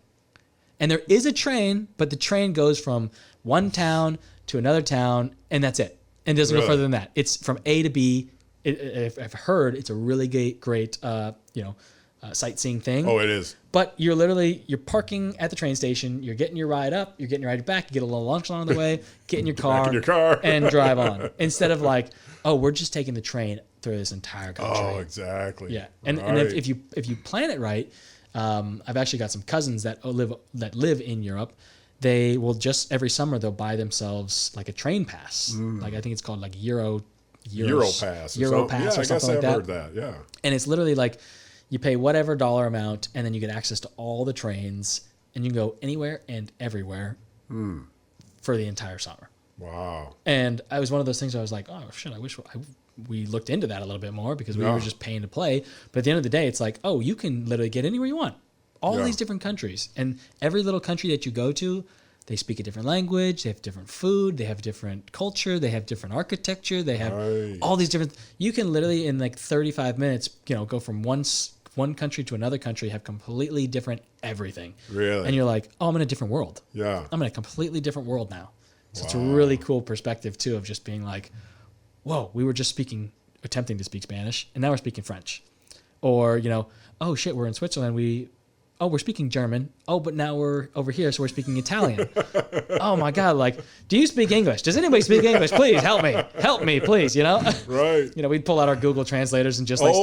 And there is a train, but the train goes from one town to another town, and that's it. And it doesn't go further than that. It's from A to B. I've heard it's a really great sightseeing thing. Oh, it is. But you're parking at the train station, you're getting your ride up, you're getting your ride back, you get a little lunch on the way, get in your car, and drive on. Instead of like, oh, we're just taking the train through this entire country. Oh, exactly. Yeah. And if you plan it right, I've actually got some cousins that live in Europe. They will just every summer they'll buy themselves like a train pass. Like I think it's called like Euro Pass or something like that. I've heard that. Yeah. And it's literally like you pay whatever dollar amount, and then you get access to all the trains, and you can go anywhere and everywhere for the entire summer. Wow. And I was one of those things where I was like, oh, shit, I wish we looked into that a little bit more because we were just paying to play. But at the end of the day, it's like, oh, you can literally get anywhere you want. All these different countries. And every little country that you go to, they speak a different language, they have different food, they have different culture, they have different architecture, they have all these different... You can literally, in like 35 minutes, go from one country to another country, have completely different everything. Really? And you're like, oh, I'm in a different world. Yeah. I'm in a completely different world now. So it's a really cool perspective, too, of just being like, whoa, we were just attempting to speak Spanish, and now we're speaking French. Or, oh, shit, we're in Switzerland, we're speaking German. Oh, but now we're over here, so we're speaking Italian. Oh my God! Like, do you speak English? Does anybody speak English? Please help me, please. Right. We'd pull out our Google translators and just like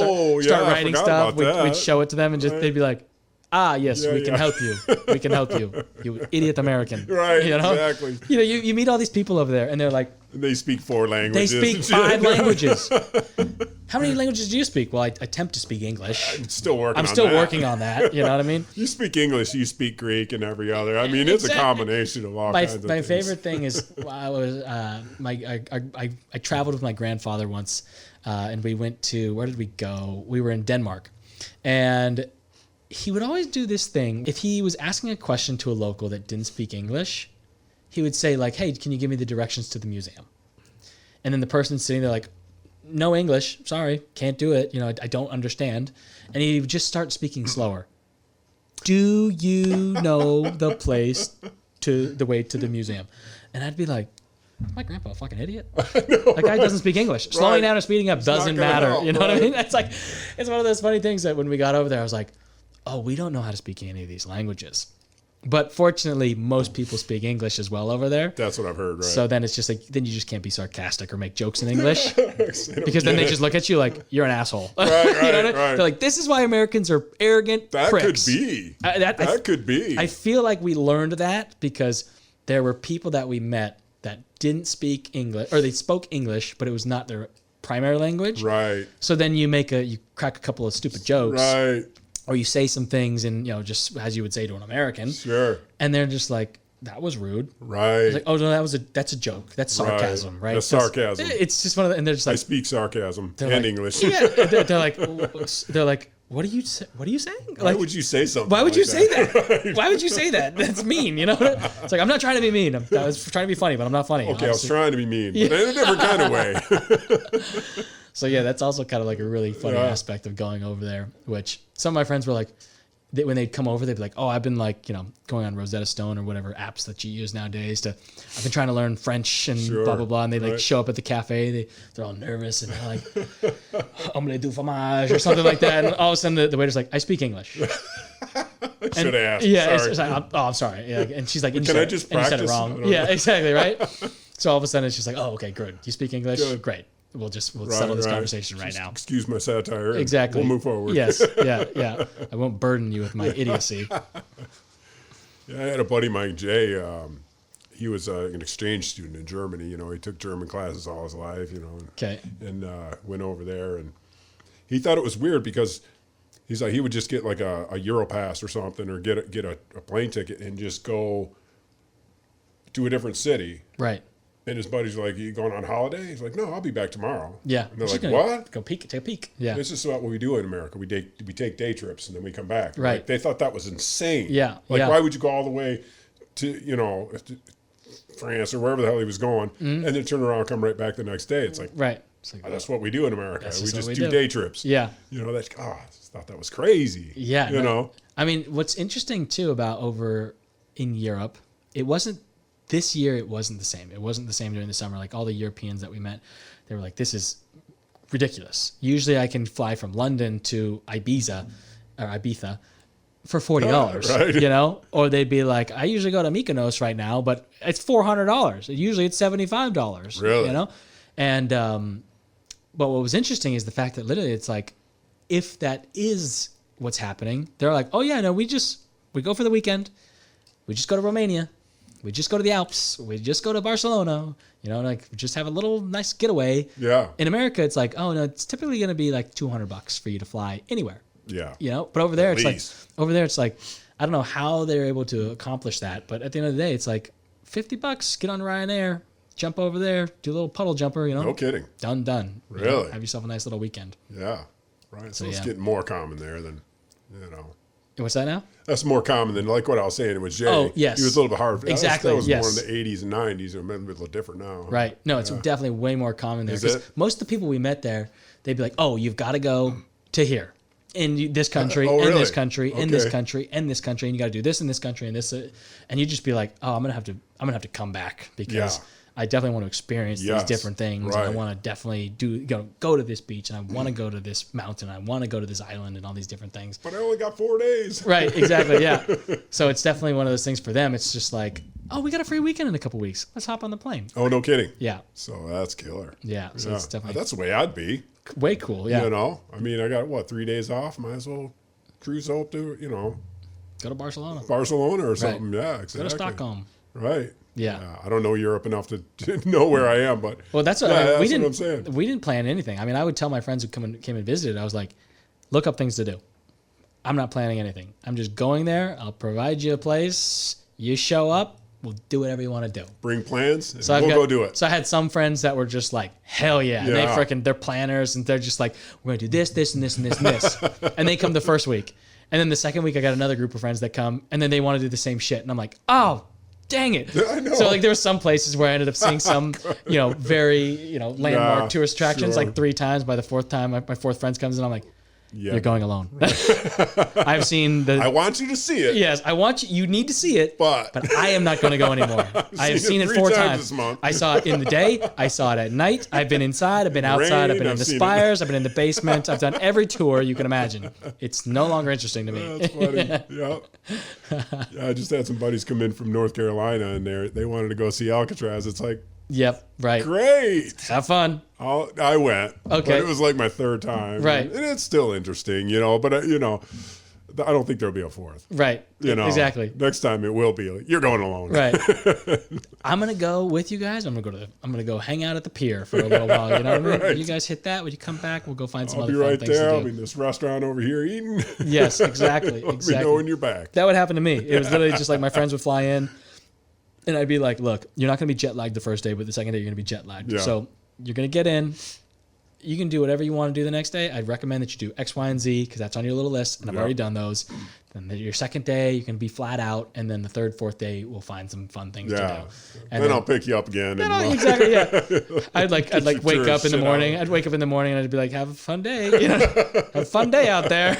start writing stuff. We'd show it to them, and just they'd be like, yes, we can help you. We can help you, you idiot American. Right. Exactly. You meet all these people over there, and they're like, they speak 4 languages. They speak 5 languages. How many languages do you speak? Well, I attempt to speak English. I'm still working on that. You know what I I mean? You speak English, you speak Greek, and every other. I mean, it's a combination of all kinds of things. My favorite thing is I traveled with my grandfather once, and we went to, where did we go? We were in Denmark. And he would always do this thing. If he was asking a question to a local that didn't speak English, he would say like, hey, can you give me the directions to the museum? And then the person sitting there like, no English, sorry, can't do it. I don't understand. And he would just start speaking slower. Do you know the way to the museum? And I'd be like, my grandpa a fucking idiot? That guy doesn't speak English. Slowing down or speeding up doesn't matter. Help, what I mean? It's one of those funny things that when we got over there, I was like, oh, we don't know how to speak any of these languages. But fortunately, most people speak English as well over there. That's what I've heard, right? So then it's just like, then you just can't be sarcastic or make jokes in English. Because then they just look at you like, you're an asshole. Right, right. They're like, this is why Americans are arrogant pricks. Could be. That could be. I feel like we learned that because there were people that we met that didn't speak English, or they spoke English, but it was not their primary language. Right. So then you crack a couple of stupid jokes. Right. Or you say some things and, just as you would say to an American. Sure. And they're just like, that was rude. Right. It's like, oh, no, that's a joke. That's sarcasm, right? That's sarcasm. It's just one of the, and they're just like. I speak sarcasm and English. Yeah. They're like, what are you saying? Why would you say something? Why would you say that? Right. Why would you say that? That's mean, It's like, I'm not trying to be mean. I was trying to be funny, but I'm not funny. Okay, I was trying to be mean, but in a different kind of way. So yeah, that's also kind of like a really funny aspect of going over there, which some of my friends were like, when they'd come over, they'd be like, oh, I've been like, going on Rosetta Stone or whatever apps that you use nowadays I've been trying to learn French and blah, blah, blah. And they like show up at the cafe. They're all nervous and they're like, omelette du fromage or something like that. And all of a sudden the waiter's like, I speak English. should have asked. Yeah, sorry. it's like, I'm sorry. Yeah, and she's like, can I just practice? You said it wrong. Yeah, exactly, right? So all of a sudden, it's just like, oh, okay, good. You speak English? Good. Great. We'll settle this conversation right now. Excuse my satire. Exactly. We'll move forward. Yes. Yeah. I won't burden you with my idiocy. Yeah, I had a buddy, Mike Jay. He was an exchange student in Germany. You know, he took German classes all his life. You know, and went over there, and he thought it was weird because he's like he would just get like a Europass or something, or get a plane ticket and just go to a different city. Right. And his buddy's like, "You going on holiday?" He's like, "No, I'll be back tomorrow." Yeah. And they're like, "What?" Go take a peek. Yeah. This is what we do in America. We take day trips and then we come back. Right. Like, they thought that was insane. Yeah. Like, why would you go all the way to France or wherever the hell he was going, and then turn around and come right back the next day? It's like, right. It's like, that's what we do in America. We just do day trips. Yeah. You know, I just thought that was crazy. Yeah. You know. I mean, what's interesting too about over in Europe, this year it wasn't the same. It wasn't the same during the summer. Like all the Europeans that we met, they were like, this is ridiculous. Usually I can fly from London to Ibiza for $40, right. You know? Or they'd be like, I usually go to Mykonos right now, but it's $400. Usually it's $75. Really? You know? And, but what was interesting is the fact that literally it's like, if that is what's happening, they're like, oh yeah, no, we go for the weekend. We just go to Romania. We just go to the Alps. We just go to Barcelona. You know, like we just have a little nice getaway. Yeah. In America, it's like, oh no, it's typically going to be like $200 for you to fly anywhere. Yeah. You know, but over there, it's like, I don't know how they're able to accomplish that, but at the end of the day, it's like $50. Get on Ryanair, jump over there, do a little puddle jumper. You know. No kidding. Done. Really? You know, have yourself a nice little weekend. Yeah. Right. So it's getting more common there than, you know. What's that now? That's more common than like what I was saying. It was Jay. Oh, yes. He was a little bit hard. Exactly. That was more in the 80s and 90s. It might be a little different now. Right. No, it's definitely way more common there. Is it? Most of the people we met there, they'd be like, oh, you've got to go to here. In this country, really? in this country, in this Okay. country, in this country, and you got to do this in this country, and this, and you just be like, oh, I'm gonna have to come back because I definitely want to experience these different things. Right. And I want to definitely go to this beach, and I want to go to this mountain, I want to go to this island, and all these different things. But I only got 4 days. Right, exactly, yeah. So it's definitely one of those things for them. It's just like, oh, we got a free weekend in a couple weeks. Let's hop on the plane. Oh, no kidding. Yeah. So that's killer. Yeah. So it's definitely that's the way I'd be. way cool. Yeah. You know, I mean, I got 3 days off. Might as well cruise up to Go to Barcelona. Barcelona or something. Right. Yeah, exactly. Go to Stockholm. Right. Yeah. I don't know Europe enough to know where I am, but that's what that's we didn't. what I'm saying. We didn't plan anything. I mean, I would tell my friends who came and visited. I was like, look up things to do. I'm not planning anything. I'm just going there. I'll provide you a place. You show up. We'll do whatever you want to do. Bring plans. And So we'll go do it. So I had some friends that were just like, hell yeah. And they're planners, and they're just like, we're going to do this, this, and this, and this, and this. And they come the first week. And then the second week, I got another group of friends that come, and then they want to do the same shit. And I'm like, oh, dang it. I know. So like there were some places where I ended up seeing some, very, landmark tourist attractions like 3 times. By the 4th time, my 4th friend comes in, I'm like, you're going alone. I've seen I want you to see it. Yes, I want you. You need to see it, but I am not going to go anymore. I have seen it 4 times. This month. I saw it in the day. I saw it at night. I've been inside. I've been outside. I've been in the spires. I've been in the basement. I've done every tour you can imagine. It's no longer interesting to me. That's funny. Yeah. I just had some buddies come in from North Carolina, and they wanted to go see Alcatraz. It's like, yep, right. Great. Have fun. I went. Okay. But it was like my 3rd time. Right. And it's still interesting, but, I don't think there'll be a 4th. Right. Exactly. Next time it will be. Like, you're going alone. Right. I'm going to go with you guys. I'm going to go hang out at the pier for a little while. You know what I mean? Right. You guys hit that. When you come back, we'll go find some I'll other be fun right things to there. do. I'll be in this restaurant over here eating. Yes, exactly. Let me know when you're back. That would happen to me. It was literally just like my friends would fly in, and I'd be like, look, you're not going to be jet lagged the first day, but the second day you're going to be jet lagged. Yeah. So you're going to get in. You can do whatever you want to do the next day. I'd recommend that you do X, Y, and Z because that's on your little list, and I've already done those. Then your second day, you can be flat out, and then the 3rd, 4th day, we'll find some fun things to do. And then I'll pick you up again. Exactly, yeah. I'd wake up in the morning. I'd wake up in the morning, and I'd be like, have a fun day. Have a fun day out there.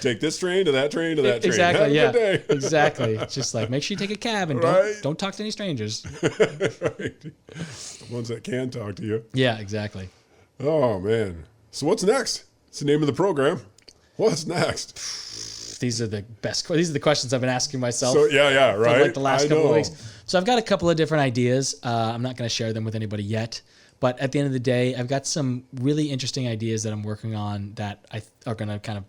Take this train to that train to that train. Exactly, have a good day. Exactly. It's just like, make sure you take a cab and don't talk to any strangers. Right. The ones that can talk to you. Yeah, exactly. Oh, man. So what's next? It's the name of the program. What's next? these are the best. These are the questions I've been asking myself. So right. For like the last couple of weeks. So I've got a couple of different ideas. I'm not going to share them with anybody yet. But at the end of the day, I've got some really interesting ideas that I'm working on that are going to kind of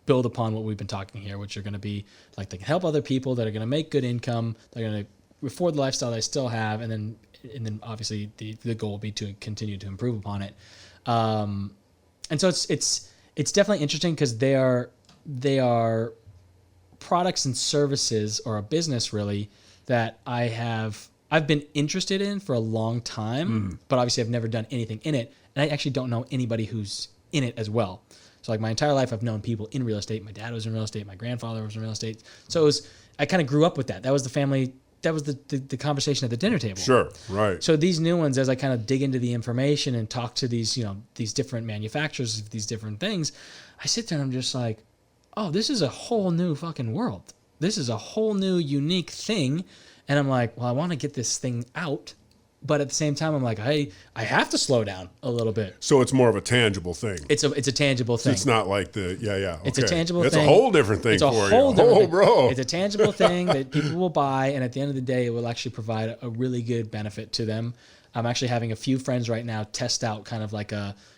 build upon what we've been talking here, which are going to be like they can help other people, that are going to make good income, they're going to afford the lifestyle I still have, and then obviously the goal will be to continue to improve upon it. And so it's definitely interesting because they are products and services, or a business really, that I've been interested in for a long time, but obviously I've never done anything in it, and I actually don't know anybody who's in it as well. So like my entire life, I've known people in real estate. My dad was in real estate. My grandfather was in real estate. So I kind of grew up with that. That was the family. That was the conversation at the dinner table. Sure, right. So these new ones, as I kind of dig into the information and talk to these different manufacturers of these different things, I sit there and I'm just like, oh, this is a whole new fucking world. This is a whole new unique thing. And I'm like, well, I want to get this thing out. But at the same time, I'm like, I have to slow down a little bit. So it's more of a tangible thing. It's a tangible thing. It's not like the Okay. It's a tangible thing. It's a whole different thing for you. Bro. It's a tangible thing that people will buy, and at the end of the day, it will actually provide a really good benefit to them. I'm actually having a few friends right now test out kind of like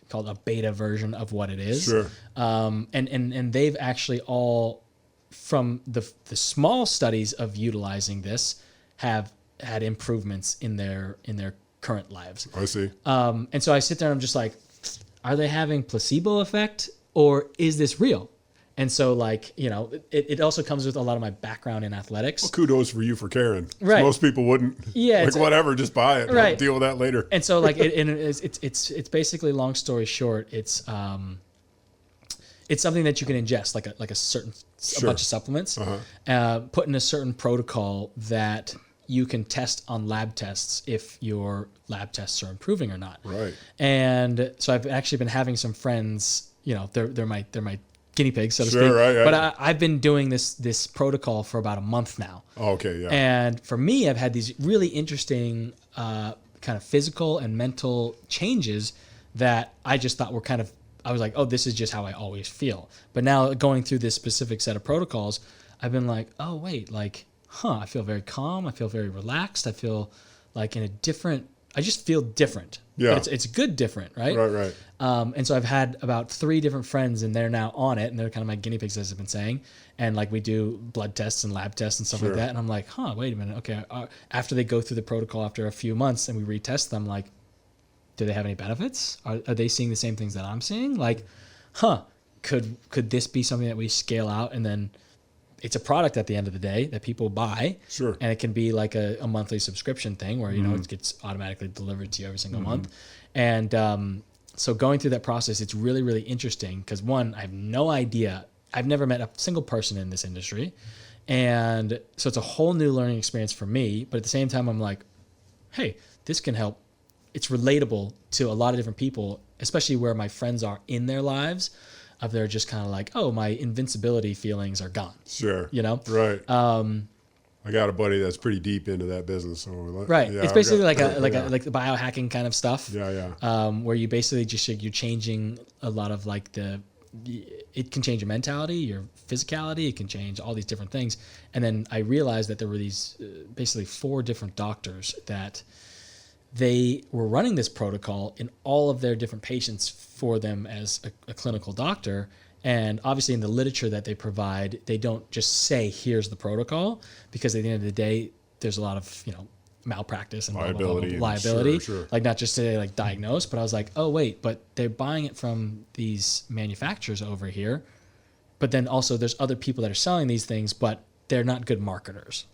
called a beta version of what it is. Sure. And they've actually all, from the small studies of utilizing this, have had improvements in their current lives. I see. And so I sit there and I'm just like, are they having placebo effect, or is this real? And so like, it also comes with a lot of my background in athletics. Well, kudos for you for caring. Right. Most people wouldn't. Yeah. Like whatever, just buy it. Right. I'll deal with that later. And so like, it's basically, long story short, it's something that you can ingest, like a bunch of supplements, put in a certain protocol that you can test on lab tests if your lab tests are improving or not. Right. And so I've actually been having some friends, they're my guinea pigs, so to speak. Right. But I've been doing this protocol for about a month now. Okay, yeah. And for me, I've had these really interesting kind of physical and mental changes that I just thought were I was like, oh, this is just how I always feel. But now going through this specific set of protocols, I've been like, oh, wait, I feel very calm. I feel very relaxed. I feel like I just feel different. Yeah. But it's good different, right? Right. And so I've had about 3 different friends, and they're now on it, and they're kind of my guinea pigs, as I've been saying. And like we do blood tests and lab tests and stuff like that. And I'm like, wait a minute. Okay. After they go through the protocol after a few months and we retest them, like, do they have any benefits? Are they seeing the same things that I'm seeing? Like, could this be something that we scale out, and then it's a product at the end of the day that people buy. Sure. And it can be like a monthly subscription thing where, it gets automatically delivered to you every single month. And so going through that process, it's really, really interesting because, one, I have no idea. I've never met a single person in this industry. And so it's a whole new learning experience for me. But at the same time, I'm like, hey, this can help. It's relatable to a lot of different people, especially where my friends are in their lives. They're just kind of like, oh, my invincibility feelings are gone. Sure. Right. I got a buddy that's pretty deep into that business. So right. Yeah, it's basically like the biohacking kind of stuff. Yeah. Where you basically you're changing a lot of it can change your mentality, your physicality. It can change all these different things. And then I realized that there were these basically 4 different doctors that they were running this protocol in all of their different patients for them as a clinical doctor. And obviously in the literature that they provide, they don't just say, here's the protocol, because at the end of the day, there's a lot of, malpractice and liability. Sure. Like not just to diagnose, but I was like, oh wait, but they're buying it from these manufacturers over here. But then also there's other people that are selling these things, but they're not good marketers.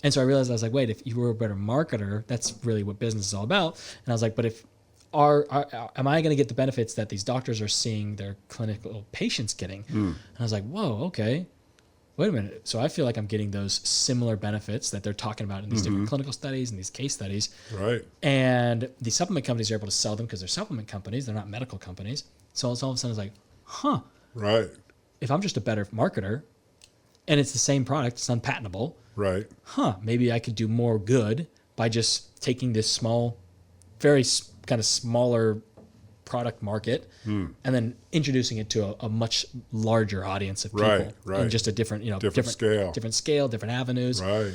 And so I realized, I was like, wait, if you were a better marketer, that's really what business is all about. And I was like, but am I going to get the benefits that these doctors are seeing their clinical patients getting? And I was like, whoa, okay, wait a minute. So I feel like I'm getting those similar benefits that they're talking about in these different clinical studies and these case studies. Right. And the supplement companies are able to sell them because they're supplement companies. They're not medical companies. So all of a sudden it's like, right. If I'm just a better marketer and it's the same product, it's unpatentable. Right. Maybe I could do more good by just taking this small, very kind of smaller product market, and then introducing it to a much larger audience of people, right. in just a different scale, different avenues. Right.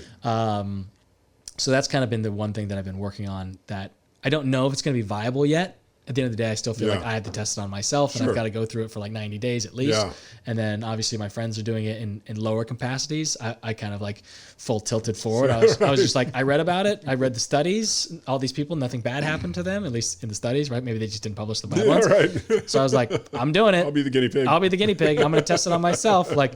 So that's kind of been the one thing that I've been working on that I don't know if it's going to be viable yet. At the end of the day, I still feel like I have to test it on myself, and I've got to go through it for like 90 days at least. Yeah. And then obviously my friends are doing it in lower capacities. I kind of like full tilted forward. I was just like, I read about it. I read the studies. All these people, nothing bad happened to them, at least in the studies, right? Maybe they just didn't publish the bad ones. Right. So I was like, I'm doing it. I'll be the guinea pig. I'm going to test it on myself. Like,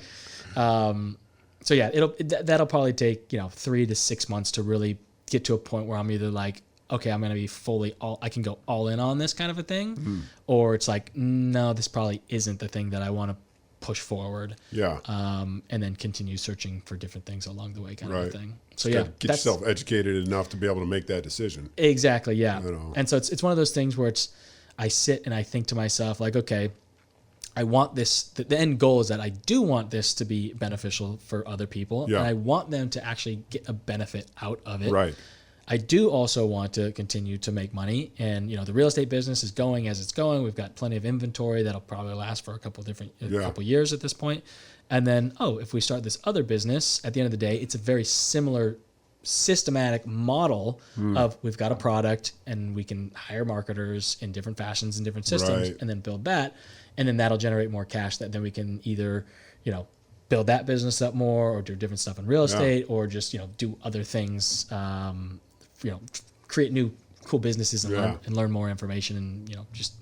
so yeah, that'll probably take 3 to 6 months to really get to a point where I'm either like, okay, I'm going to be I can go all in on this kind of a thing. Or it's like, no, this probably isn't the thing that I want to push forward. Yeah. And then continue searching for different things along the way kind of a thing. So yeah. Get yourself educated enough to be able to make that decision. Exactly. Yeah. And so it's one of those things where I sit and I think to myself like, okay, I want this, the end goal is that I do want this to be beneficial for other people. Yeah. And I want them to actually get a benefit out of it. Right. I do also want to continue to make money, and the real estate business is going as it's going. We've got plenty of inventory that'll probably last for a couple years at this point. And then, if we start this other business, at the end of the day, it's a very similar systematic model of we've got a product and we can hire marketers in different fashions and different systems, and then build that, and then that'll generate more cash that then we can either build that business up more, or do different stuff in real estate, or just do other things. Create new cool businesses and learn more information, and just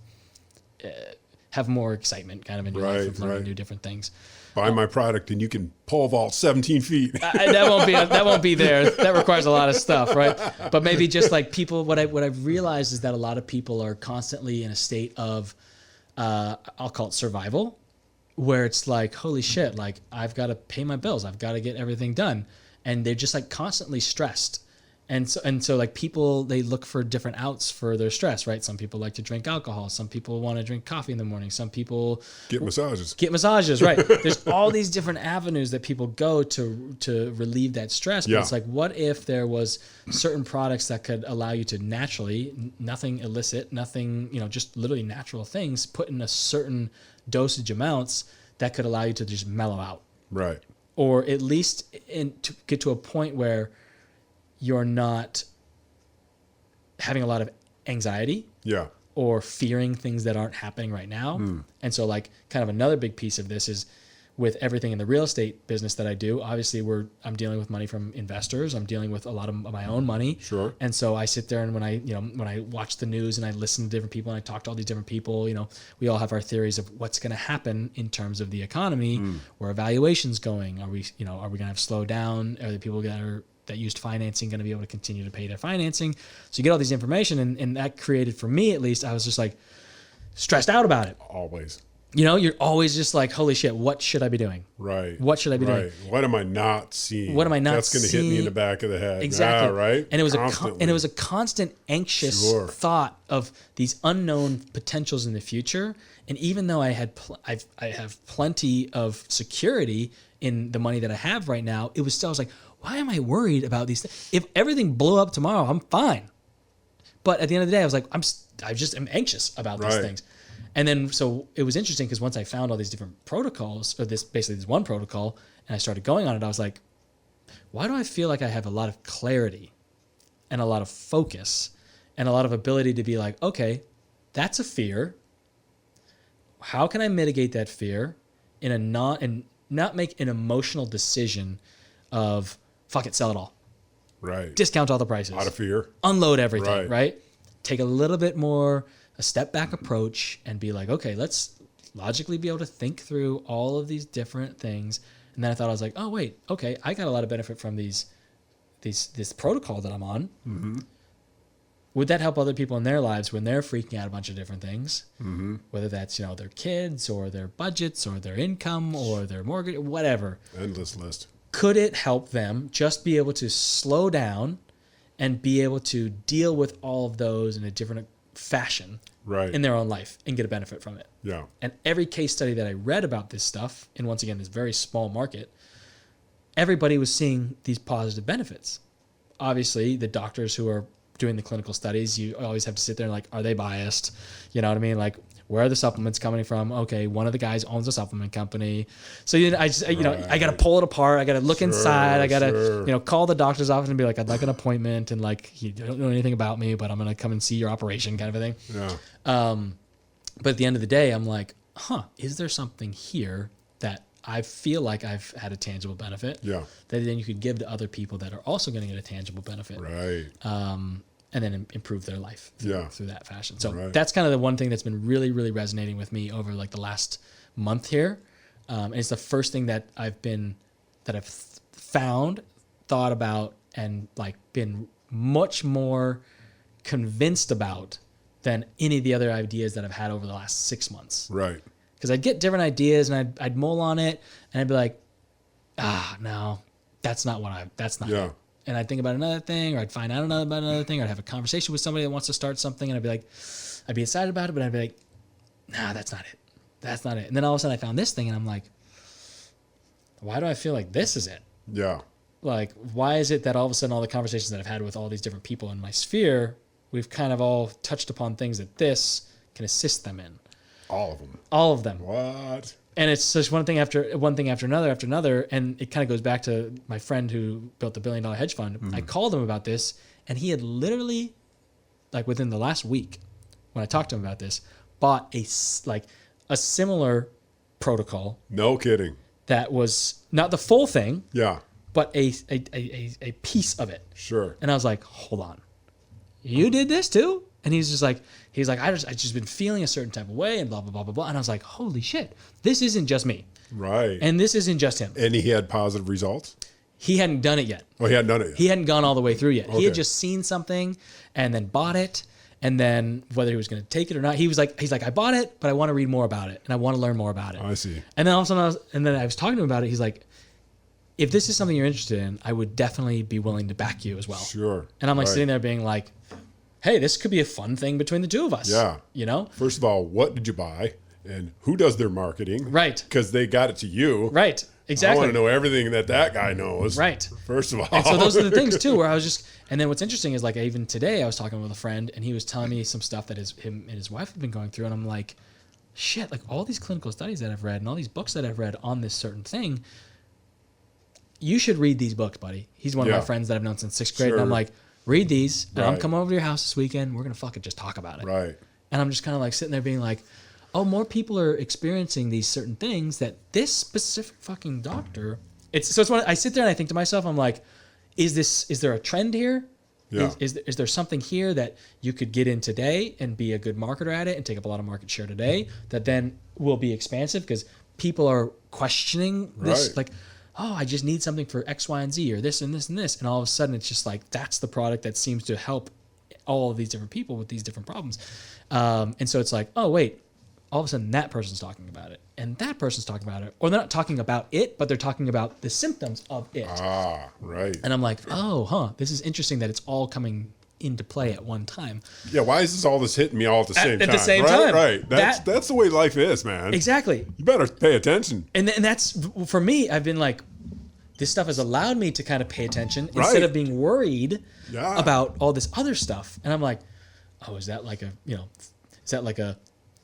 have more excitement kind of in your life of learning new different things. Buy my product and you can pole vault 17 feet. That won't be there. That requires a lot of stuff, right? But maybe just like people, what I've realized is that a lot of people are constantly in a state of, I'll call it survival, where it's like, holy shit, like I've got to pay my bills. I've got to get everything done. And they're just like constantly stressed. And so like people, they look for different outs for their stress, right? Some people like to drink alcohol. Some people want to drink coffee in the morning. Some people get massages. Right. There's all these different avenues that people go to relieve that stress. But it's like, what if there was certain products that could allow you to naturally, nothing illicit, nothing, just literally natural things, put in a certain dosage amounts that could allow you to just mellow out. Right. Or at least to get to a point where you're not having a lot of anxiety or fearing things that aren't happening right now. And so like kind of another big piece of this is with everything in the real estate business that I do, obviously I'm dealing with money from investors. I'm dealing with a lot of my own money. Sure. And so I sit there and when I watch the news and I listen to different people and I talk to all these different people, we all have our theories of what's going to happen in terms of the economy, where valuation's going. Are we going to have slow down? Are the people that used financing going to be able to continue to pay their financing? So you get all these information, and that created, for me at least, I was just like stressed out about it. Always. You're always just like, holy shit, what should I be doing? Right. What should I be doing? What am I not seeing? What am I not That's going to hit me in the back of the head. Exactly. Right. And it was a constant anxious thought of these unknown potentials in the future. And even though I have plenty of security in the money that I have right now, it was still, I was like, why am I worried about these things? If everything blew up tomorrow, I'm fine. But at the end of the day, I was like, I just am anxious about these things. And then, so it was interesting because once I found all these different protocols, or this one protocol, and I started going on it, I was like, why do I feel like I have a lot of clarity and a lot of focus and a lot of ability to be like, okay, that's a fear. How can I mitigate that fear and not make an emotional decision of, fuck it, sell it all. Right. Discount all the prices. Out of fear. Unload everything, right? Take a little bit more, a step back approach and be like, okay, let's logically be able to think through all of these different things. And then I was like, oh, wait, okay, I got a lot of benefit from this protocol that I'm on. Mm-hmm. Would that help other people in their lives when they're freaking out a bunch of different things? Mm-hmm. Whether that's, their kids or their budgets or their income or their mortgage, whatever. Endless list. Could it help them just be able to slow down and be able to deal with all of those in a different fashion in their own life and get a benefit from it? Yeah. And every case study that I read about this stuff, and once again, this very small market, everybody was seeing these positive benefits. Obviously, the doctors who are doing the clinical studies, you always have to sit there and like, are they biased? You know what I mean? Like, where are the supplements coming from? Okay, one of the guys owns a supplement company. So I got to pull it apart. I got to look inside. I got to, call the doctor's office and be like, I'd like an appointment, and like, you don't know anything about me, but I'm going to come and see your operation, kind of a thing. Yeah. But at the end of the day, I'm like, is there something here that I feel like I've had a tangible benefit? Yeah. That then you could give to other people that are also going to get a tangible benefit. Right. And then improve their life through that fashion. So that's kind of the one thing that's been really, really resonating with me over like the last month here. And it's the first thing that I've found, thought about, and like been much more convinced about than any of the other ideas that I've had over the last 6 months. Right. Because I'd get different ideas and I'd mull on it and I'd be like, no, that's not it. And I'd think about another thing, or I'd find out about another thing, or I'd have a conversation with somebody that wants to start something, and I'd be like, I'd be excited about it, but I'd be like, nah, that's not it. That's not it. And then all of a sudden I found this thing and I'm like, why do I feel like this is it? Yeah. Like, why is it that all of a sudden all the conversations that I've had with all these different people in my sphere, we've kind of all touched upon things that this can assist them in. All of them. All of them. What? And it's just one thing after another. And it kind of goes back to my friend who built the $1 billion hedge fund. Mm-hmm. I called him about this, and he had literally, like within the last week, when I talked to him about this, bought a similar protocol. No kidding. That was not the full thing. Yeah. But a piece of it. Sure. And I was like, hold on, you did this too? And he's like, I just been feeling a certain type of way and blah, blah, blah, blah, blah. And I was like, holy shit, this isn't just me. Right. And this isn't just him. And he had positive results? He hadn't done it yet. Oh, he hadn't done it yet. He hadn't gone all the way through yet. Okay. He had just seen something and then bought it. And then whether he was going to take it or not, he's like, I bought it, but I want to read more about it. And I want to learn more about it. I see. And then all of a sudden I was talking to him about it. He's like, if this is something you're interested in, I would definitely be willing to back you as well. Sure. And I'm like sitting there being like, hey, this could be a fun thing between the two of us. Yeah. You know? First of all, what did you buy? And who does their marketing? Right. Because they got it to you. Right. Exactly. I want to know everything that guy knows. Right. First of all. And so those are the things too, where I was just, and then what's interesting is like, even today I was talking with a friend and he was telling me some stuff that him and his wife have been going through. And I'm like, shit, like all these clinical studies that I've read and all these books that I've read on this certain thing, you should read these books, buddy. He's one of my friends that I've known since 6th grade. Sure. And I'm like, read these, and I'm coming over to your house this weekend. We're going to fucking just talk about it. Right. And I'm just kind of like sitting there being like, oh, more people are experiencing these certain things that this specific fucking doctor, it's when I sit there and I think to myself, I'm like, is there a trend here? Yeah. Is there something here that you could get in today and be a good marketer at it and take up a lot of market share today that then will be expansive because people are questioning this, like, oh, I just need something for X, Y, and Z, or this and this and this. And all of a sudden, it's just like, that's the product that seems to help all of these different people with these different problems. And so it's like, oh, wait, all of a sudden that person's talking about it. And that person's talking about it. Or they're not talking about it, but they're talking about the symptoms of it. Ah, right. And I'm like, oh, this is interesting that it's all coming into play at one time. Yeah, why is all this hitting me all at the same time? At the same time. Right. That's the way life is, man. Exactly. You better pay attention. And that's, for me, I've been like, this stuff has allowed me to kind of pay attention instead of being worried about all this other stuff. And I'm like, oh, is that like a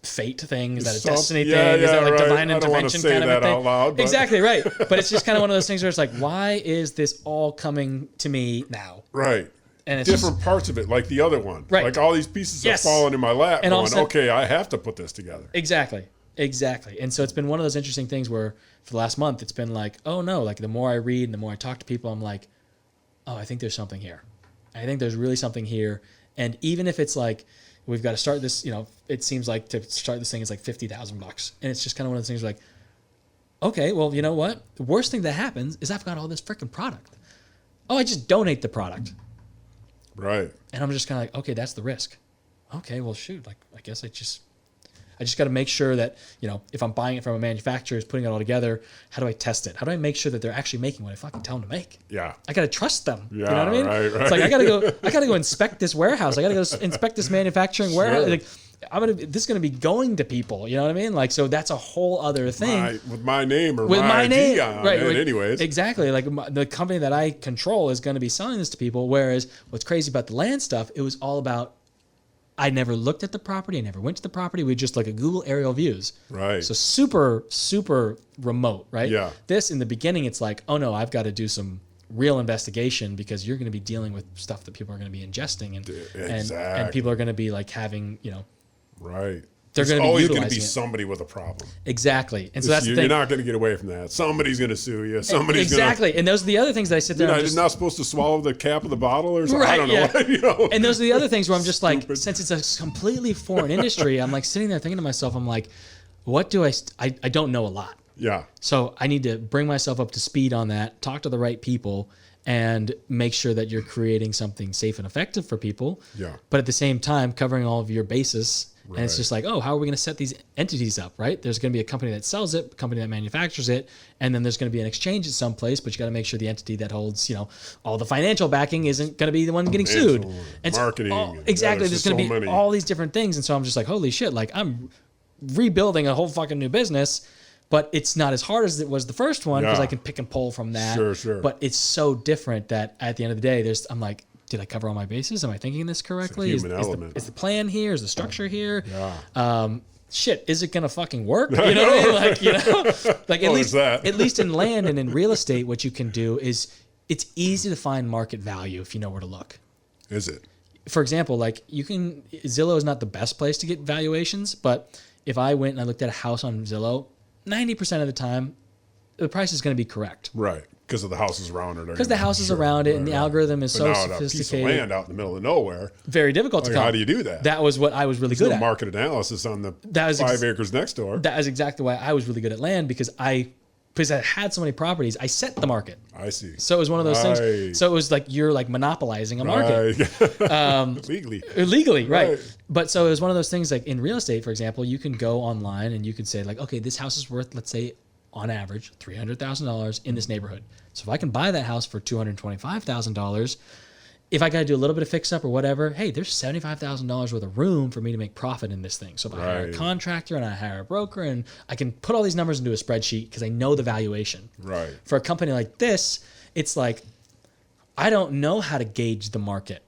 fate thing? Is that a destiny thing? Is that like divine intervention kind of a thing? Out loud, exactly, right. But it's just kind of one of those things where it's like, why is this all coming to me now? Right. And it's different parts of it, like the other one. Right. Like all these pieces are falling in my lap and going, okay, I have to put this together. Exactly. And so it's been one of those interesting things where for the last month, it's been like, oh no, like the more I read and the more I talk to people, I'm like, oh, I think there's something here. I think there's really something here. And even if it's like, we've got to start this, it seems like to start this thing is like $50,000. And it's just kind of one of those things like, okay, well, you know what? The worst thing that happens is I've got all this freaking product. Oh, I just donate the product. Right. And I'm just kind of like, okay, that's the risk. Okay, well, shoot, like, I guess I just got to make sure that, if I'm buying it from a manufacturer who's putting it all together, how do I test it? How do I make sure that they're actually making what I fucking tell them to make? Yeah. I got to trust them. Yeah, you know what I mean? Right. It's like, I got to go inspect this warehouse. I got to go inspect this manufacturing warehouse. Like, this is gonna be going to people. You know what I mean? Like, so that's a whole other thing. With my name or with my ID name, on right? it, anyways. Exactly. Like the company that I control is going to be selling this to people. Whereas what's crazy about the land stuff, it was all about. I never looked at the property. I never went to the property. We just like a Google aerial views. Right. So super remote, right? Yeah. This in the beginning, it's like, oh no, I've got to do some real investigation because you're going to be dealing with stuff that people are going to be ingesting and people are going to be like having, right. They're There's going to be always going to utilizing be it. somebody with a problem. Exactly. And so that's the thing. You're not going to get away from that. Somebody's going to sue you. Somebody's exactly. And those are the other things that I sit there. You're not supposed to swallow the cap of the bottle or something. Right, I don't know. And those are the other things where I'm just like, since it's a completely foreign industry, I'm like sitting there thinking to myself, I'm like, what do I don't know a lot. Yeah. So I need to bring myself up to speed on that, talk to the right people, and make sure that you're creating something safe and effective for people. Yeah. But at the same time, covering all of your bases. Right. And it's just like, oh, how are we going to set these entities up, right? There's going to be a company that sells it, a company that manufactures it, and then there's going to be an exchange at some place, but you got to make sure the entity that holds, all the financial backing isn't going to be the one getting sued. And marketing. Exactly. There's going to be all these different things. And so I'm just like, holy shit, like I'm rebuilding a whole fucking new business, but it's not as hard as it was the first one because I can pick and pull from that. Sure. But it's so different that at the end of the day, I'm like, did I cover all my bases? Am I thinking this correctly? It's a human element. Is the plan here? Is the structure here? Yeah. Shit, is it gonna fucking work? You know what I mean? Like at least in land and in real estate, what you can do is it's easy to find market value if you know where to look. Is it? For example, like Zillow is not the best place to get valuations, but if I went and I looked at a house on Zillow, 90% of the time, the price is going to be correct. Right. Because of the houses around it. Because the houses around it and the algorithm is so sophisticated. Piece of land out in the middle of nowhere. Very difficult to come. How do you do that? That was what I was really good at. Market analysis on the 5 acres next door. That is exactly why I was really good at land because I had so many properties. I set the market. I see. So it was one of those things. So it was like you're like monopolizing a market. Legally, right. But so it was one of those things like in real estate, for example, you can go online and you can say like, okay, this house is worth, let's say, on average, $300,000 in this neighborhood. So if I can buy that house for $225,000, if I got to do a little bit of fix up or whatever, hey, there's $75,000 worth of room for me to make profit in this thing. So if I hire a contractor and I hire a broker and I can put all these numbers into a spreadsheet because I know the valuation. Right. For a company like this, it's like, I don't know how to gauge the market.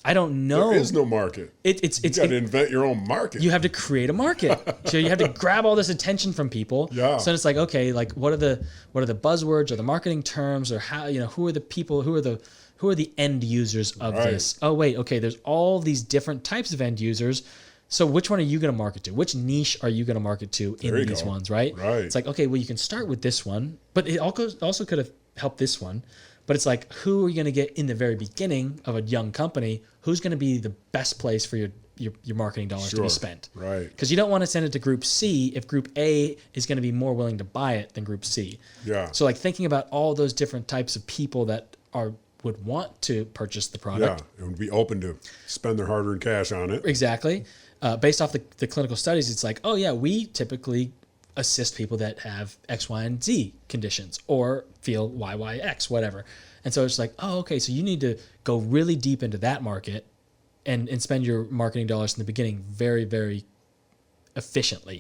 I don't know. There is no market. You got to invent your own market. You have to create a market. So you have to grab all this attention from people. Yeah. So it's like, okay, like what are the buzzwords or the marketing terms or how, who are the people, who are the end users of this? Oh, wait, okay, there's all these different types of end users. So which one are you going to market to? Which niche are you going to market to in these ones, right? Right. It's like, okay, well, you can start with this one, but it also could have helped this one. But it's like, who are you going to get in the very beginning of a young company? Who's going to be the best place for your marketing dollars to be spent? Right. Because you don't want to send it to Group C if Group A is going to be more willing to buy it than Group C. Yeah. So like thinking about all those different types of people that would want to purchase the product. Yeah, and would be open to spend their hard-earned cash on it. Exactly. Based off the clinical studies, it's like, oh yeah, we typically assist people that have X, Y, and Z conditions or feel Y, Y, X, whatever. And so it's like, oh, okay, so you need to go really deep into that market and spend your marketing dollars in the beginning very, very efficiently.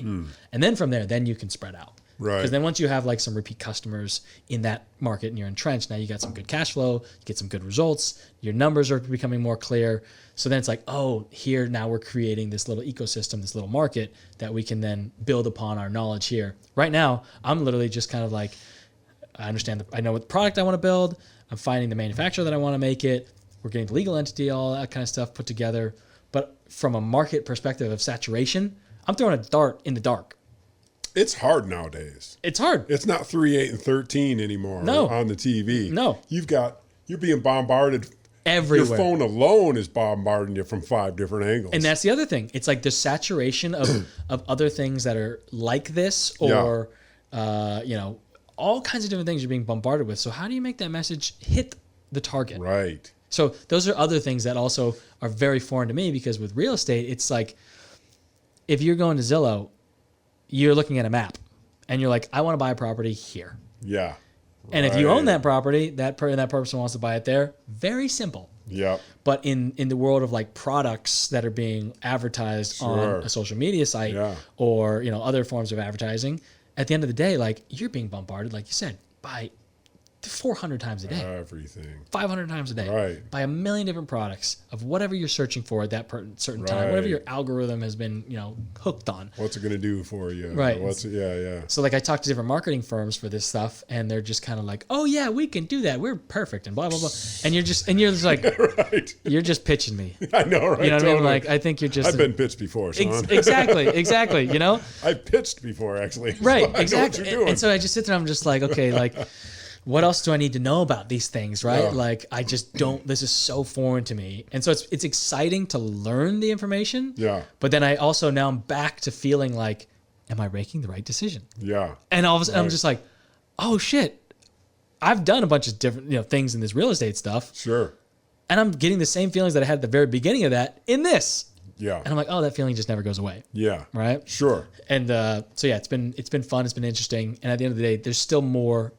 And then from there, then you can spread out. Right. Because then once you have like some repeat customers in that market and you're entrenched, now you got some good cash flow, you get some good results, your numbers are becoming more clear. So then it's like, oh, here now we're creating this little ecosystem, this little market that we can then build upon our knowledge here. Right now, I'm literally just kind of like, I know what product I want to build. I'm finding the manufacturer that I want to make it. We're getting the legal entity, all that kind of stuff put together. But from a market perspective of saturation, I'm throwing a dart in the dark. It's hard nowadays. It's hard. It's not 3, 8, and 13 anymore on the TV. No. You're being bombarded everywhere. Your phone alone is bombarding you from 5 different angles. And that's the other thing. It's like the saturation of other things that are like this or, all kinds of different things you're being bombarded with. So how do you make that message hit the target? Right. So those are other things that also are very foreign to me because with real estate, it's like if you're going to Zillow, you're looking at a map and you're like, I want to buy a property here. Yeah. And if you own that property, that person wants to buy it there. Very simple. Yeah. But in the world of like products that are being advertised on a social media site or, you know, other forms of advertising, at the end of the day, like you're being bombarded, like you said, by 400 times a day, everything, 500 times a day, right, by a million different products of whatever you're searching for at that certain time, whatever your algorithm has been, you know, hooked on. What's it going to do for you? Right. So like I talked to different marketing firms for this stuff, and they're just kind of like, oh yeah, we can do that. We're perfect and blah, blah, blah. And you're just like, right. You're just pitching me. I know, right? You know what totally. I mean? Like, I think you're just... I've been pitched before, Sean. Exactly. You know? I've pitched before, actually. Right, so exactly. I know what you're doing. And so I just sit there, I'm just like, okay, like... what else do I need to know about these things, right? Yeah. Like, I just don't, this is so foreign to me. And so it's exciting to learn the information. Yeah. But then now I'm back to feeling like, am I making the right decision? Yeah. And all of a sudden I'm just like, oh shit, I've done a bunch of different, you know, things in this real estate stuff. Sure. And I'm getting the same feelings that I had at the very beginning of that in this. Yeah. And I'm like, oh, that feeling just never goes away. Yeah. Right? Sure. And so yeah, it's been fun, it's been interesting. And at the end of the day, there's still more,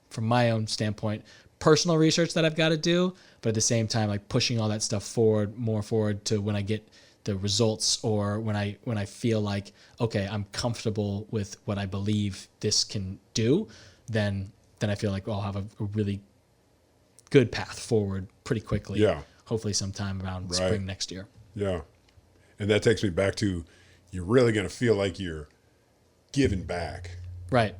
from my own standpoint, personal research that I've got to do, but at the same time, like pushing all that stuff more forward to when I get the results, or when I feel like, okay, I'm comfortable with what I believe this can do, then I feel like I'll have a really good path forward pretty quickly. Yeah. Hopefully sometime around spring next year. Yeah. And that takes me back to, you're really going to feel like you're giving back. Right.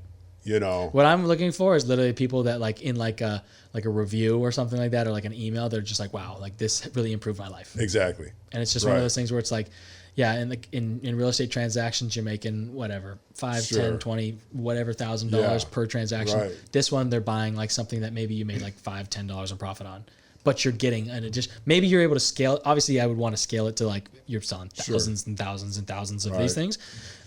You know, what I'm looking for is literally people that like in like a review or something like that, or like an email, they're just like, wow, like this really improved my life. Exactly. And it's just one of those things where it's like, yeah, and like in real estate transactions, you're making whatever, $5, 10, 20, whatever $1,000 per transaction. Right. This one, they're buying like something that maybe you made like $5, $10 in profit on, but you're getting an addition. Maybe you're able to scale it. Obviously, I would want to scale it to like you're selling thousands and thousands and thousands of these things.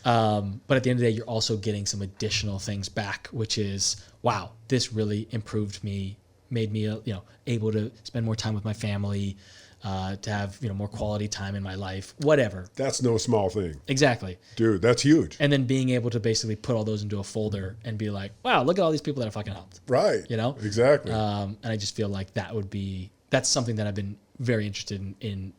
But at the end of the day, you're also getting some additional things back, which is, wow, this really improved me, made me, able to spend more time with my family, to have, more quality time in my life, whatever. That's no small thing. Exactly. Dude, that's huge. And then being able to basically put all those into a folder and be like, wow, look at all these people that I fucking helped. Right. Exactly. And I just feel like that's something that I've been very interested in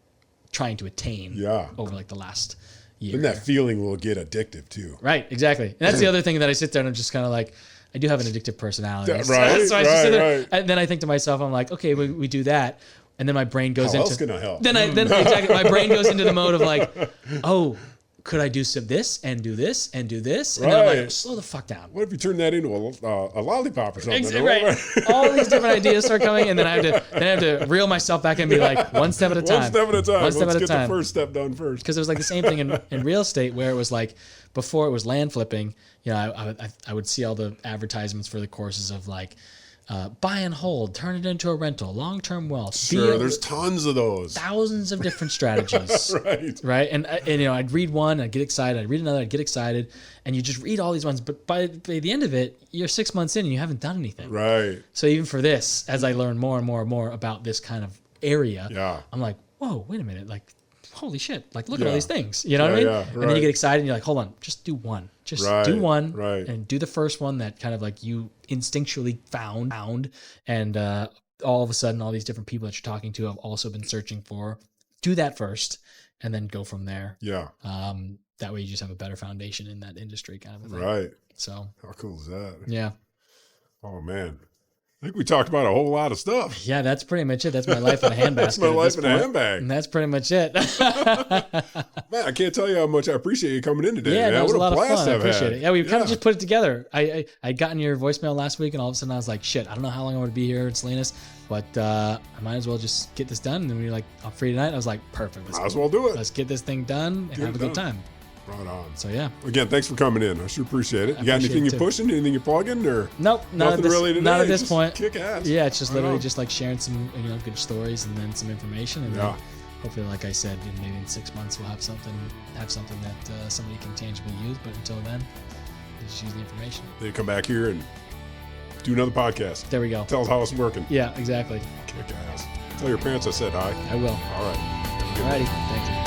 trying to attain over like the last year. And that feeling will get addictive too. Right, exactly. And that's the other thing that I sit there and I'm just kind of like, I do have an addictive personality. Right, so I just sit there, right. And then I think to myself, I'm like, okay, we do that. And then my brain goes How into... else can I help? Then exactly, my brain goes into the mode of like, oh, could I do this and do this and do this? And then I'm like, slow the fuck down. What if you turn that into a lollipop or something? Right. All these different ideas start coming, and then I have to reel myself back and be like, one step at a time. One step at a time. Let's get the first step done first. Because it was like the same thing in real estate, where it was like, before it was land flipping, I would see all the advertisements for the courses of like, buy and hold, turn it into a rental, long-term wealth. Sure, there's tons of those. Thousands of different strategies. Right. And I'd read one, I'd get excited. I'd read another, I'd get excited. And you just read all these ones. But by the end of it, you're 6 months in and you haven't done anything. Right. So even for this, as I learn more and more and more about this kind of area, I'm like, whoa, wait a minute. Like, holy shit. Like, look at all these things. You know what I mean? And then you get excited and you're like, hold on, just do one. Just do one and do the first one that kind of like you instinctually found. And all of a sudden, all these different people that you're talking to have also been searching for. Do that first and then go from there. Yeah. That way you just have a better foundation in that industry kind of a thing. Right. So. How cool is that? Yeah. Oh, man. I think we talked about a whole lot of stuff. Yeah, that's pretty much it. That's my life in a handbasket. That's my life in a handbag. And that's pretty much it. Man, I can't tell you how much I appreciate you coming in today. Yeah, man. that was a lot of fun. I I've appreciate had. it. Yeah, we kind of just put it together. I'd gotten your voicemail last week, and all of a sudden I was like, shit, I don't know how long I'm going to be here in Salinas, but I might as well just get this done. And then we were like, I'm free tonight. I was like, perfect. Might as well do it. Let's get this thing done and have a good time. Right on. So yeah. Again, thanks for coming in. I sure appreciate it. You got anything you're pushing? Anything you're plugging? Or nope, nothing really today. Not at this point. Kick ass. Yeah, it's just literally just like sharing some good stories and then some information, and then hopefully, like I said, maybe in 6 months we'll have something that somebody can tangibly use. But until then, just use the information. Then come back here and do another podcast. There we go. Tell us how it's working. Yeah, exactly. Kick ass. Tell your parents I said hi. I will. All right. All righty. Thank you.